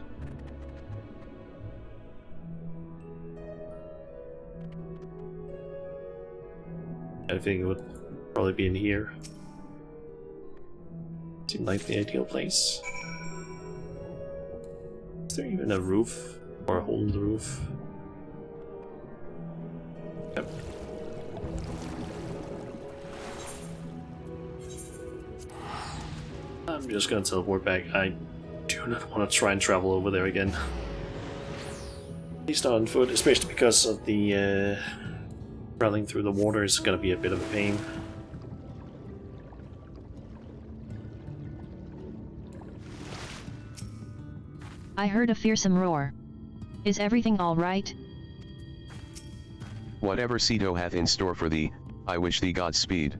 I think it would probably be in here. Seemed like the ideal place. Is there even a roof? Or a hole in the roof? Yep. I'm just gonna teleport back. I do not want to try and travel over there again. At least not on foot, especially because of the traveling through the water is gonna be a bit of a pain.
I heard a fearsome roar. Is everything all right?
Whatever Sito hath in store for thee, I wish thee Godspeed.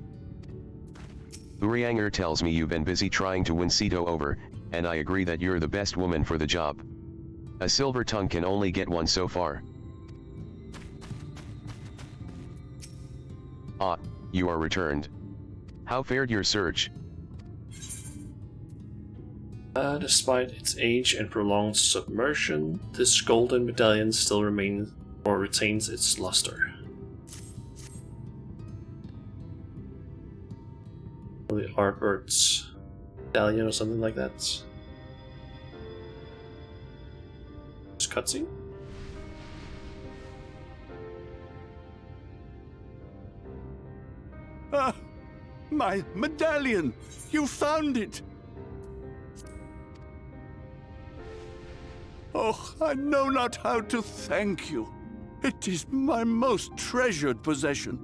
Urianger tells me you've been busy trying to win Sito over, and I agree that you're the best woman for the job. A silver tongue can only get one so far. Ah, you are returned. How fared your search?
Despite its age and prolonged submersion, this golden medallion still remains or retains its luster. The Artbird's medallion or something like that. This cutscene?
Ah, my medallion! You found it! Oh, I know not how to thank you. It is my most treasured possession.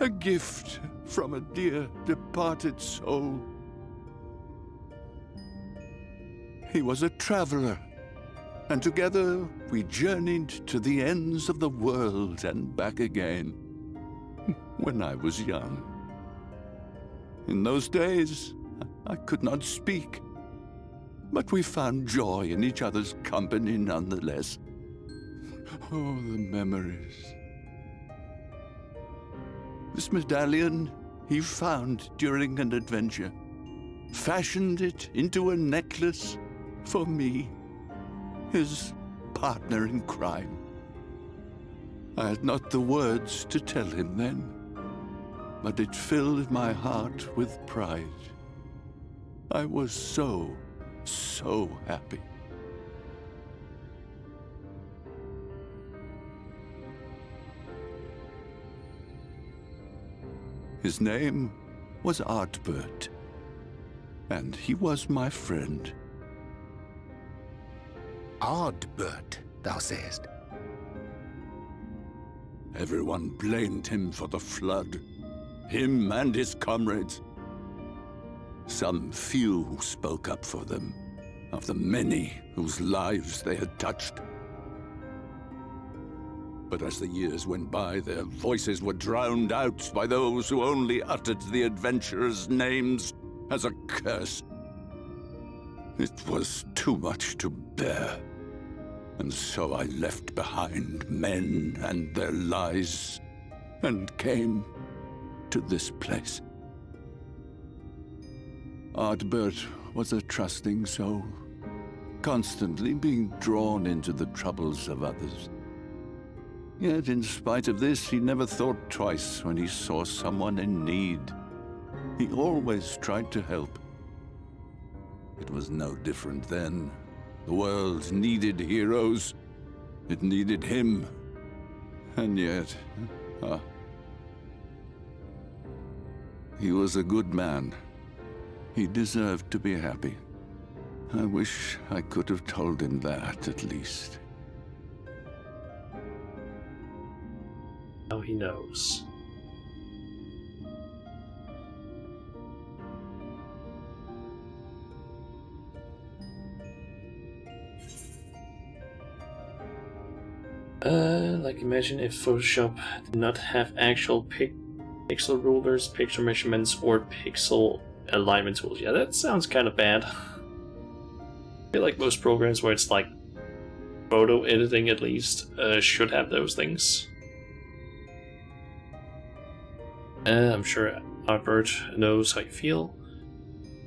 A gift from a dear departed soul. He was a traveler, and together we journeyed to the ends of the world and back again, when I was young. In those days, I could not speak, but we found joy in each other's company nonetheless. Oh, the memories. This medallion he found during an adventure, fashioned it into a necklace for me, his partner in crime. I had not the words to tell him then, but it filled my heart with pride. I was so happy. His name was Artbird, and he was my friend.
Ardbert, thou sayest?
Everyone blamed him for the flood, him and his comrades. Some few spoke up for them, of the many whose lives they had touched. But as the years went by, their voices were drowned out by those who only uttered the adventurers' names as a curse. It was too much to bear, and so I left behind men and their lies, and came to this place. Ardbert was a trusting soul, constantly being drawn into the troubles of others. Yet in spite of this, he never thought twice when he saw someone in need. He always tried to help. It was no different then. The world needed heroes. It needed him. And yet, he was a good man. He deserved to be happy. I wish I could have told him that, at least.
Now he knows. Like imagine if Photoshop did not have actual pixel rulers, pixel measurements, or pixel alignment tools. Yeah, that sounds kind of bad. I feel like most programs where it's like photo editing at least should have those things. I'm sure Albert knows how you feel.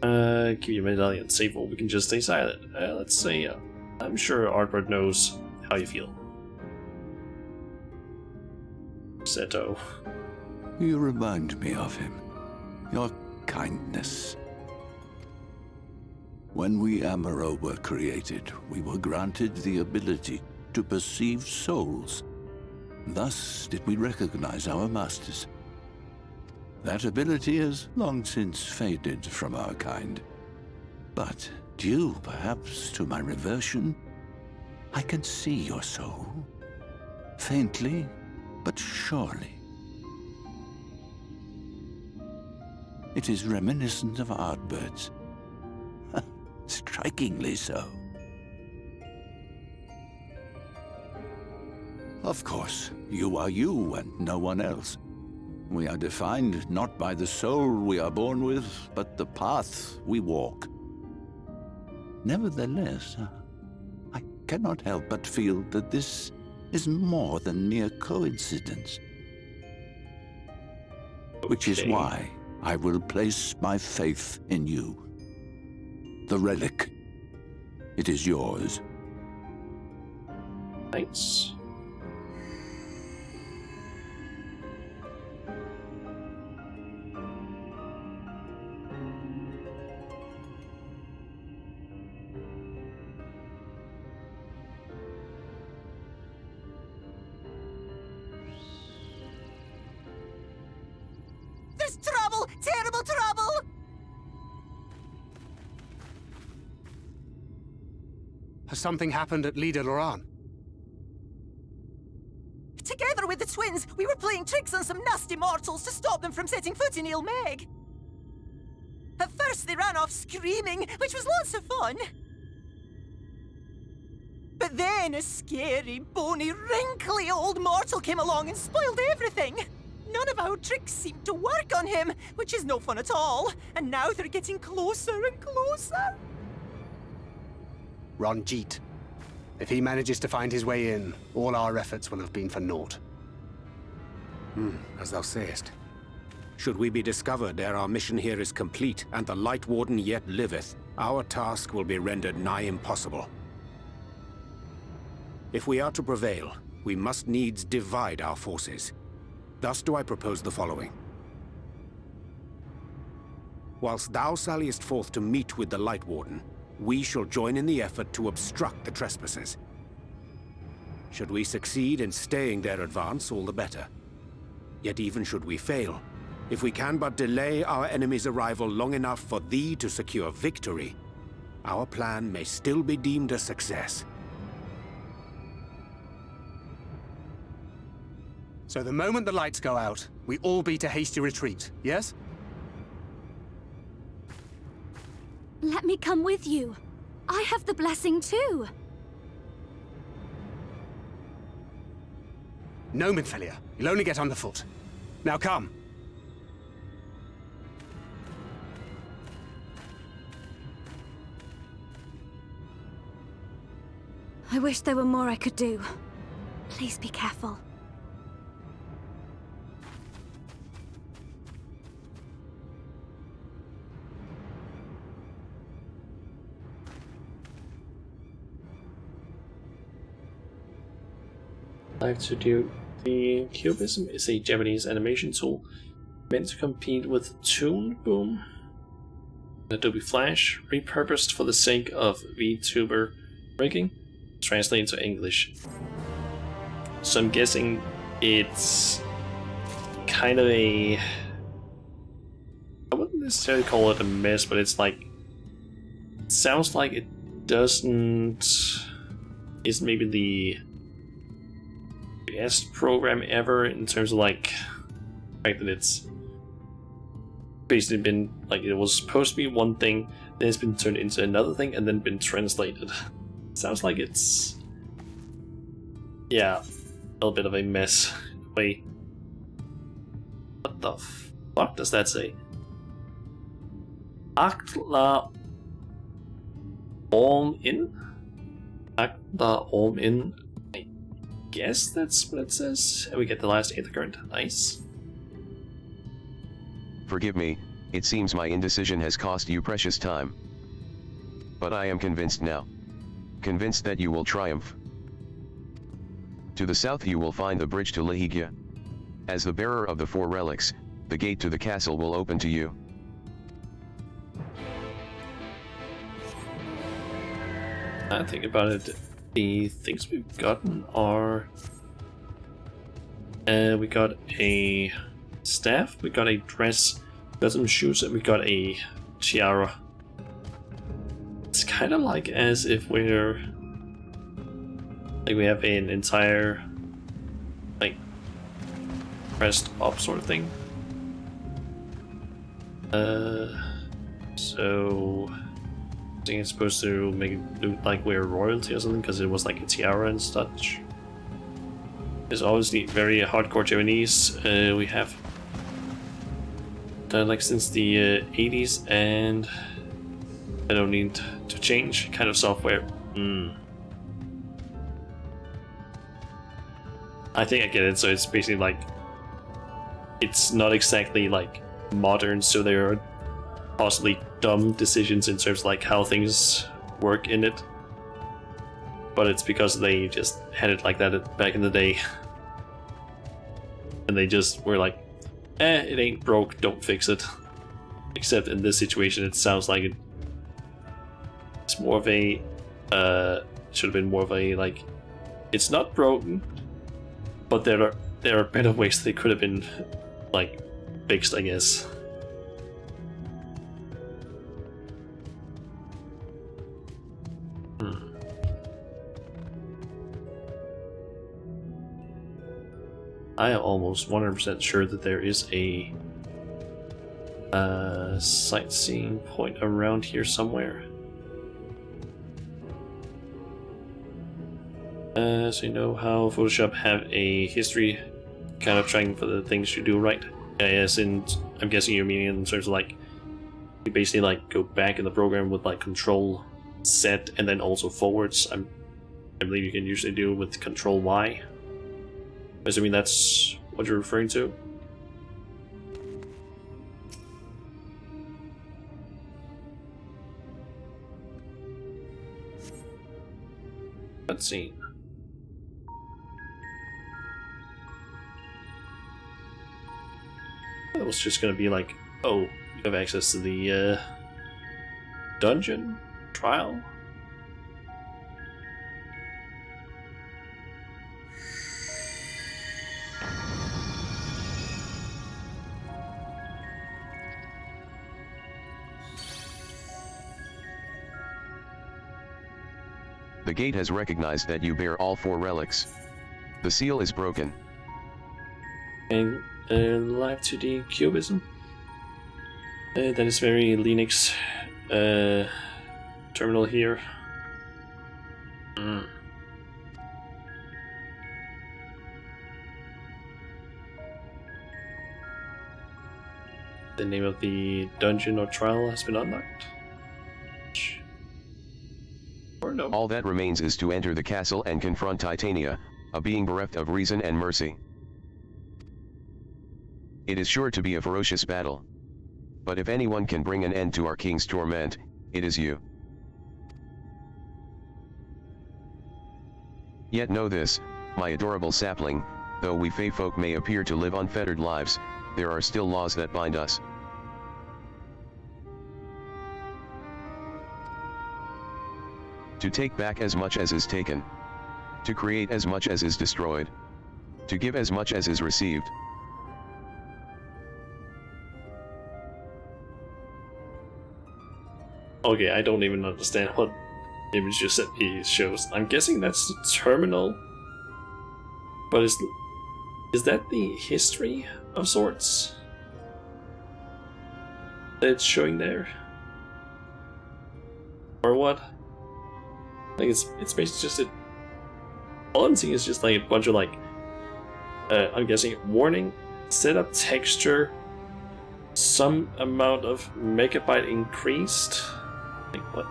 Give you a medallion, save or we can just stay silent. Let's say, I'm sure Albert knows how you feel. Seto.
You remind me of him. Your kindness. When we Amaro were created, we were granted the ability to perceive souls. Thus did we recognize our masters. That ability has long since faded from our kind. But due, perhaps, to my reversion, I can see your soul. Faintly, but surely. It is reminiscent of Ardbird's. Strikingly so. Of course, you are you and no one else. We are defined not by the soul we are born with, but the path we walk. Nevertheless, I cannot help but feel that this is more than mere coincidence. Which is why I will place my faith in you. The relic. It is yours.
Thanks.
There's trouble! Terrible trouble!
Has something happened at Lida Loran?
Together with the twins, we were playing tricks on some nasty mortals to stop them from setting foot in Il Meg. At first they ran off screaming, which was lots of fun. But then a scary, bony, wrinkly old mortal came along and spoiled everything. None of our tricks seemed to work on him, which is no fun at all. And now they're getting closer and closer.
Ranjit. If he manages to find his way in, all our efforts will have been for naught.
As thou sayest. Should we be discovered ere our mission here is complete, and the Light Warden yet liveth, our task will be rendered nigh impossible. If we are to prevail, we must needs divide our forces. Thus do I propose the following. Whilst thou salliest forth to meet with the Light Warden, we shall join in the effort to obstruct the trespassers. Should we succeed in staying their advance, all the better. Yet even should we fail, if we can but delay our enemy's arrival long enough for thee to secure victory, our plan may still be deemed a success.
So the moment the lights go out, we all beat a hasty retreat, yes?
Let me come with you. I have the blessing too.
No, Minfilia. You'll only get underfoot. Now come.
I wish there were more I could do. Please be careful.
Like to do. The Cubism is a Japanese animation tool meant to compete with Toon Boom, Adobe Flash, repurposed for the sake of VTuber rigging, translated to English. So I'm guessing it's kind of a... I wouldn't necessarily call it a mess, but it's like... It sounds like it doesn't... Isn't maybe the best program ever in terms of like the fact that it's basically been like it was supposed to be one thing, then it's been turned into another thing and then been translated. Sounds like it's, yeah, little bit of a mess. Wait. What the fuck does that say? Akla Om In? Akla Om In. I guess that's what it says. And we get the last Aether Current. Nice.
Forgive me, it seems my indecision has cost you precious time. But I am convinced now. Convinced that you will triumph. To the south you will find the bridge to Lihigia. As the bearer of the 4 relics, the gate to the castle will open to you.
I think about it, the things we've gotten are... we got a staff, we got a dress, we got some shoes, and we got a tiara. It's kind of like as if we're... like we have an entire... like... pressed up sort of thing. So... I think it's supposed to make it look like we're royalty or something, because it was like a tiara and such. It's obviously very hardcore Japanese. We have done like since the 80s, and I don't need to change kind of software. I think I get it. So it's basically like it's not exactly like modern, so there are possibly dumb decisions in terms of like how things work in it, but it's because they just had it like that back in the day, and they just were like, it ain't broke, don't fix it. Except in this situation it sounds like it's more of a should have been more of a like, it's not broken, but there are better ways they could have been like fixed, I guess. I am almost 100% sure that there is a sightseeing point around here somewhere. So you know how Photoshop have a history kind of tracking for the things you do, right? Yes, and I'm guessing you're meaning in terms of like you basically like go back in the program with like Control Z and then also forwards. I believe you can usually do it with Control Y. Assuming that's what you're referring to. Cutscene. That was just gonna be like, oh, you have access to the dungeon trial.
The gate has recognized that you bear all 4 relics. The seal is broken.
And live 2D cubism. That is very Linux terminal here. The name of the dungeon or trial has been unlocked. Or no.
All that remains is to enter the castle and confront Titania, a being bereft of reason and mercy. It is sure to be a ferocious battle. But if anyone can bring an end to our king's torment, it is you. Yet know this, my adorable sapling, though we Fey folk may appear to live unfettered lives, there are still laws that bind us. To take back as much as is taken. To create as much as is destroyed. To give as much as is received.
Okay, I don't even understand what image you said he shows. I'm guessing that's the terminal. But is that the history of sorts that it's showing there? Or what? Like it's basically just all I'm seeing is just like a bunch of like I'm guessing warning, setup texture, some amount of megabyte increased. Like what?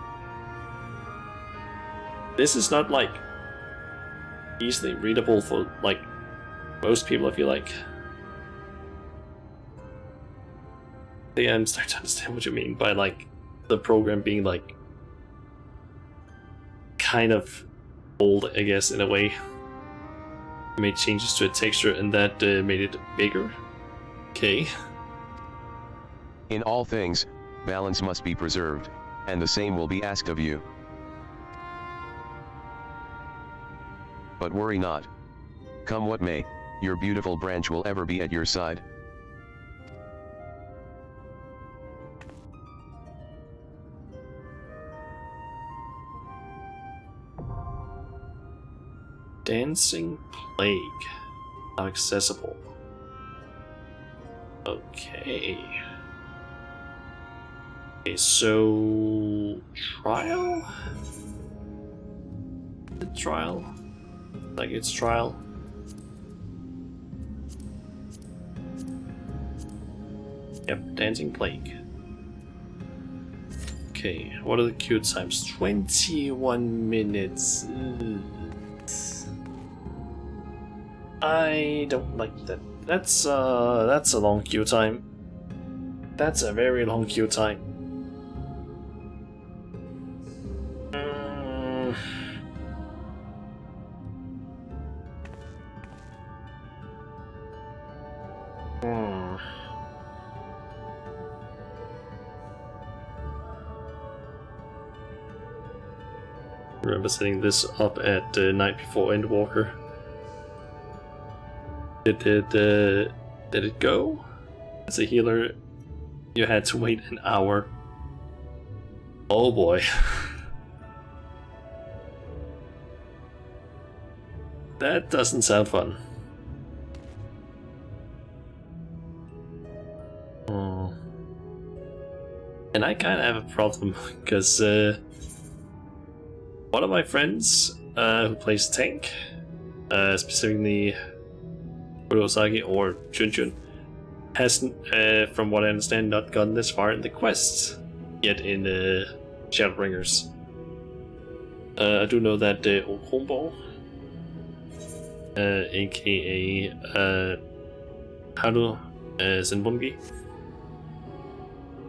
This is not like easily readable for like most people, I feel like. Yeah, I'm starting to understand what you mean by like the program being like kind of old, I guess, in a way. Made changes to a texture and that made it bigger. Okay.
In all things, balance must be preserved, and the same will be asked of you. But worry not. Come what may, your beautiful branch will ever be at your side.
Dancing Plague. Not accessible. Okay. Okay, so... Trial? The trial? Like it's trial. Yep, Dancing Plague. Okay, what are the queue times? 21 minutes. I don't like that. That's a long queue time. That's a very long queue time. Remember setting this up at night before Endwalker. Did it go? As a healer, you had to wait an hour. Oh boy. That doesn't sound fun. And I kind of have a problem, because one of my friends who plays tank, specifically Kurosagi or Chunchun, hasn't, from what I understand, not gotten this far in the quests yet in Shadowbringers. I do know that Okombo, aka Haru Zenbungi,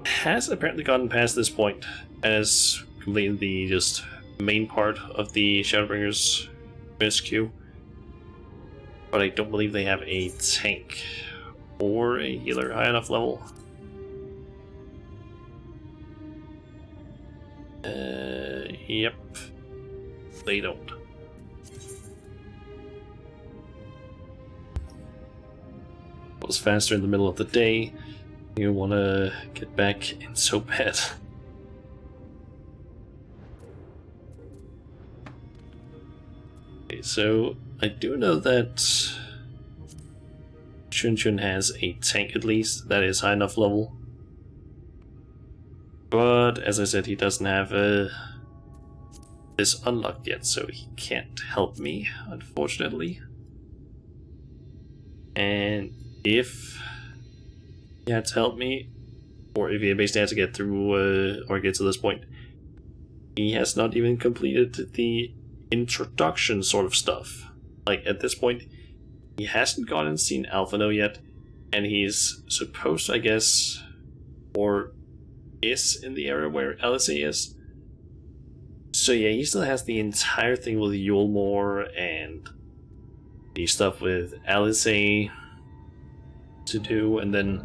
has apparently gotten past this point as completing the just main part of the Shadowbringers rescue. But I don't believe they have a tank or a healer high enough level. Yep. They don't. Was faster in the middle of the day. You want to get back in so bad. Okay, so I do know that Chunchun has a tank at least that is high enough level. But as I said, he doesn't have this unlocked yet, so he can't help me, unfortunately. And if he had to help me, or if he basically had to get through or get to this point, he has not even completed the introduction sort of stuff. Like at this point, he hasn't gone and seen Alphino yet, and he's supposed to, I guess, or is in the area where LSA is. So yeah, he still has the entire thing with Yulmore and the stuff with LSA to do, and then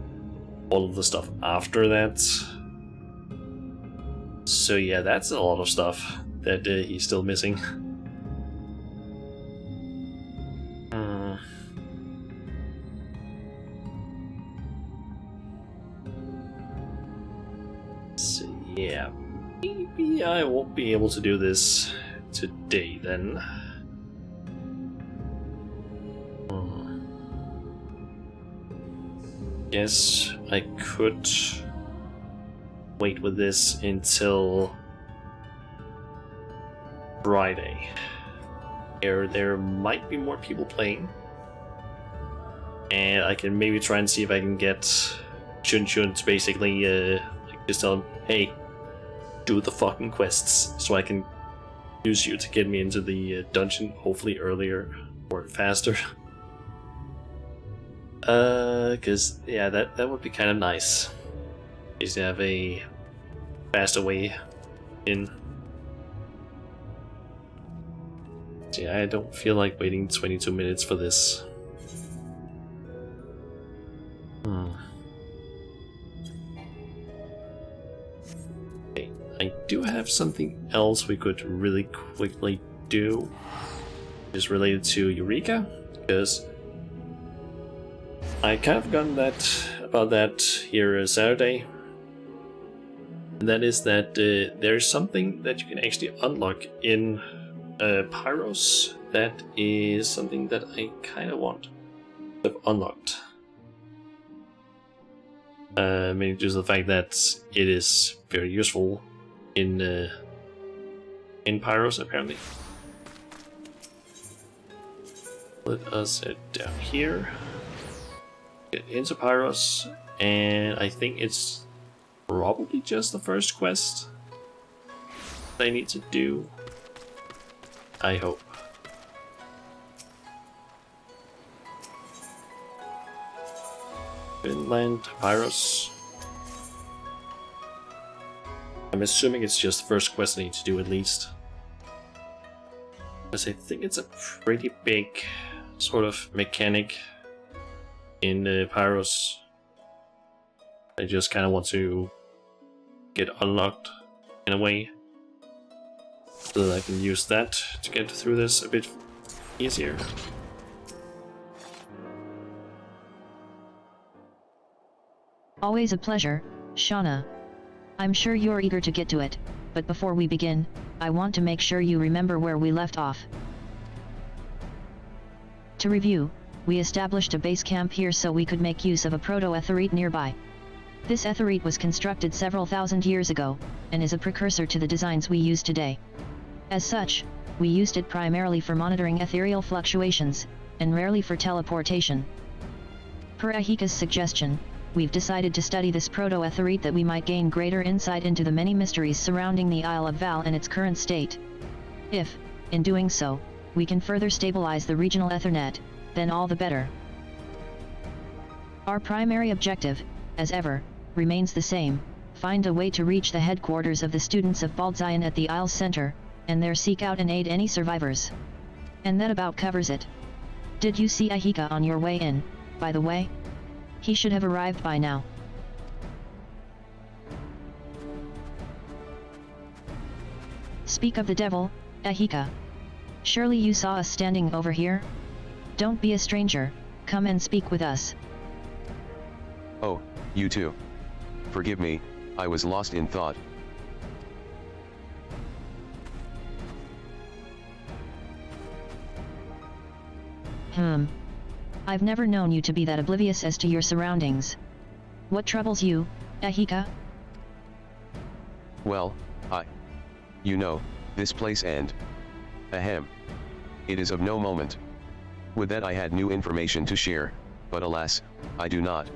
all of the stuff after that. So yeah, that's a lot of stuff that he's still missing. So yeah, maybe I won't be able to do this today then. Guess I could wait with this until Friday. There might be more people playing. and I can maybe try and see if I can get Chun Chun to basically like just tell him, hey, do the fucking quests, so I can use you to get me into the dungeon, hopefully earlier or faster. Cause yeah, that would be kind of nice. Is to have a faster way in. So yeah, I don't feel like waiting 22 minutes for this. Okay, I do have something else we could really quickly do. Is related to Eureka, because I kind of forgotten about that here Saturday. And that is that there's something that you can actually unlock in Pyros that is something that I kind of want to have unlocked. Mainly due to the fact that it is very useful in Pyros, apparently. Let us head down here, get into Pyros, and I think it's probably just the first quest I need to do. I hope. Finland, Pyros. I'm assuming it's just the first quest I need to do at least. Because I think it's a pretty big sort of mechanic in Pyros. I just kind of want to get unlocked in a way so that I can use that to get through this a bit easier.
Always a pleasure, Shauna. I'm sure you're eager to get to it, but before we begin, I want to make sure you remember where we left off. To review, we established a base camp here so we could make use of a proto-etherite nearby. This etherite was constructed several thousand years ago, and is a precursor to the designs we use today. As such, we used it primarily for monitoring ethereal fluctuations, and rarely for teleportation. Per Ahika's suggestion, we've decided to study this proto-etherite that we might gain greater insight into the many mysteries surrounding the Isle of Val and its current state. If, in doing so, we can further stabilize the regional Ethernet, then all the better. Our primary objective, as ever, remains the same: find a way to reach the headquarters of the students of Baldzion at the Isle's center, and there seek out and aid any survivors. And that about covers it. Did you see Ahika on your way in, by the way? He should have arrived by now. Speak of the devil, Ahika. Surely you saw us standing over here? Don't be a stranger, come and speak with us.
Oh, you too. Forgive me, I was lost in thought.
I've never known you to be that oblivious as to your surroundings. What troubles you, Ahika?
Well, you know, this place and... Ahem. It is of no moment. Would that I had new information to share, but alas, I do not.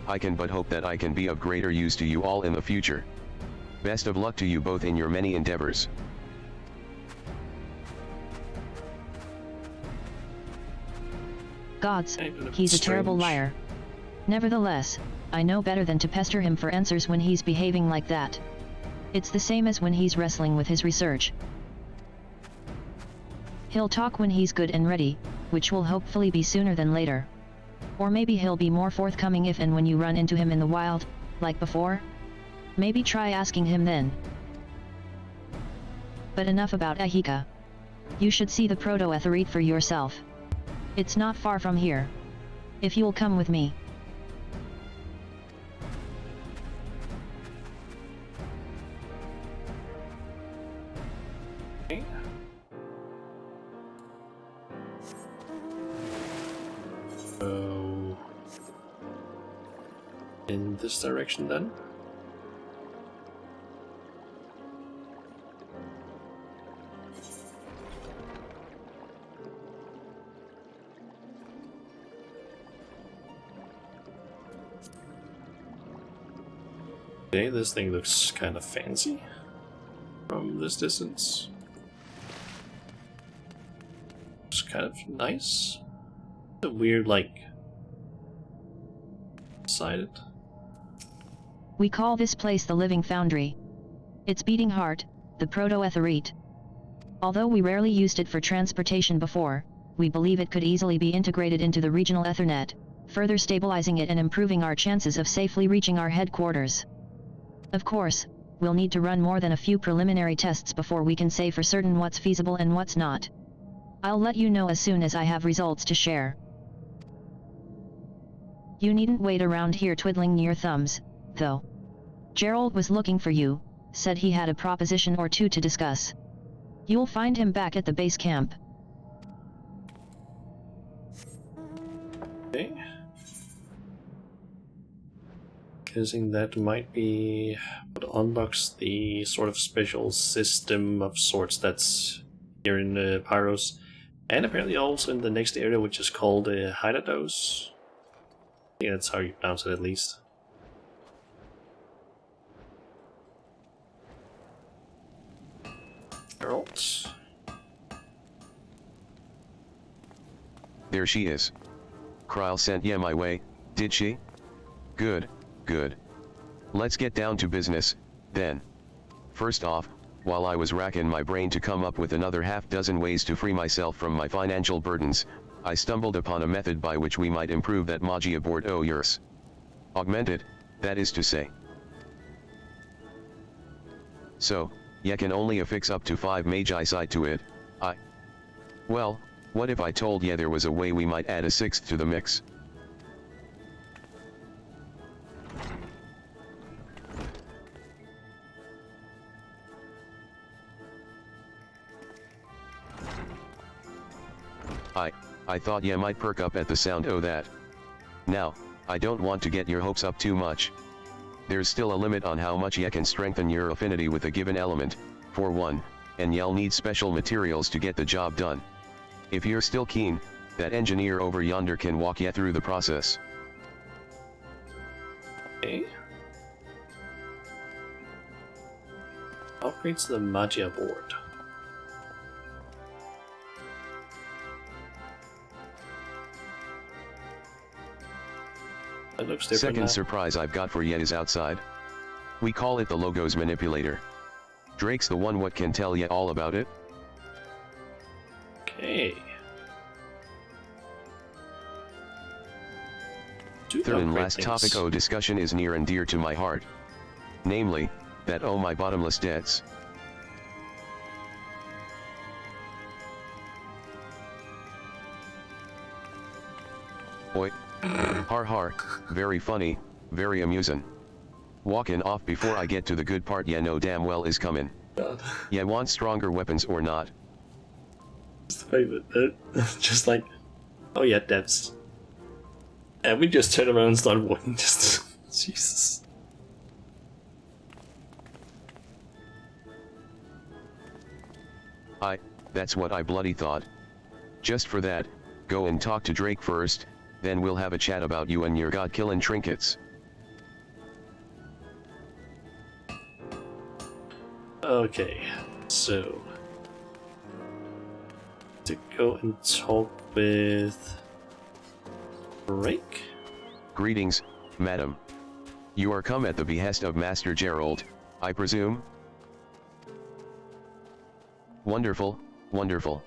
I can but hope that I can be of greater use to you all in the future. Best of luck to you both in your many endeavors.
Gods, he's a terrible liar. Nevertheless, I know better than to pester him for answers when he's behaving like that. It's the same as when he's wrestling with his research. He'll talk when he's good and ready, which will hopefully be sooner than later. Or maybe he'll be more forthcoming if and when you run into him in the wild, like before? Maybe try asking him then. But enough about Ahika. You should see the proto-etherite for yourself. It's not far from here. If you'll come with me.
Okay. So, in this direction then? Okay, this thing looks kind of fancy from this distance. It's kind of nice. A weird, like, sided.
We call this place the Living Foundry. Its beating heart, the proto-etherite. Although we rarely used it for transportation before, we believe it could easily be integrated into the regional Ethernet, further stabilizing it and improving our chances of safely reaching our headquarters. Of course, we'll need to run more than a few preliminary tests before we can say for certain what's feasible and what's not. I'll let you know as soon as I have results to share. You needn't wait around here twiddling your thumbs, though. Gerald was looking for you, said he had a proposition or two to discuss. You'll find him back at the base camp.
Okay. Guessing that might be what unlocks the sort of special system of sorts that's here in Pyros, and apparently also in the next area, which is called Hydados. Yeah, that's how you pronounce it, at least. Geralt.
There she is. Kryl sent ya my way, did she? Good, good. Let's get down to business, then. First off, while I was racking my brain to come up with another half-dozen ways to free myself from my financial burdens, I stumbled upon a method by which we might improve that magie aboard yours. Augment it, that is to say. So, ya can only affix up to 5 magi side to it, Well, what if I told ya there was a way we might add a 6th to the mix? I thought ya might perk up at the sound o' that. Now, I don't want to get your hopes up too much. There's still a limit on how much ya can strengthen your affinity with a given element, for one, and y'all need special materials to get the job done. If you're still keen, that engineer over yonder can walk ya through the process.
Okay. Upgrades the magia board. That looks different.
Second surprise I've got for ya is outside. We call it the Logos Manipulator. Drake's the one what can tell ya all about it.
Okay.
Third and last topic o' discussion is near and dear to my heart. Namely, that oh my bottomless debts. Oi. Har har, very funny, very amusing. Walkin' off before I get to the good part ya know damn well is comin'. Ya want stronger weapons or not?
Just like, oh yeah, debts. And we just turn around and start walking, just... Jesus.
That's what I bloody thought. Just for that, go and talk to Drake first, then we'll have a chat about you and your god-killin' trinkets.
Okay, so... to go and talk with... Drake?
Greetings, madam. You are come at the behest of Master Gerald, I presume? Wonderful, wonderful.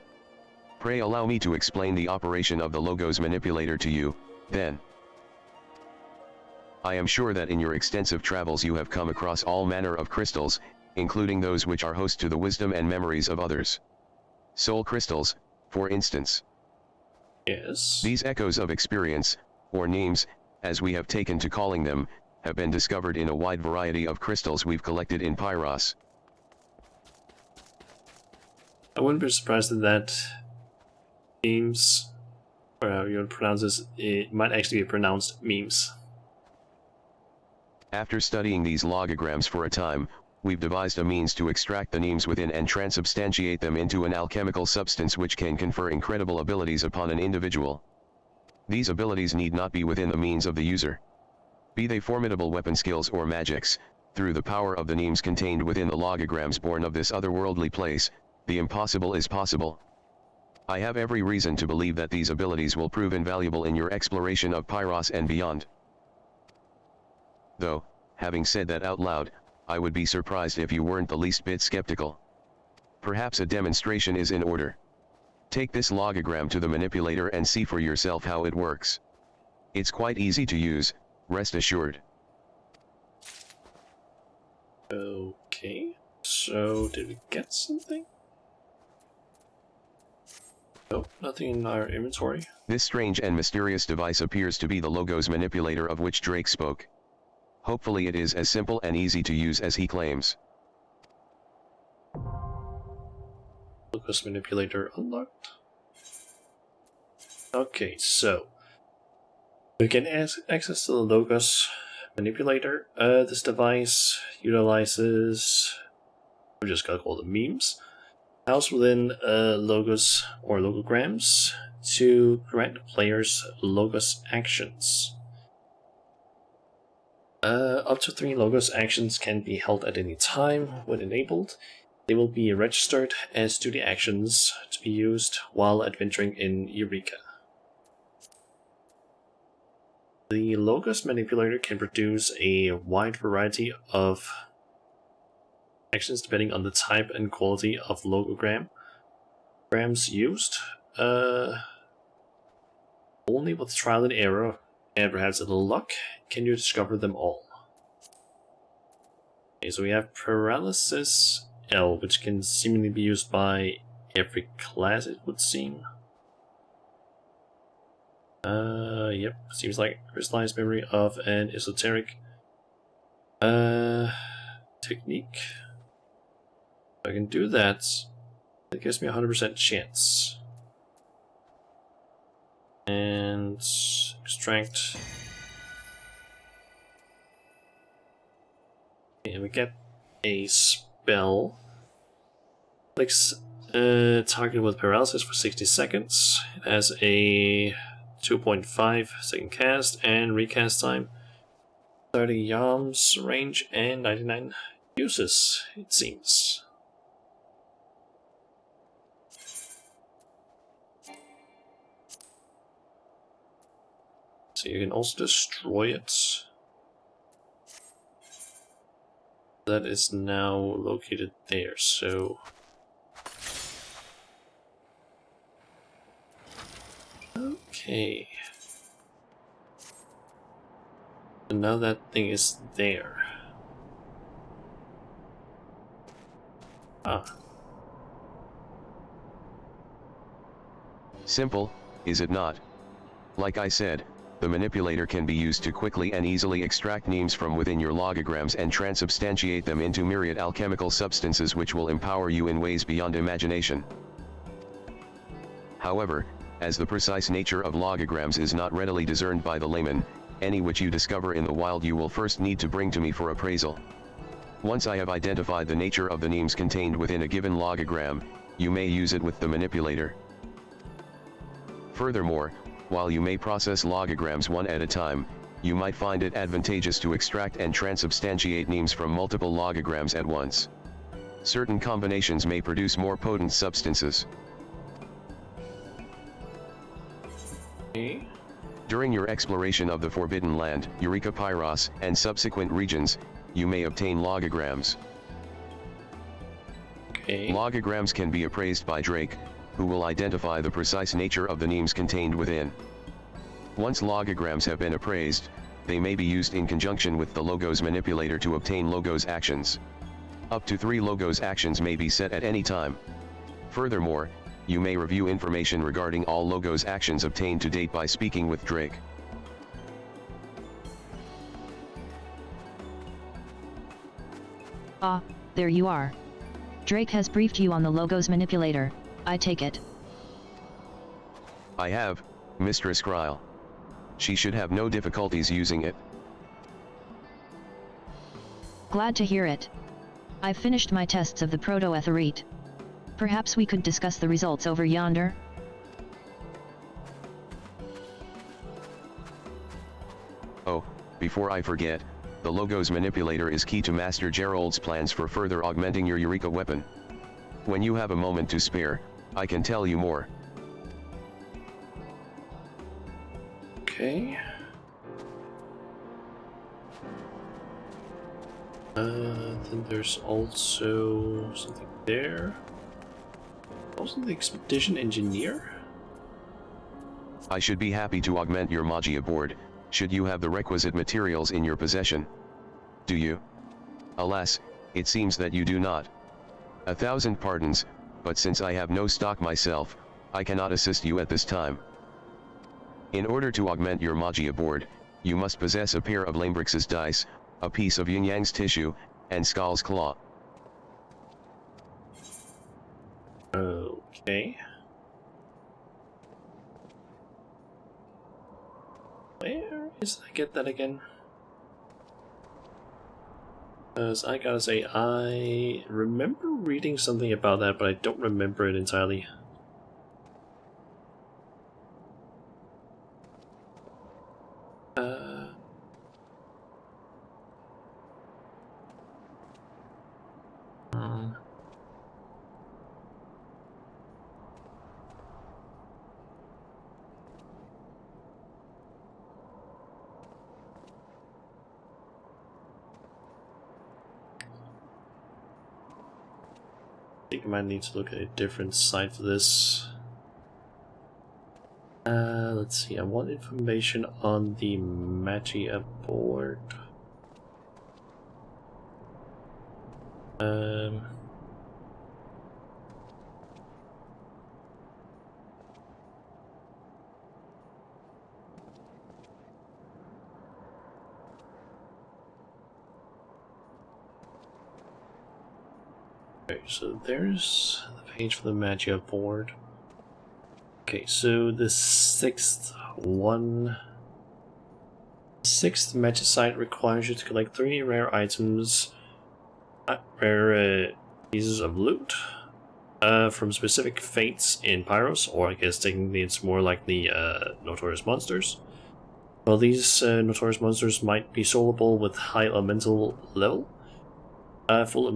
Pray allow me to explain the operation of the Logos Manipulator to you, then. I am sure that in your extensive travels you have come across all manner of crystals, including those which are host to the wisdom and memories of others. Soul crystals, for instance.
Yes.
These echoes of experience, or names, as we have taken to calling them, have been discovered in a wide variety of crystals we've collected in Pyros.
I wouldn't be surprised if that memes, or how you would pronounce this, it might actually be pronounced memes.
After studying these logograms for a time, we've devised a means to extract the names within and transubstantiate them into an alchemical substance which can confer incredible abilities upon an individual. These abilities need not be within the means of the user. Be they formidable weapon skills or magics, through the power of the names contained within the logograms born of this otherworldly place, the impossible is possible. I have every reason to believe that these abilities will prove invaluable in your exploration of Pyros and beyond. Though, having said that out loud, I would be surprised if you weren't the least bit skeptical. Perhaps a demonstration is in order. Take this logogram to the manipulator and see for yourself how it works. It's quite easy to use, rest assured.
Okay, so did we get something? Nope, nothing in our inventory.
This strange and mysterious device appears to be the Logos manipulator of which Drake spoke. Hopefully it is as simple and easy to use as he claims.
Logos manipulator unlocked. Okay, so we can access to the Logos manipulator. This device utilizes, we just gotta call them memes, housed within Logos or logograms to grant players Logos actions. Up to 3 Logos actions can be held at any time. When enabled, they will be registered as to the actions to be used while adventuring in Eureka. The Logos manipulator can produce a wide variety of actions depending on the type and quality of logograms used. Only with trial and error and perhaps a little luck can you discover them all. Okay, so we have Paralysis L, which can seemingly be used by every class, it would seem. Yep, seems like crystallized memory of an esoteric technique. If I can do that, it gives me a 100% chance. And extract. Okay, and we get a spell. Like targeted with paralysis for 60 seconds. It has a 2.5 second cast and recast time, 30 yalms range, and 99 uses, it seems. So you can also destroy it. That is now located there, so okay. So now that thing is there. Ah.
Simple, is it not? Like I said, the manipulator can be used to quickly and easily extract names from within your logograms and transubstantiate them into myriad alchemical substances which will empower you in ways beyond imagination. However, as the precise nature of logograms is not readily discerned by the layman, any which you discover in the wild you will first need to bring to me for appraisal. Once I have identified the nature of the names contained within a given logogram, you may use it with the manipulator. Furthermore, while you may process logograms one at a time, you might find it advantageous to extract and transubstantiate names from multiple logograms at once. Certain combinations may produce more potent substances.
Okay.
During your exploration of the Forbidden Land, Eureka Pyros, and subsequent regions, you may obtain logograms.
Okay.
Logograms can be appraised by Drake, who will identify the precise nature of the names contained within. Once logograms have been appraised, they may be used in conjunction with the Logos manipulator to obtain Logos actions. Up to 3 Logos actions may be set at any time. Furthermore, you may review information regarding all Logos actions obtained to date by speaking with Drake.
Ah, there you are. Drake has briefed you on the Logos manipulator, I take it.
I have, Mistress Kryle. She should have no difficulties using it.
Glad to hear it. I've finished my tests of the proto-etherite. Perhaps we could discuss the results over yonder?
Oh, before I forget, The Logos Manipulator is key to Master Gerald's plans for further augmenting your Eureka weapon. When you have a moment to spare, I can tell you more.
Okay. Then there's also something there. Also the Expedition Engineer?
I should be happy to augment your Magia board, should you have the requisite materials in your possession. Do you? Alas, it seems that you do not. 1,000 pardons, but since I have no stock myself, I cannot assist you at this time. In order to augment your Magia board, you must possess a pair of Lambrix's dice, a piece of Yin Yang's tissue, and Skull's claw.
Okay. Where is I get that again? Because I gotta say, I remember reading something about that, but I don't remember it entirely. I think I might need to look at a different site for this. Let's see, I want information on the Magia board. Okay, so there's the page for the Magia board. Okay, so the sixth Magia site requires you to collect 3 rare items, rare pieces of loot from specific fates in Pyros, or I guess technically it's more like the Notorious Monsters. Well, these Notorious Monsters might be soloable with high elemental level, full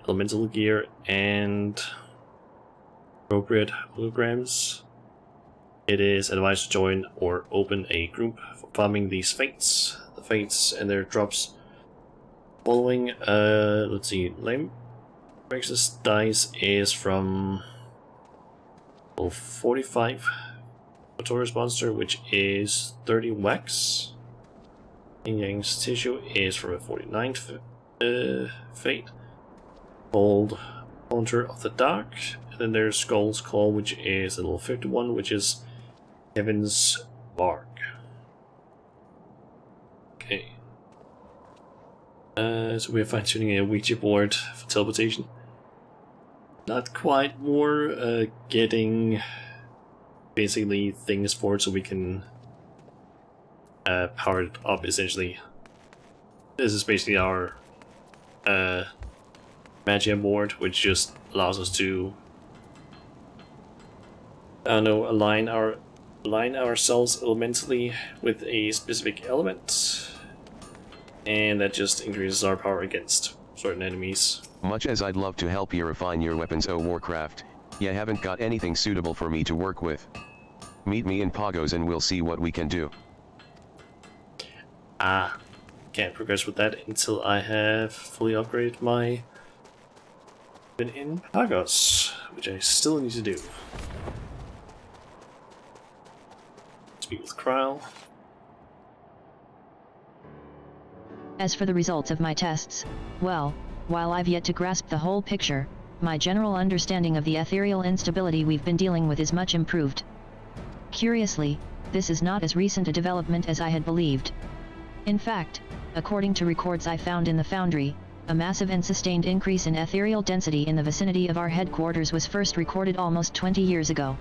elemental gear, and appropriate holograms. It is advised to join or open a group for farming these fates. The fates and their drops following, let's see, Lambrix's dice is from 45 Notorious Monster, which is 30 wax. Yin Yang's tissue is from a 49th fate, called Haunter of the Dark. And then there's Skull's Claw, which is a level 51, which is Heaven's Bark. Okay. So we're fine-tuning a Ouija board for teleportation. Not quite, more getting basically things for it so we can power it up, essentially. This is basically our Magia board, which just allows us to align ourselves elementally with a specific element, and that just increases our power against certain enemies.
Much as I'd love to help you refine your weapons, oh Warcraft, you haven't got anything suitable for me to work with. Meet me in Pagos and we'll see what we can do.
Can't progress with that until I have fully upgraded my weapon in Pagos, which I still need to do. Speak with Kryl.
As for the results of my tests, well, while I've yet to grasp the whole picture, my general understanding of the ethereal instability we've been dealing with is much improved. Curiously, this is not as recent a development as I had believed. In fact, according to records I found in the Foundry, a massive and sustained increase in ethereal density in the vicinity of our headquarters was first recorded almost 20 years ago.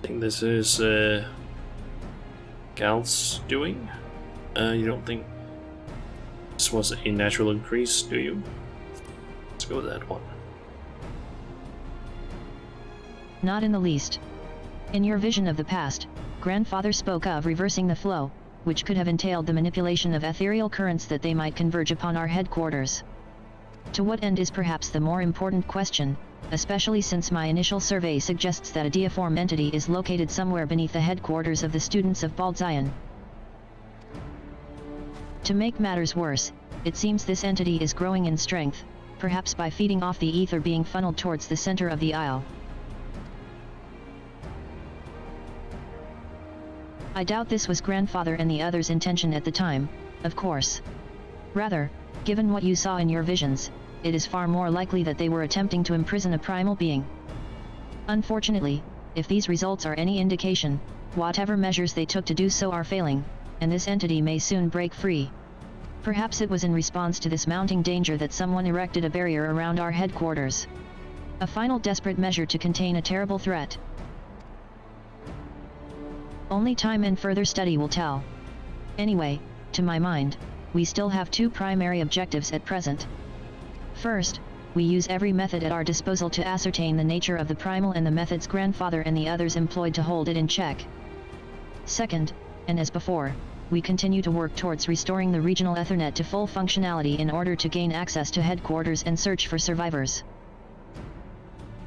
I think this is Gal's doing. You don't think this was a natural increase, do you? Let's go with that one.
Not in the least. In your vision of the past, Grandfather spoke of reversing the flow, which could have entailed the manipulation of ethereal currents that they might converge upon our headquarters. To what end is perhaps the more important question, especially since my initial survey suggests that a deiform entity is located somewhere beneath the headquarters of the students of Baldzion. To make matters worse, it seems this entity is growing in strength, perhaps by feeding off the ether being funneled towards the center of the isle. I doubt this was Grandfather and the others' intention at the time, of course. Rather, given what you saw in your visions, it is far more likely that they were attempting to imprison a primal being. Unfortunately, if these results are any indication, whatever measures they took to do so are failing, and this entity may soon break free. Perhaps it was in response to this mounting danger that someone erected a barrier around our headquarters. A final desperate measure to contain a terrible threat. Only time and further study will tell. Anyway, to my mind, we still have two primary objectives at present. First, we use every method at our disposal to ascertain the nature of the primal and the methods Grandfather and the others employed to hold it in check. Second, and as before, we continue to work towards restoring the regional Ethernet to full functionality in order to gain access to headquarters and search for survivors.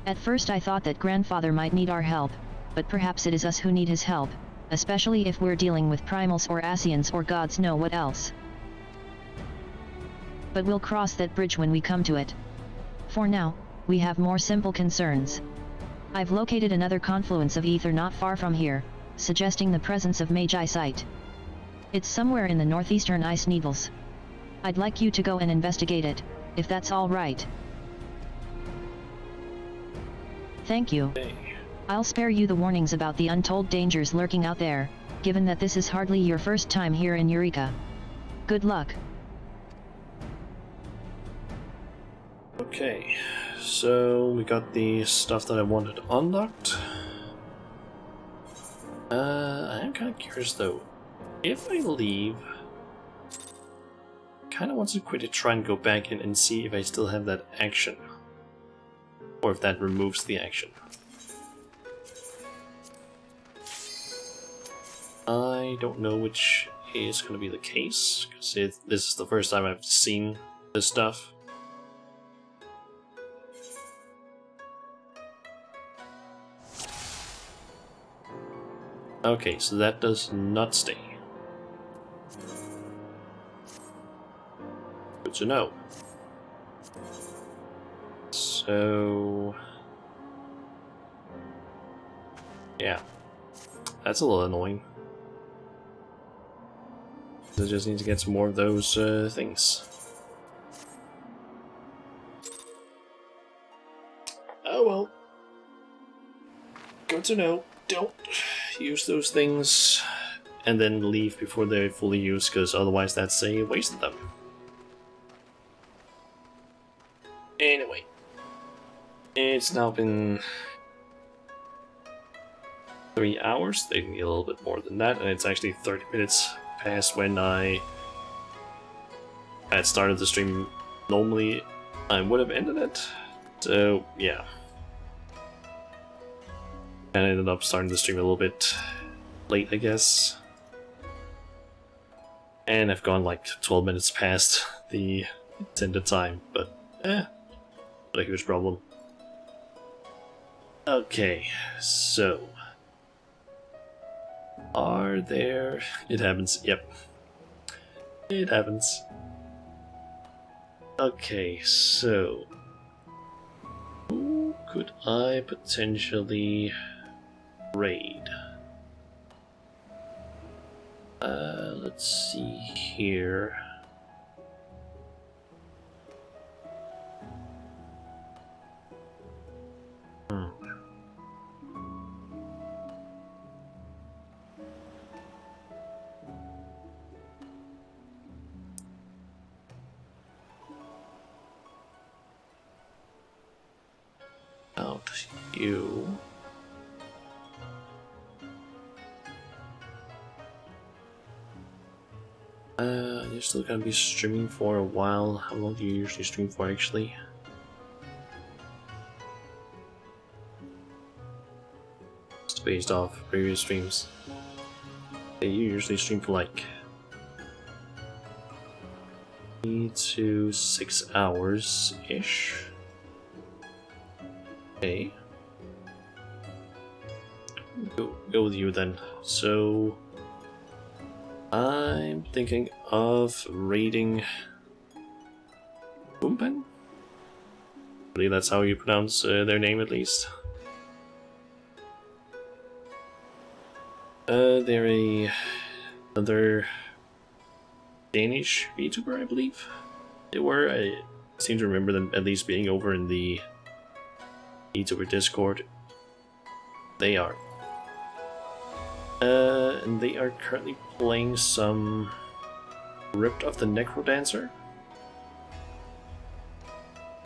At first I thought that Grandfather might need our help, but perhaps it is us who need his help, especially if we're dealing with primals or Asians or gods know what else. But we'll cross that bridge when we come to it. For now, we have more simple concerns. I've located another confluence of ether not far from here, suggesting the presence of Magi Site. It's somewhere in the northeastern ice needles. I'd like you to go and investigate it, if that's all right. Thank you. I'll spare you the warnings about the untold dangers lurking out there, given that this is hardly your first time here in Eureka. Good luck.
Okay, so we got the stuff that I wanted unlocked. I am kind of curious though. If I leave, I kind of want to quickly try and go back in and see if I still have that action. Or if that removes the action. I don't know which is going to be the case, because this is the first time I've seen this stuff. Okay, so that does not stay. Good to know. So... yeah. That's a little annoying. I just need to get some more of those things. Oh well. Good to know. Don't use those things and then leave before they're fully used, because otherwise that's a waste of them. Anyway. It's now been 3 hours, maybe a little bit more than that, and it's actually 30 minutes past when I had started the stream. Normally I would have ended it, so yeah. And I ended up starting the stream a little bit late, I guess. And I've gone like 12 minutes past the intended time, but not a huge problem. Okay, so... are there... it happens, yep. It happens. Okay, so... who could I potentially raid? Let's see here. Out you. You're still gonna be streaming for a while. How long do you usually stream for, actually? It's based off previous streams. You usually stream for like 3 to 6 hours ish. Okay. Go with you then. So I'm thinking of raiding Boompen. I believe that's how you pronounce their name, at least. They're another Danish VTuber, I believe. They were. I seem to remember them at least being over in the VTuber Discord. They are. And they are currently playing some Ripped of the Necrodancer.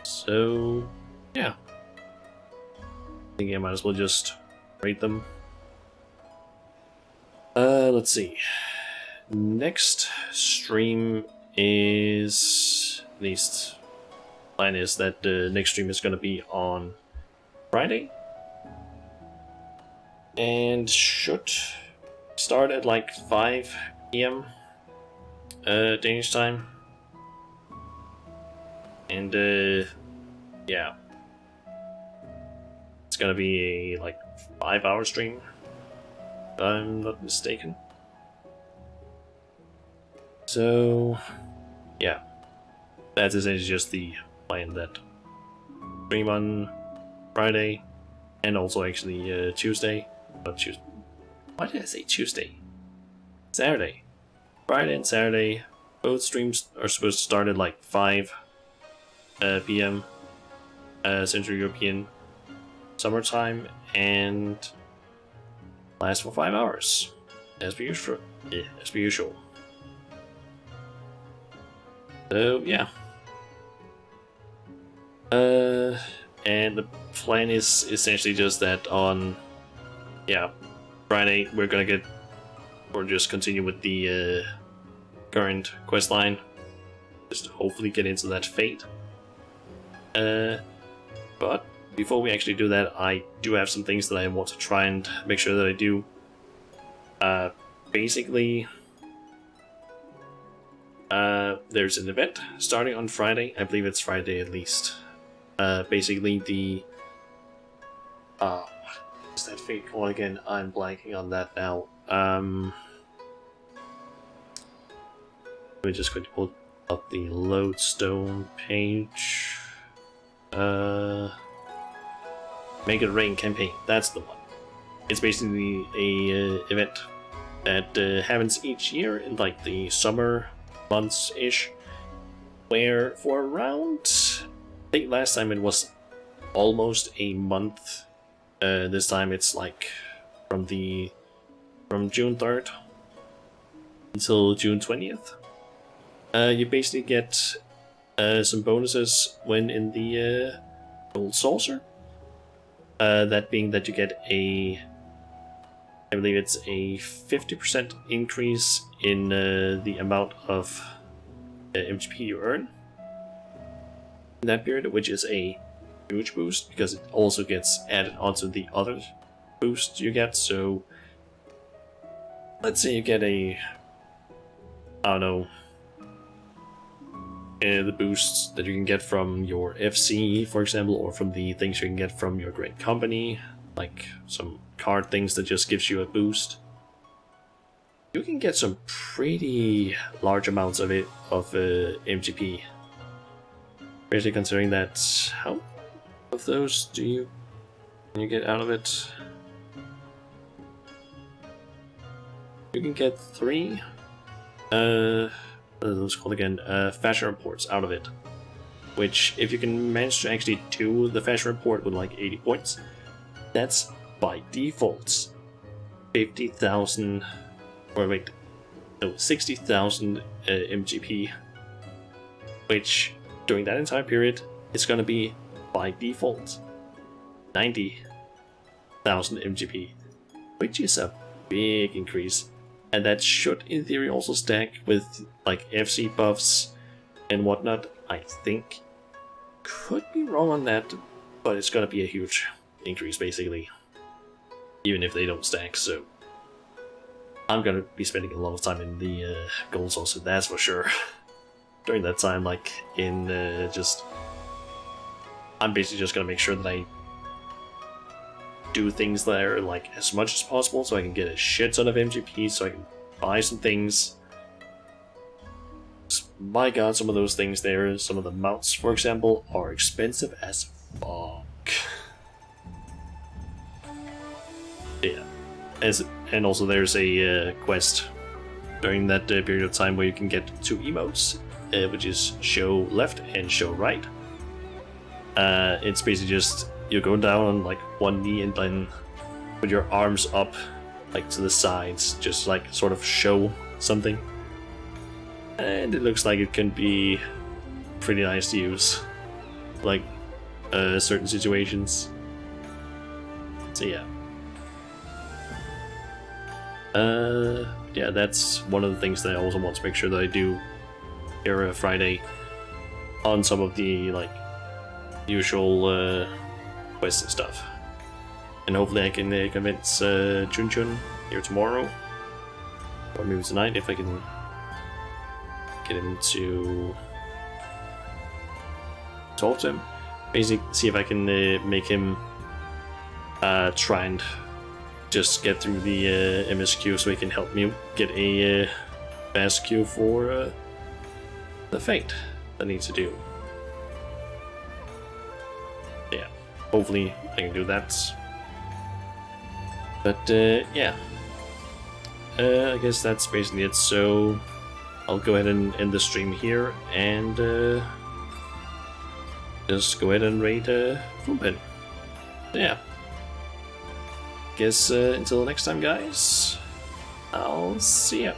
So, yeah. I think I might as well just rate them. Let's see. Next stream is, at least plan is that the next stream is going to be on Friday. And should start at like 5 PM Danish time. And yeah. It's gonna be a like 5-hour stream, if I'm not mistaken. So yeah. That's essentially just the plan, that stream on Friday and also actually Tuesday. Not Tuesday. Why did I say Tuesday? Saturday. Friday and Saturday. Both streams are supposed to start at like 5 PM Central European summertime and last for 5 hours. As per usual. Yeah, as per usual. So yeah. And the plan is essentially just that on Friday we're gonna get, or just continue with the current quest line. Just hopefully get into that fate. But before we actually do that, I do have some things that I want to try and make sure that I do. Basically, there's an event starting on Friday. I believe it's Friday at least. Basically the what's that fate called again? I'm blanking on that now. Let me just quickly pull up the lodestone page. Make It Rain campaign. That's the one. It's basically a event that happens each year in like the summer months ish, where for around, I think last time it was almost a month. This time it's like from June 3rd until June 20th. You basically get some bonuses when in the Gold Saucer. That being that you get I believe it's a 50% increase in the amount of MGP you earn in that period, which is a huge boost because it also gets added onto the other boosts you get. So let's say you get I don't know, the boosts that you can get from your FC, for example, or from the things you can get from your great company, like some card things that just gives you a boost. You can get some pretty large amounts of it, of MGP. Especially considering that, how of those can you get out of it? You can get 3 what are those called again? Fashion reports out of it. Which, if you can manage to actually do the fashion report with like 80 points, that's by default 50,000, or wait, no, 60,000 MGP. Which, during that entire period, is going to be by default 90,000 MGP, which is a big increase. And that should, in theory, also stack with like FC buffs and whatnot. I think. Could be wrong on that, but it's gonna be a huge increase, basically. Even if they don't stack, so. I'm gonna be spending a lot of time in the gold source, that's for sure. During that time, like in I'm basically just gonna make sure that I do things there like as much as possible, so I can get a shit ton of MGP, so I can buy some things. My god, some of those things there, some of the mounts, for example, are expensive as fuck. Yeah. And also there's a quest during that period of time where you can get 2 emotes, which is show left and show right. It's basically just you go down on like one knee and then put your arms up like to the sides, just like sort of show something. And it looks like it can be pretty nice to use, like certain situations. So yeah. Yeah, that's one of the things that I also want to make sure that I do here Friday on some of the like usual quests and stuff. And hopefully I can convince Chun Chun here tomorrow, or maybe tonight if I can get him to talk to him. Basically, see if I can make him try and just get through the MSQ so he can help me get a fast queue for the Fate that I need to do. Yeah, hopefully I can do that. But yeah, I guess that's basically it. So I'll go ahead and end the stream here and just go ahead and raid Fullpen. Yeah. Guess until next time, guys, I'll see ya.